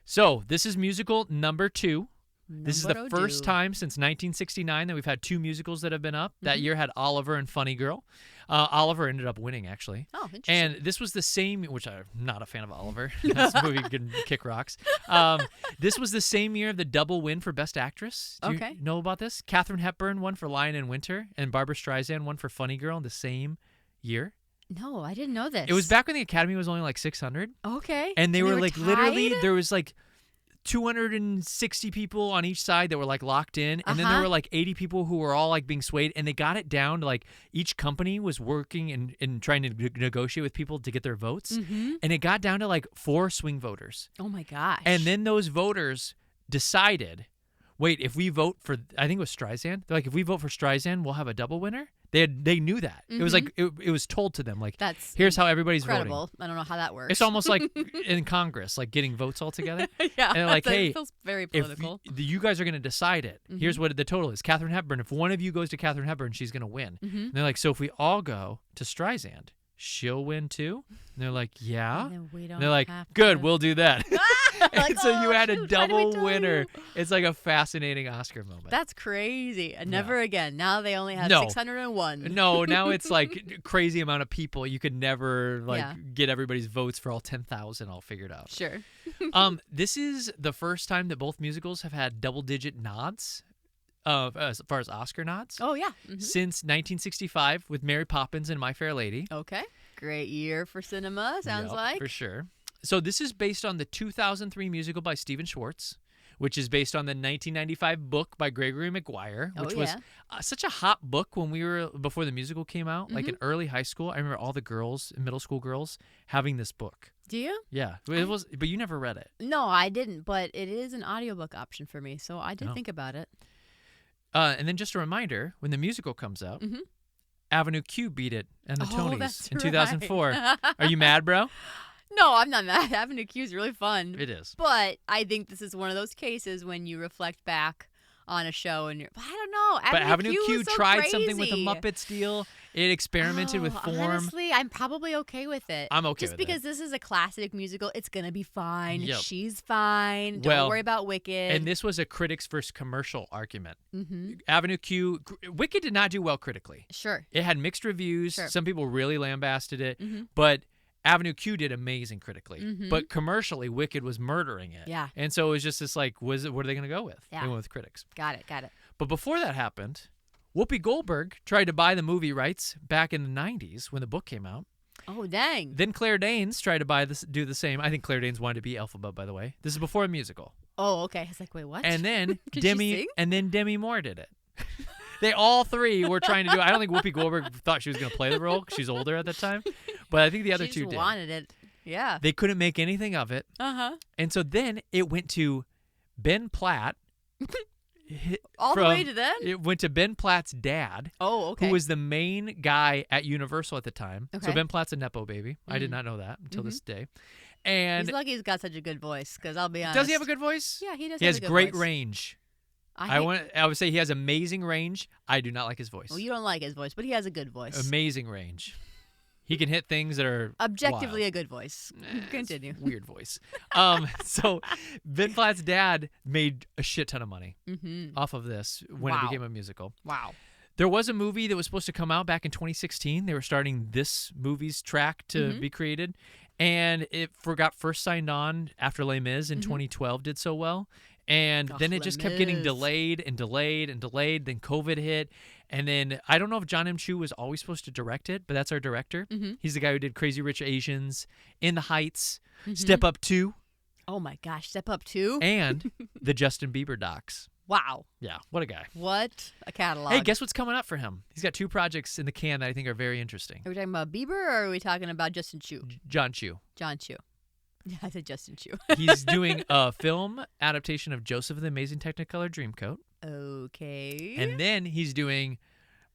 So this is musical number 2. This is the first time since 1969 that we've had 2 musicals that have been up. That year had Oliver and Funny Girl. Oliver ended up winning, actually. Oh, interesting. And this was the same, which I'm not a fan of Oliver. This movie can kick rocks. This was the same year of the double win for Best Actress. Do you know about this? Katharine Hepburn won for Lion in Winter, and Barbra Streisand won for Funny Girl in the same year. No, I didn't know this. It was back when the Academy was only like 600. Okay. And they were like, tied? literally, there was like 260 people on each side that were like locked in, and then there were like 80 people who were all like being swayed, and they got it down to like each company was working and trying to negotiate with people to get their votes, and it got down to like 4 swing voters. Oh my gosh. And then those voters decided, wait, if we vote for, I think it was Streisand, they're like, if we vote for Streisand, we'll have a double winner. They knew that. It was like it was told to them, like, that's here's how everybody's incredible. voting. I don't know how that works. It's almost like in Congress, like getting votes all together. Yeah, and they're like, hey, it feels very political. if you guys are going to decide it, here's what the total is. Katharine Hepburn, if one of you goes to Katharine Hepburn, she's going to win. And they're like, so if we all go to Streisand, she'll win too? And they're like, yeah. And then we don't And they're like, have good, to. we'll do that. Like, and so you had a shoot, why did we double tell winner. you? It's like a fascinating Oscar moment. That's crazy. And never again. Now they only have No. 601. No, now it's like crazy amount of people. You could never get everybody's votes for all 10,000 all figured out. Sure. This is the first time that both musicals have had double-digit nods. As far as Oscar nods. Oh, yeah. Since 1965 with Mary Poppins and My Fair Lady. Okay. Great year for cinema, sounds like. For sure. So this is based on the 2003 musical by Stephen Schwartz, which is based on the 1995 book by Gregory Maguire, which was such a hot book when we were, before the musical came out, like in early high school. I remember all the girls, middle school girls, having this book. Do you? Yeah. It was, but you never read it. No, I didn't, but it is an audiobook option for me, so I did think about it. And then just a reminder, when the musical comes out, Avenue Q beat it and the Tonys that's in right. 2004. Are you mad, bro? No, I'm not mad. Avenue Q is really fun. It is. But I think this is one of those cases when you reflect back on a show and you're, I don't know. But Avenue Q was so tried something with the crazy. Muppets deal. It experimented with form. Honestly, I'm probably okay with it. I'm okay Just with because it. this is a classic musical, it's going to be fine. Yep. She's fine. Don't Well, worry about Wicked. And this was a critics versus commercial argument. Avenue Q, Wicked did not do well critically. Sure. It had mixed reviews. Sure. Some people really lambasted it. But Avenue Q did amazing critically. But commercially, Wicked was murdering it. Yeah. And so it was just this like, what are they going to go with? Yeah. They went with critics. Got it. But before that happened, Whoopi Goldberg tried to buy the movie rights back in the 90s when the book came out. Oh, dang. Then Claire Danes tried to do the same. I think Claire Danes wanted to be Elphaba, by the way. This is before a musical. Oh, okay. I was like, wait, what? And then Could she Demi sing? and then Demi Moore did it. They all three were trying to do it. I don't think Whoopi Goldberg thought she was going to play the role because she's older at the time. But I think the other two did. wanted it. Yeah. They couldn't make anything of it. Uh-huh. And so then it went to Ben Platt. All the way to then? It went to Ben Platt's dad. Oh, okay. Who was the main guy at Universal at the time. Okay. So Ben Platt's a Nepo baby. I did not know that until this day. And he's lucky he's got such a good voice, because I'll be honest. Does he have a good voice? Yeah, he does. He have has a good great voice. range. I would say he has amazing range. I do not like his voice. Well, you don't like his voice, but he has a good voice. Amazing range. He can hit things that are objectively wild. a good voice. Continue. Weird voice. So Ben Platt's dad made a shit ton of money off of this when it became a musical. Wow. There was a movie that was supposed to come out back in 2016. They were starting this movie's track to be created, and it got first signed on after Les Mis in 2012 did so well. And then it just kept getting delayed and delayed and delayed. Then COVID hit. And then I don't know if John M. Chu was always supposed to direct it, but that's our director. He's the guy who did Crazy Rich Asians, In the Heights, Step Up 2. Oh, my gosh. Step Up 2? And the Justin Bieber docs. Wow. Yeah, what a guy. What a catalog. Hey, guess what's coming up for him? He's got 2 projects in the can that I think are very interesting. Are we talking about Bieber or are we talking about Justin Chu? John Chu. John Chu. Yeah, I said Justin Chu. He's doing a film adaptation of Joseph and the Amazing Technicolor Dreamcoat. Okay. And then he's doing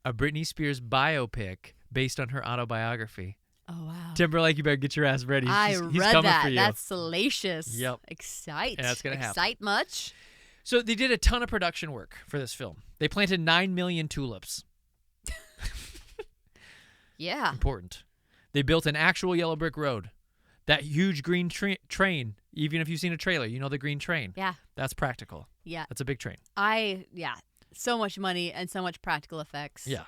a Britney Spears biopic based on her autobiography. Oh, wow. Timberlake, you better get your ass ready. He's read coming that. For you. That's salacious. Yep. Excite. Yeah, that's going to happen. Excite much? So they did a ton of production work for this film. They planted 9 million tulips. Yeah. Important. They built an actual yellow brick road. That huge green train, even if you've seen a trailer, you know the green train. Yeah. That's practical. Yeah. That's a big train. So much money and so much practical effects. Yeah.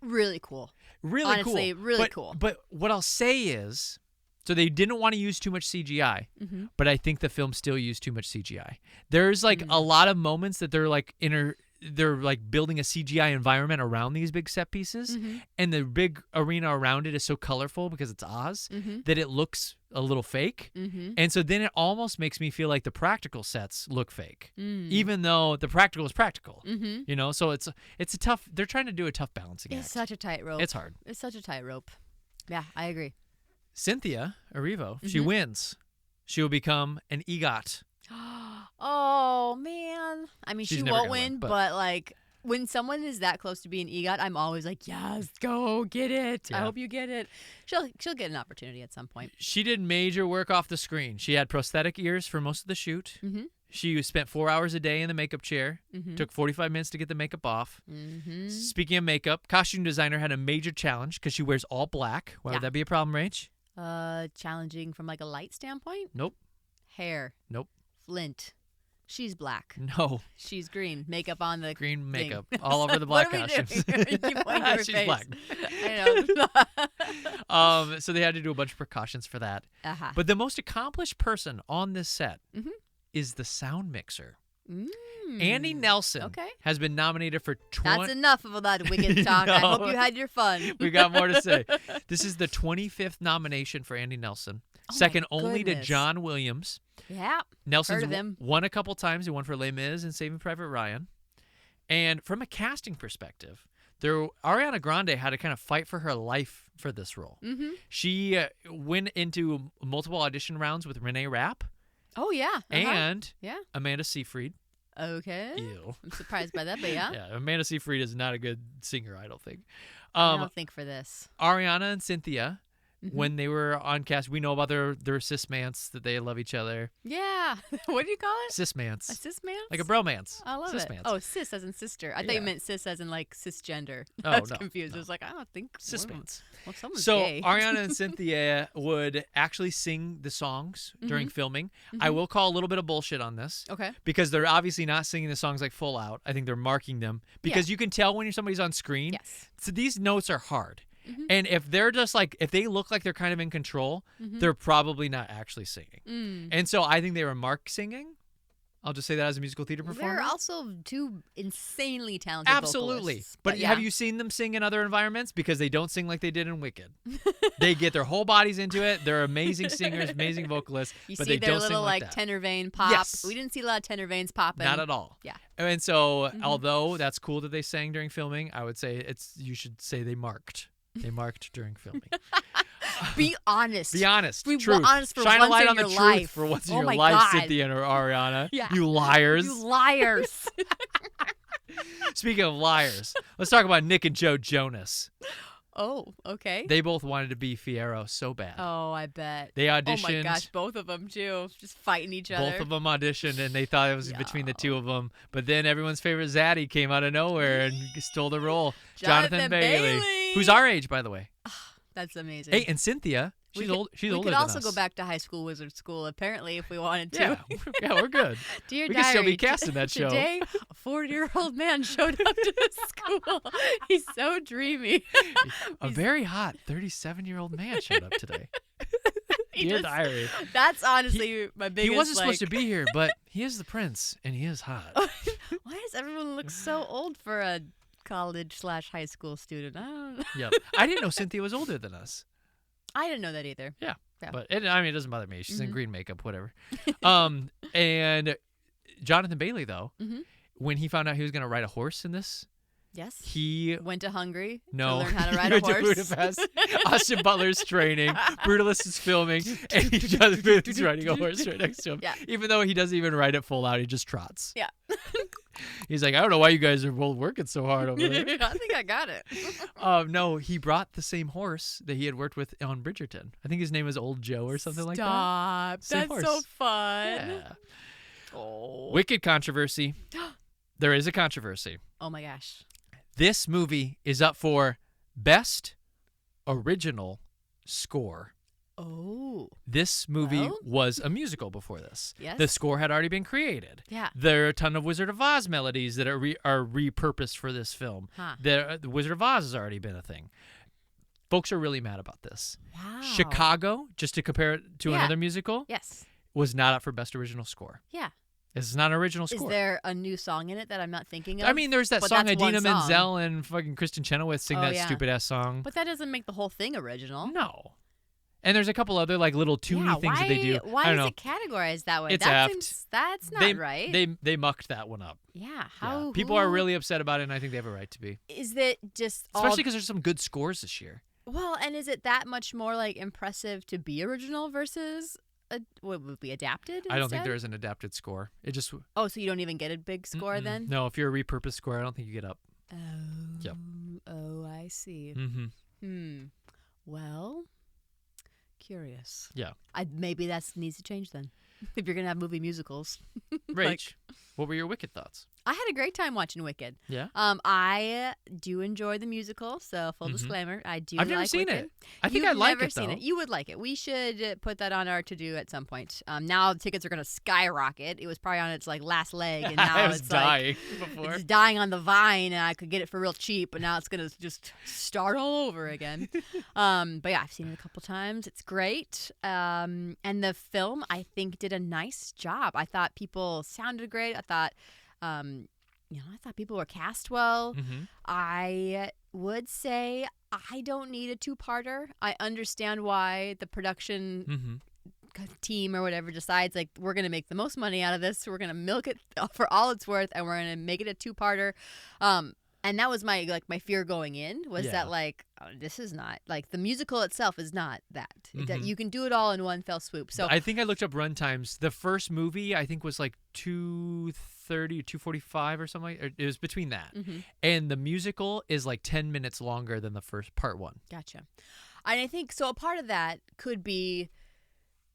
Really cool. Really Honestly, cool. really cool. But what I'll say is, so they didn't want to use too much CGI, but I think the film still used too much CGI. There's like a lot of moments that they're like building a CGI environment around these big set pieces, and the big arena around it is so colorful because it's Oz that it looks a little fake. And so then it almost makes me feel like the practical sets look fake, even though the practical is practical. You know, so it's a tough. They're trying to do a tough balancing act. It's such a tightrope. It's hard. It's such a tightrope. Yeah, I agree. Cynthia Erivo, if she wins, she will become an EGOT. Oh, man. I mean, She's she never won't gonna win, but but like when someone is that close to being EGOT, I'm always like, yes, go get it. Yeah. I hope you get it. She'll get an opportunity at some point. She did major work off the screen. She had prosthetic ears for most of the shoot. She spent 4 hours a day in the makeup chair. Took 45 minutes to get the makeup off. Speaking of makeup, costume designer had a major challenge because she wears all black. Why would that be a problem, Rach? Challenging from like a light standpoint? Nope. Hair. Nope. Flint. She's black. No. She's green. Makeup on the Green makeup thing. all over the black What are we costumes. doing? You keep pointing to her She's face. black. I know. So they had to do a bunch of precautions for that. Uh-huh. But the most accomplished person on this set is the sound mixer. Andy Nelson has been nominated for 20... That's enough of all that wicked talk. I hope you had your fun. We got more to say. This is the 25th nomination for Andy Nelson. Second only to John Williams. Yeah. Nelson's heard of him. won a couple times. He won for Les Mis and Saving Private Ryan. And from a casting perspective, Ariana Grande had to kind of fight for her life for this role. She went into multiple audition rounds with Renee Rapp. Oh, yeah. And Amanda Seyfried. Okay. Ew. I'm surprised by that, but yeah. Yeah, Amanda Seyfried is not a good singer, I don't think. I don't think for this. Ariana and Cynthia, when they were on cast, we know about their cismance, that they love each other. Yeah. What do you call it? Cismance. A cismance? Like a bromance. I love cismance. it. Oh, cis as in sister. I thought you meant cis as in like cisgender. Oh, I was no, confused. no. I was like, I don't think Cismance. Well, someone's So gay. Ariana and Cynthia would actually sing the songs during filming. I will call a little bit of bullshit on this. Okay. Because they're obviously not singing the songs like full out. I think they're marking them. Because you can tell when somebody's on screen. Yes. So these notes are hard. And if they're just like, if they look like they're kind of in control, they're probably not actually singing. And so I think they were mark singing I'll just say that as a musical theater performer. They're also two insanely talented Absolutely. vocalists. But have you seen them sing in other environments? Because they don't sing like they did in Wicked. They get their whole bodies into it. They're amazing singers, amazing vocalists, but they don't sing like that. Tenor vein pop. Yes. We didn't see a lot of tenor veins popping. Not at all. Yeah. And so, although that's cool that they sang during filming, I would say you should say they marked. They marked during filming. Be honest. Be honest. Be Truth. honest for Shine once a light in on your the life. truth for once in Oh your my life, God. Cynthia and Ariana. Yeah. You liars. You liars. Speaking of liars, let's talk about Nick and Joe Jonas. Oh, okay. They both wanted to be Fiyero so bad. Oh, I bet. They auditioned. Oh my gosh, both of them too. Just fighting each other. Both of them auditioned, and they thought it was between the two of them. But then everyone's favorite Zaddy came out of nowhere and stole the role. Jonathan Bailey, who's our age, by the way. That's amazing. Hey, and Cynthia, she's older than us. We could also go back to high school wizard school, apparently, if we wanted to. Yeah, we're good. Dear we diary, can still be casting that show. Today, a 40-year-old man showed up to the school. He's so dreamy. A very hot 37-year-old man showed up today. Dear diary. That's honestly my biggest. He wasn't supposed to be here, but he is the prince, and he is hot. Why does everyone look so old for a college/high school student? I don't know. Yep. I didn't know Cynthia was older than us. I didn't know that either. Yeah. Yeah. But it doesn't bother me. She's in green makeup, whatever. And Jonathan Bailey, though, when he found out he was going to ride a horse in this, yes, he went to Hungary to learn how to ride he a went horse. to Budapest. Austin Butler's training. Brutalist is filming, and Jonathan Bailey's riding a horse right next to him. Yeah. Even though he doesn't even ride it full out, he just trots. Yeah. He's like, I don't know why you guys are both working so hard over there. I think I got it. No, he brought the same horse that he had worked with on Bridgerton. I think his name was Old Joe or something like that. Stop. Same That's horse. so fun. Yeah. Oh. Wicked controversy. There is a controversy. Oh my gosh. This movie is up for Best Original Score. Oh. This movie Well? was a musical before this. Yes. The score had already been created. Yeah. There are a ton of Wizard of Oz melodies that are repurposed for this film. Huh. The Wizard of Oz has already been a thing. Folks are really mad about this. Wow. Chicago, just to compare it to another musical, Yes. was not up for Best Original Score. Yeah. This is not an original Is score. there a new song in it that I'm not thinking of? I mean, there's that But song that's one Idina song. Menzel and fucking Kristen Chenoweth sing that yeah. stupid-ass song. But that doesn't make the whole thing original. No. And there's a couple other like little toony things that they do. Why I don't is know. it categorized that way? It's that effed. seems, that's not right. They mucked that one up. yeah. How? People are really upset about it, and I think they have a right to be. Is it just Especially because there's some good scores this year. Well, and is it that much more like impressive to be original versus what would be adapted? I don't think instead? there is an adapted score. It just Oh, so you don't even get a big score then? No, if you're a repurposed score, I don't think you get up. Oh. Yep. Oh, I see. Mm-hmm. Well, curious. Yeah. Maybe that needs to change then. If you're gonna have movie musicals. Rach, what were your Wicked thoughts? I had a great time watching Wicked. Yeah. I do enjoy the musical, so full disclaimer, I do. I've never like seen Wicked. it. I think I'd like it, though. Seen it. You would like it. We should put that on our to-do at some point. Now the tickets are going to skyrocket. It was probably on its like last leg, and now I was it's dying like, before. it's dying on the vine, and I could get it for real cheap, but now it's going to just start all over again. But yeah, I've seen it a couple times. It's great. And the film, I think, did a nice job. I thought people sounded great. I thought I thought people were cast well. I would say I don't need a two-parter. I understand why the production team or whatever decides, like, we're going to make the most money out of this. So we're going to milk it for all it's worth, and we're going to make it a two-parter. And that was my fear going in was that this is not like the musical itself is not that. You can do it all in one fell swoop. So I think I looked up run times. The first movie I think was like 2:30 or 2:45 or something. It was between that, and the musical is like 10 minutes longer than the first part one. Gotcha. And I think so. A part of that could be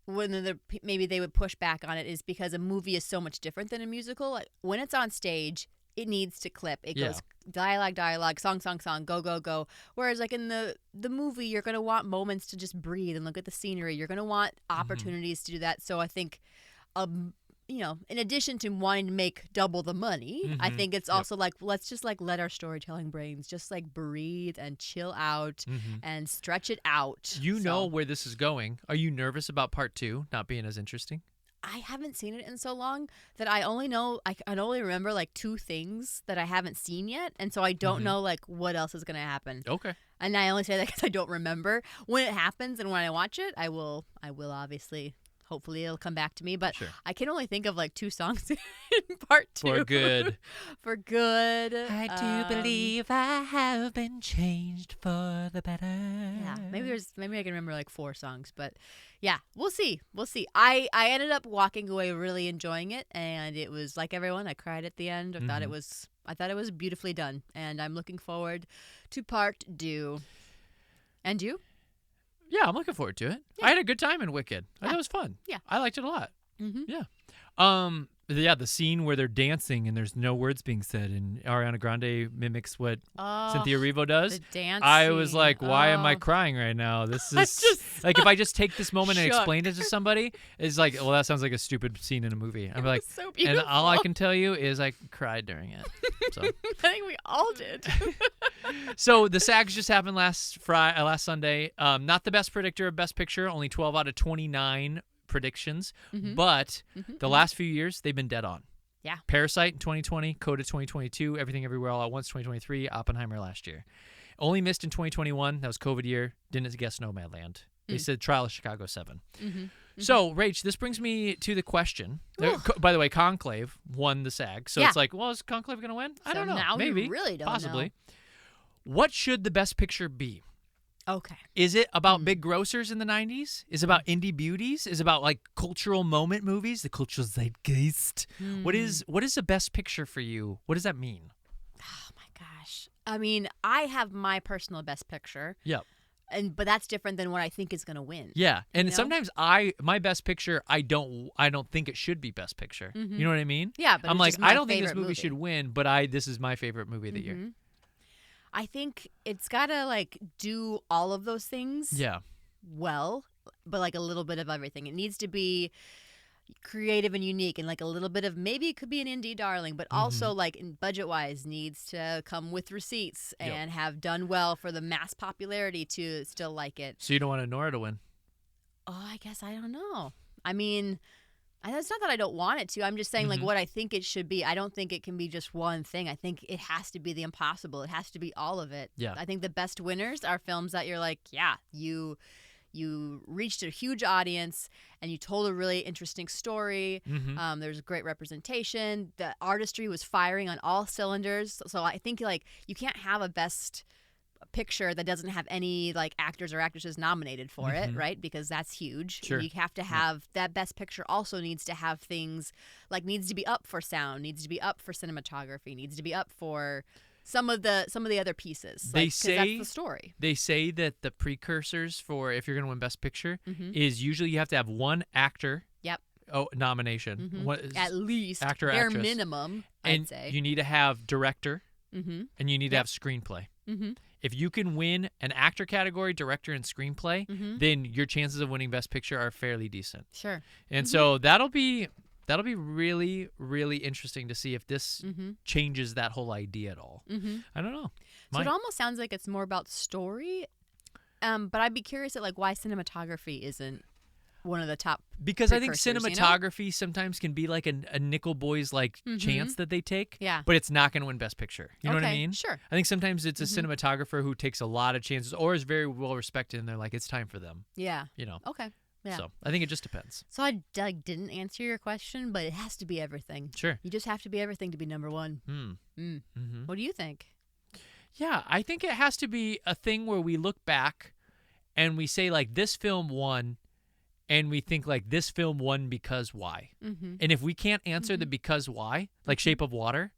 when maybe they would push back on it is because a movie is so much different than a musical. Like when it's on stage, it needs to clip. It goes dialogue, song, go. Whereas like in the movie, you're going to want moments to just breathe and look at the scenery. You're going to want opportunities to do that. So I think, in addition to wanting to make double the money, I think it's also like, let's just like let our storytelling brains just like breathe and chill out and stretch it out. You know where this is going. Are you nervous about part 2 not being as interesting? I haven't seen it in so long that I can only remember like 2 things that I haven't seen yet, and so I don't know like what else is gonna happen. Okay. And I only say that because I don't remember when it happens, and when I watch it, I will obviously. Hopefully it'll come back to me, but Sure. I can only think of like 2 songs in part 2. For good. For good. I do believe I have been changed for the better. Yeah, maybe I can remember like 4 songs, but yeah, we'll see. I ended up walking away really enjoying it, and it was like everyone. I cried at the end. I thought it was beautifully done, and I'm looking forward to part 2. And you? Yeah, I'm looking forward to it. Yeah. I had a good time in Wicked. I thought it was fun. Yeah. I liked it a lot. Mm-hmm. Yeah. The scene where they're dancing and there's no words being said and Ariana Grande mimics what Cynthia Erivo does. The dance I was scene. like, why am I crying right now? This is like if I just take this moment and explain it to somebody, it's like, well, that sounds like a stupid scene in a movie. I'm like, so beautiful. And all I can tell you is I cried during it. So I think we all did. So the SAGs just happened last Sunday. Not the best predictor of Best Picture, only 12 out of 29 predictions, but the last few years they've been dead on. Yeah. Parasite in 2020, Coda 2022, Everything Everywhere All at Once 2023, Oppenheimer last year. Only missed in 2021. That was COVID year. Didn't guess Nomadland. They said Trial of Chicago 7. So, Rach, this brings me to the question. By the way, Conclave won the SAG, so it's like, well, is Conclave going to win? I don't know. Now maybe. We really don't possibly. know. What should the Best Picture be? Okay. Is it about big grossers in the 90s? Is it about indie beauties? Is it about like cultural moment movies, the cultural zeitgeist? What is the Best Picture for you? What does that mean? Oh my gosh. I mean, I have my personal Best Picture. Yep. But that's different than what I think is going to win. Yeah. And you know? sometimes my Best Picture, I don't think it should be Best Picture. You know what I mean? Yeah, but I'm it's like, just my I don't think this favorite movie should win, but this is my favorite movie of the year. I think it's got to like do all of those things. Yeah. Well, but like a little bit of everything. It needs to be creative and unique, and like a little bit of, maybe it could be an indie darling, but also like in budget wise needs to come with receipts and have done well for the mass popularity to still like it. So you don't want Nora to win? Oh, I guess I don't know. I mean, it's not that I don't want it to. I'm just saying like what I think it should be. I don't think it can be just one thing. I think it has to be the impossible. It has to be all of it. Yeah. I think the best winners are films that you're like, yeah, you reached a huge audience and you told a really interesting story. There's great representation. The artistry was firing on all cylinders. So I think like you can't have a Best Picture that doesn't have any like actors or actresses nominated for it, right? Because that's huge. Sure. You have to have that Best Picture also needs to have things like needs to be up for sound, needs to be up for cinematography, needs to be up for some of the other pieces. They like, say that's the story. They say that the precursors for if you're going to win Best Picture is usually you have to have one actor. Yep. Nomination. At least actor, bare actress. minimum, And I'd say. you need to have director, and you need to have screenplay. If you can win an actor category, director, and screenplay, then your chances of winning Best Picture are fairly decent. Sure. And so that'll be really, really interesting to see if this changes that whole idea at all. I don't know. So it almost sounds like it's more about story, but I'd be curious at like why cinematography isn't one of the top. Because I think precursors, cinematography sometimes can be like a Nickel Boys like chance that they take. Yeah. But it's not going to win Best Picture. You know what I mean? Sure. I think sometimes it's a cinematographer who takes a lot of chances or is very well respected, and they're like, it's time for them. Yeah. You know. Okay. Yeah. So I think it just depends. So I didn't answer your question, but it has to be everything. Sure. You just have to be everything to be number one. What do you think? Yeah, I think it has to be a thing where we look back and we say like this film won, and we think like this film won because why? And if we can't answer the because why, like Shape of Water,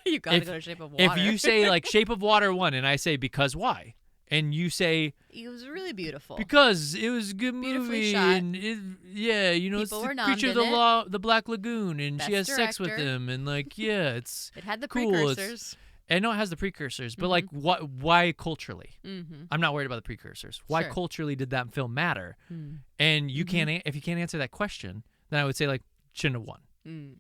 You got to go to Shape of Water. if you say like Shape of Water won, and I say because why, and you say it was really beautiful. because it was a good Beautifully movie, shot. and it's People the were creature of nominated. the Black Lagoon, and she has Best sex with director. him, and like it's It had the cool. precursors. I know it has the precursors, but like why culturally? I'm not worried about the precursors. Why Sure. culturally did that film matter? And you can't if you can't answer that question, then I would say like shouldn't have won.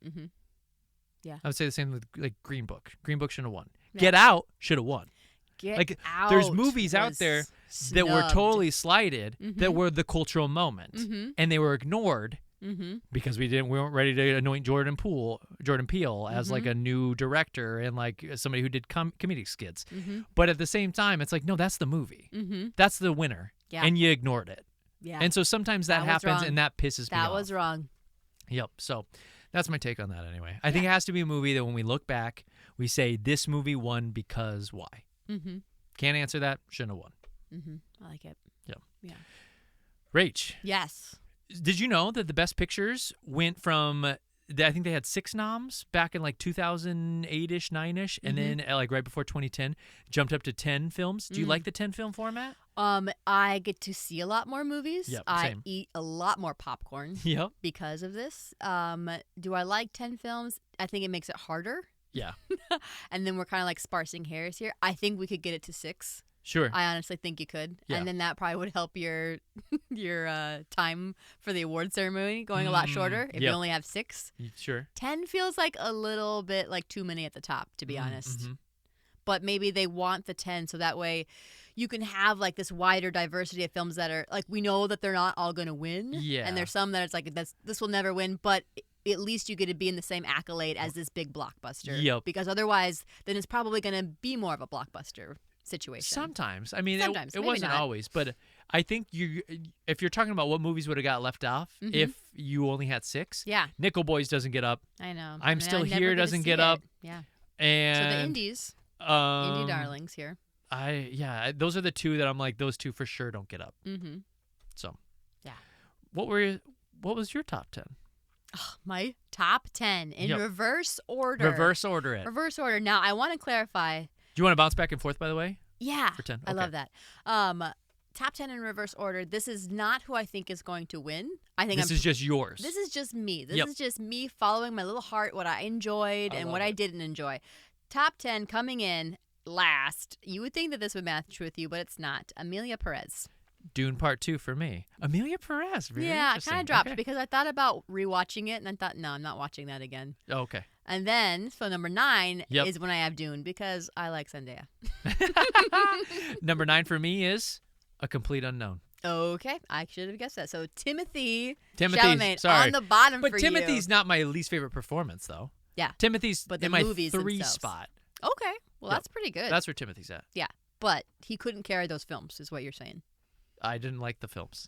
Yeah. I would say the same with like Green Book. Green Book shouldn't have won. Yeah. Get Out should have won. Get Like, Out there's movies out was there that were snubbed. totally slighted that were the cultural moment, and they were ignored because we weren't ready to anoint Jordan Peele as like a new director and like somebody who did comedic skits. But at the same time, it's like, no, that's the movie. That's the winner. Yeah. And you ignored it. Yeah. And so sometimes that happens, wrong. and that pisses me off. That was wrong. Yep. So that's my take on that anyway. I think it has to be a movie that when we look back, we say this movie won because why? Can't answer that. Shouldn't have won. I like it. Yeah. Rach. Yes. Did you know that the Best Pictures went from, I think they had 6 noms back in like 2008-ish, 9-ish, and then like right before 2010, jumped up to 10 films. Do you like the 10-film format? I get to see a lot more movies. Yep, I same. eat a lot more popcorn because of this. Do I like 10 films? I think it makes it harder. Yeah. And then we're kind of like sparsing hairs here. I think we could get it to 6. Sure. I honestly think you could. Yeah. And then that probably would help your time for the award ceremony going a lot shorter if you only have 6. Sure. 10 feels like a little bit like too many at the top, to be honest. But maybe they want the 10 so that way you can have like this wider diversity of films that are like, we know that they're not all going to win. Yeah. And there's some that it's like, this will never win, but at least you get to be in the same accolade as this big blockbuster. Yep. Because otherwise, then it's probably going to be more of a blockbuster situation. Sometimes. I mean, Sometimes, it maybe wasn't not. always, but I think if you're talking about what movies would have got left off if you only had 6, Yeah. Nickel Boys doesn't get up. I know. I'm Still I never Here get to doesn't see get it. up. Yeah. And So the indies, indie darlings here. Those are the 2 that I'm like, those 2 for sure don't get up. So, yeah. What was your top 10? My top 10 in reverse order. Reverse order it. Reverse order. Now, I want to clarify. Do you want to bounce back and forth, by the way? Yeah. For 10? I love that. Top 10 in reverse order. This is not who I think is going to win. I think this is just yours. This is just me. This is just me following my little heart, what I enjoyed and what I didn't enjoy. Top 10 coming in last. You would think that this would match with you, but it's not. Emilia Pérez. Dune Part 2 for me. Emilia Pérez. Very Yeah, I interesting. kind of dropped because I thought about rewatching it, and I thought, no, I'm not watching that again. Oh, okay. And then, so number 9 is when I have Dune because I like Zendaya. Number 9 for me is A Complete Unknown. Okay, I should have guessed that. So Timothy Chalamet, Chalamet on the bottom but for Timothy's you. not my least favorite performance, though. Yeah. Timothy's But the in my movies 3 themselves. spot. Okay, well, that's pretty good. That's where Timothy's at. Yeah, but he couldn't carry those films, is what you're saying. I didn't like the films.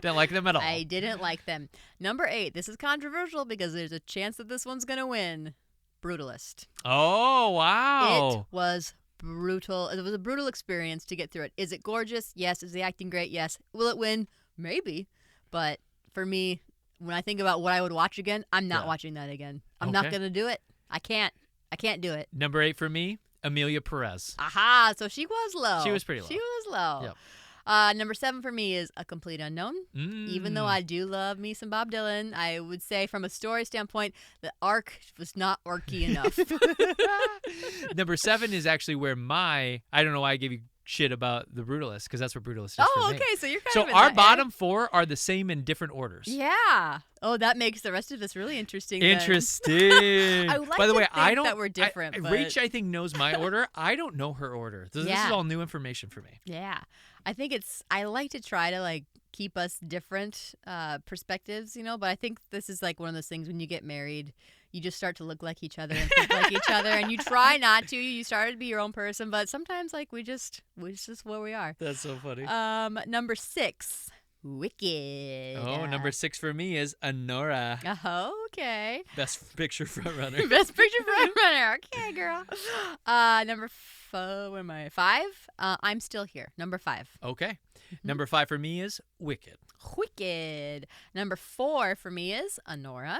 Didn't like them at all. I didn't like them. Number 8. This is controversial because there's a chance that this one's going to win. Brutalist. Oh, wow. It was brutal. It was a brutal experience to get through it. Is it gorgeous? Yes. Is the acting great? Yes. Will it win? Maybe. But for me, when I think about what I would watch again, I'm not watching that again. I'm not going to do it. I can't do it. Number 8 for me, Emilia Pérez. Aha. So she was low. She was pretty low. She was low. Yep. Number 7 for me is A Complete Unknown. Even though I do love me some Bob Dylan, I would say from a story standpoint, the arc was not arcy enough. Number 7 is actually where I don't know why I gave you shit about the Brutalist, because that's where Brutalist is Oh, for me. okay, so you're kind So of in our that bottom 4 are the same in different orders. Yeah. Oh, that makes the rest of this really interesting. then. Interesting. I would like By the to way, think I don't. that we're different. but... Rach, I think, knows my order. I don't know her order. This is all new information for me. Yeah. I think I like to try to like keep us different perspectives, but I think this is like one of those things when you get married, you just start to look like each other and think like each other, and you try not to. You start to be your own person, but sometimes like we're just where we are. That's so funny. Number 6, Wicked. Oh, number 6 for me is Anora. Oh, okay. Best Picture frontrunner. Best Picture frontrunner. Okay, girl. Number 5. I'm Still Here. Number 5. Okay. Number 5 for me is Wicked. Wicked. Number 4 for me is Anora.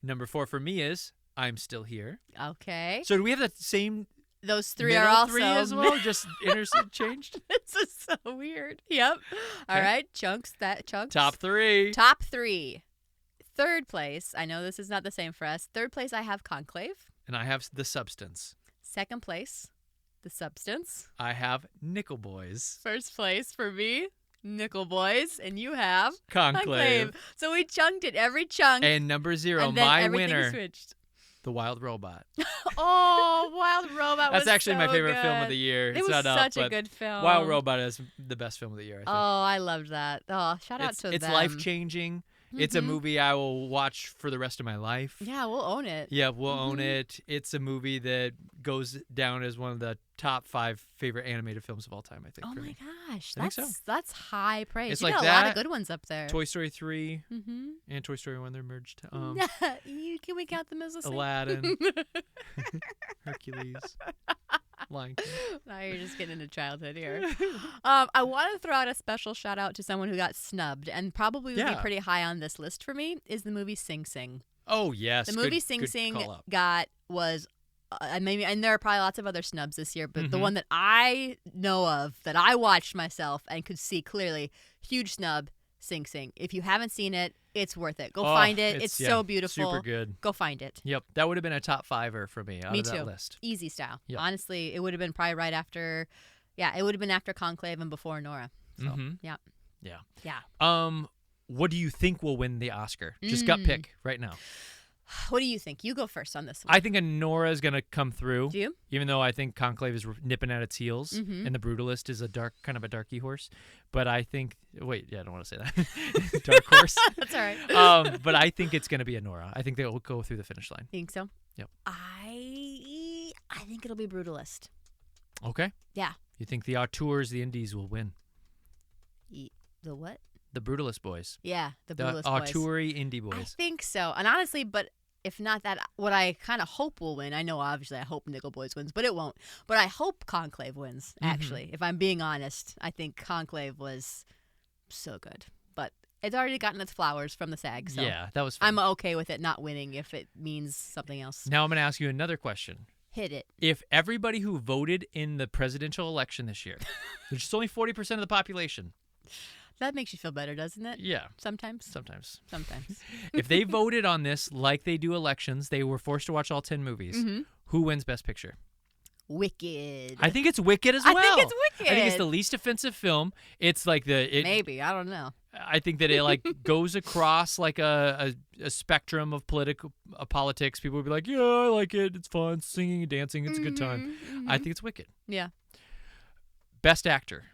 Number 4 for me is I'm Still Here. Okay. So do we have the same? Those 3 middle are also 3 as well, just interchanged. This is so weird. Yep. All right, chunks. Top 3. Top 3. Third place. I know this is not the same for us. Third place, I have Conclave. And I have The Substance. Second place, The Substance. I have Nickel Boys. First place for me, Nickel Boys, and you have Conclave. So we chunked it every chunk. And number 0, and then my everything winner. Switched. The Wild Robot. Oh, Wild Robot was That's actually so my favorite good. film of the year. It It's was not up, such a but good film. Wild Robot is the best film of the year, I think. Oh, I loved that. Oh, shout out to It's them. life-changing. It's a movie I will watch for the rest of my life. Yeah, we'll own it. Yeah, we'll own it. It's a movie that goes down as one of the top 5 favorite animated films of all time, I think. Oh for my me. gosh, I think so. that's high praise. It's You like got a lot that, of good ones up there. Toy Story 3 and Toy Story 1, they're merged. Can we count them as a single? Aladdin, Hercules, Lion King. Now you're just getting into childhood here. I want to throw out a special shout out to someone who got snubbed and probably would be pretty high on this list for me is the movie Sing Sing. Oh, yes. The movie Sing Sing and there are probably lots of other snubs this year, but the one that I know of that I watched myself and could see clearly, huge snub, Sing Sing. If you haven't seen it, it's worth it. Go find it. It's so beautiful. Super good. Go find it. Yep. That would have been a top 5er for me out Me of too. that list. Easy style. Yep. Honestly, it would have been probably right after, it would have been after Conclave and before Nora. So, yeah. What do you think will win the Oscar? Just gut pick right now. What do you think? You go first on this one. I think a Nora is going to come through. Do you? Even though I think Conclave is nipping at its heels, and the Brutalist is a kind of a darky horse. But I think, I don't want to say that. Dark horse. That's all right. But I think it's going to be a Nora. I think they'll go through the finish line. Think so? Yep. I think it'll be Brutalist. Okay. Yeah. You think the Auteurs, the Indies, will win? The what? The Brutalist boys. Yeah, the The Brutalist boys. Auteur indie boys. I think so. And honestly, but if not that, what I kind of hope will win, I know obviously I hope Nickel Boys wins, but it won't. But I hope Conclave wins, actually. If I'm being honest, I think Conclave was so good. But it's already gotten its flowers from the SAG, so Yeah, that was fun. I'm okay with it not winning if it means something else. Now I'm going to ask you another question. Hit it. If everybody who voted in the presidential election this year, which is only 40% of the population. That makes you feel better, doesn't it? Yeah. Sometimes. Sometimes. If If they voted on this like they do elections, they were forced to watch all 10 movies. Who wins Best Picture? Wicked. I think it's Wicked as well. I think it's Wicked. I think it's the least offensive film. It's like Maybe. I don't know. I think that it like goes across like a spectrum of politics. People would be like, yeah, I like it. It's fun. Singing and dancing. It's a good time. I think it's Wicked. Yeah. Best Actor.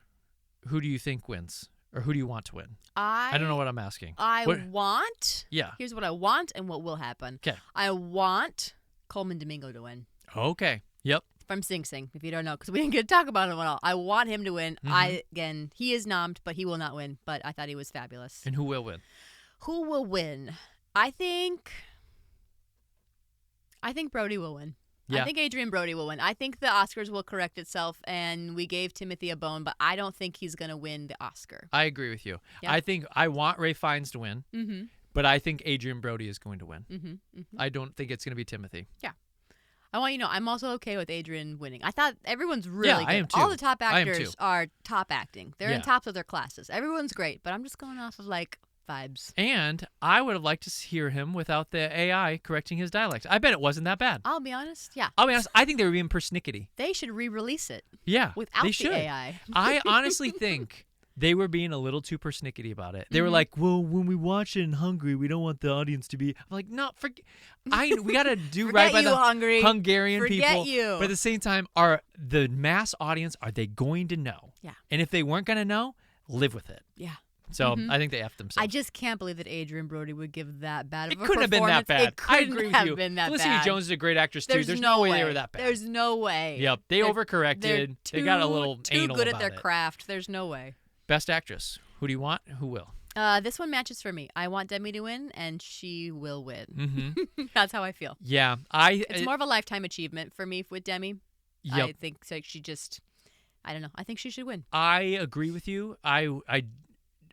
Who do you think wins? Or who do you want to win? I don't know what I'm asking. Want. Yeah. Here's what I want and what will happen. Okay. I want Coleman Domingo to win. Okay. Yep. From Sing Sing, if you don't know, because we didn't get to talk about him at all. I want him to win. Again, he is nommed, but he will not win. But I thought he was fabulous. And who will win? Who will win? I think Brody will win. Yeah. I think Adrian Brody will win. I think the Oscars will correct itself, and we gave Timothy a bone, but I don't think he's going to win the Oscar. I agree with you. Yeah. I think I want Ray Fiennes to win, but I think Adrian Brody is going to win. I don't think it's going to be Timothy. Yeah. I want you to know, I'm also okay with Adrian winning. I thought everyone's really good. I am too. All the top I am actors too. are top acting. They're in tops of their classes. Everyone's great, but I'm just going off of, like, vibes. And I would have liked to hear him without the AI correcting his dialect. I bet it wasn't that bad. I'll be honest. Yeah. I'll be honest. I think they were being persnickety. They should re-release it. Yeah. Without they the should. AI. I honestly think they were being a little too persnickety about it. They were like, well, when we watch it in Hungary, we don't want the audience to be. I'm like, no, we got to do right by the Hungarian people. You. But at the same time, the mass audience, are they going to know? Yeah. And if they weren't going to know, live with it. Yeah. So I think they effed themselves. I just can't believe that Adrian Brody would give that bad of a It couldn't have been that bad. It couldn't I agree with have you. been that Felicity bad. Jones is a great actress too. There's no way they were that bad. There's no way. Yep. They overcorrected. They got a little anal good about at their it. craft. There's no way. Best actress. Who do you want? Who will? This one matches for me. I want Demi to win, and she will win. Mm-hmm. That's how I feel. Yeah. It's more of a lifetime achievement for me with Demi. Yep. I think so she just, I don't know. I think she should win. I agree with you.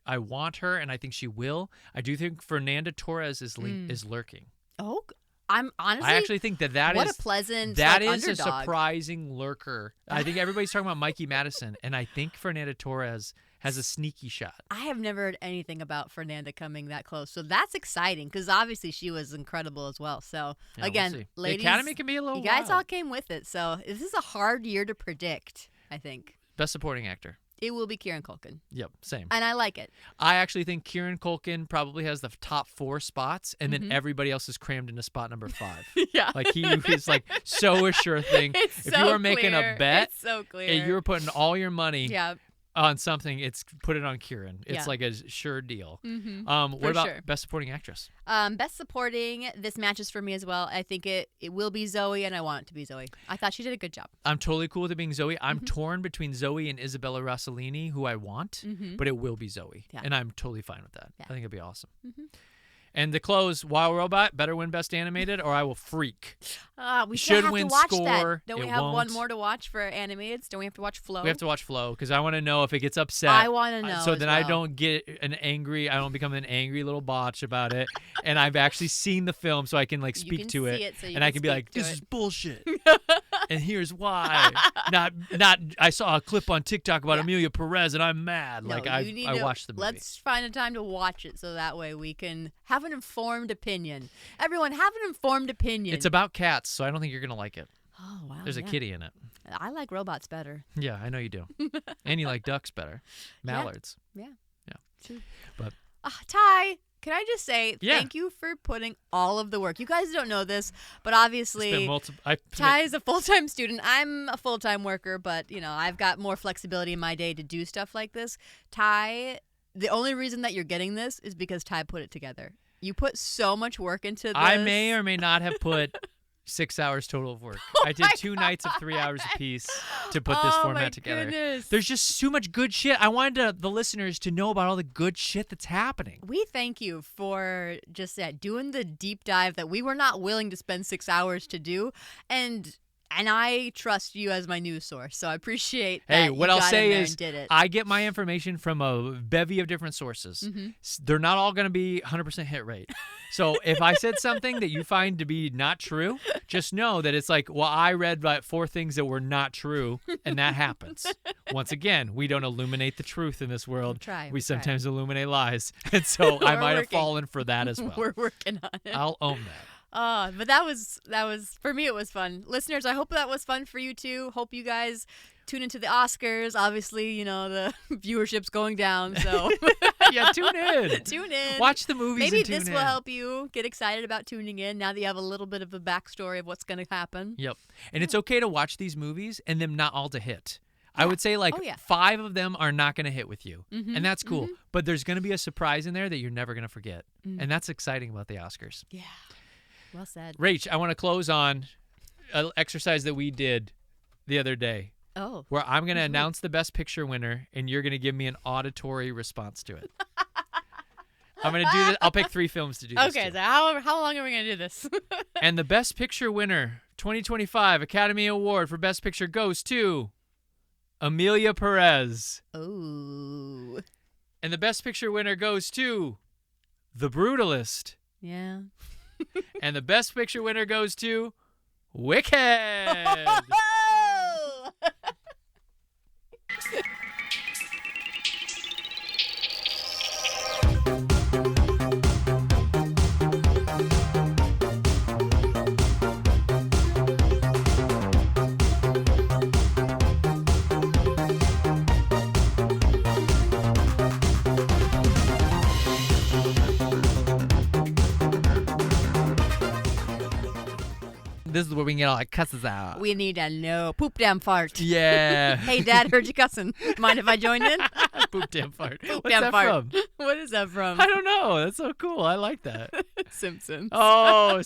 I want her, and I think she will. I do think Fernanda Torres is lurking. Oh, I'm honestly. I actually think that what is a pleasant. that like, is underdog. a surprising lurker. I think everybody's talking about Mikey Madison, and I think Fernanda Torres has a sneaky shot. I have never heard anything about Fernanda coming that close, so that's exciting because obviously she was incredible as well. So Yeah, again, we'll see. ladies, the Academy can be a little. you guys wild. all came with it. So this is a hard year to predict. I think Best supporting actor. It will be Kieran Culkin. Yep, same. And I like it. I actually think Kieran Culkin probably has the top 4 spots, and then everybody else is crammed into spot number 5. Yeah. Like he is like so a sure thing. It's If so you were making clear. a bet, It's so clear. and you were putting all your money Yeah. on something, it's put it on Kieran. It's Yeah. like a sure deal. For What about sure. Best Supporting Actress? Best supporting, this matches for me as well. I think it will be Zoe, and I want it to be Zoe. I thought she did a good job. I'm totally cool with it being Zoe. I'm torn between Zoe and Isabella Rossellini, who I want, but it will be Zoe. Yeah. And I'm totally fine with that. Yeah. I think it'd be awesome. And to close, Wild Robot better win Best Animated, or I will freak. We should still have win to watch score. that. Don't we It have one won't. more to watch for animated? Don't we have to watch Flow? We have to watch Flow because I want to know if it gets upset. I want to know. So as then I well. don't get I don't become an angry little botch about it. And I've actually seen the film, so I can like You speak can to see it, it, so you and I can can be speak like, to "This it." is bullshit," and here's why. Not. I saw a clip on TikTok about Yeah. Emilia Perez, and I'm mad. No, like you need I to- watched the movie. Let's find a time to watch it so that way we can have an informed opinion. Everyone, have an informed opinion. It's about cats, so I don't think you're gonna like it. Oh, wow. There's a yeah. kitty in it. I like robots better. Yeah, I know you do. And you like ducks better. Mallards. Yeah. Yeah. True. But Ty, can I just say Yeah. thank you for putting all of the work. You guys don't know this, but it's obviously been multiple. Ty is a full-time student. I'm a full-time worker, but I've got more flexibility in my day to do stuff like this. Ty, the only reason that you're getting this is because Ty put it together. You put so much work into this. I may or may not have put 6 hours total of work. I did my 2 nights of 3 hours apiece to put this Oh, format my together. goodness. There's just too much good shit. I wanted the listeners to know about all the good shit that's happening. We thank you for just doing the deep dive that we were not willing to spend 6 hours to do, and I trust you as my news source, so I appreciate that. Hey, you what I'll got in say there is and did it. I get my information from a bevy of different sources. They're not all going to be 100% hit rate. So if I said something that you find to be not true, just know that it's like, well, I read like 4 things that were not true, and that happens. Once again, we don't illuminate the truth in this world. We try. sometimes illuminate lies. And so I We're might have working. fallen for that as well. We're working on it. I'll own that. But that was for me. It was fun, listeners. I hope that was fun for you too. Hope you guys tune into the Oscars. Obviously, the viewership's going down, so Yeah, tune in. tune in. Watch the movies Maybe and tune this in. will help you get excited about tuning in now that you have a little bit of a backstory of what's going to happen. Yep. And it's okay to watch these movies and them not all to hit. I would say like Oh, yeah. 5 of them are not going to hit with you. And that's cool. But there's going to be a surprise in there that you're never going to forget. And that's exciting about the Oscars. Yeah. Well said. Rach, I want to close on an exercise that we did the other day Oh. where I'm going to announce the Best Picture winner and you're going to give me an auditory response to it. I'm going to do this. I'll pick 3 films to do this Okay, to. so how long are we going to do this? And the Best Picture winner, 2025 Academy Award for Best Picture goes to Emilia Perez. Oh. And the Best Picture winner goes to The Brutalist. Yeah. And the Best Picture winner goes to Wicked. This is where we can get all our cusses out. We need to know. Poop damn fart. Yeah. Hey, Dad, heard you cussing. Mind if I join in? Poop damn fart. Poop What's damn that fart. from? What is that from? I don't know. That's so cool. I like that. Simpsons. Oh.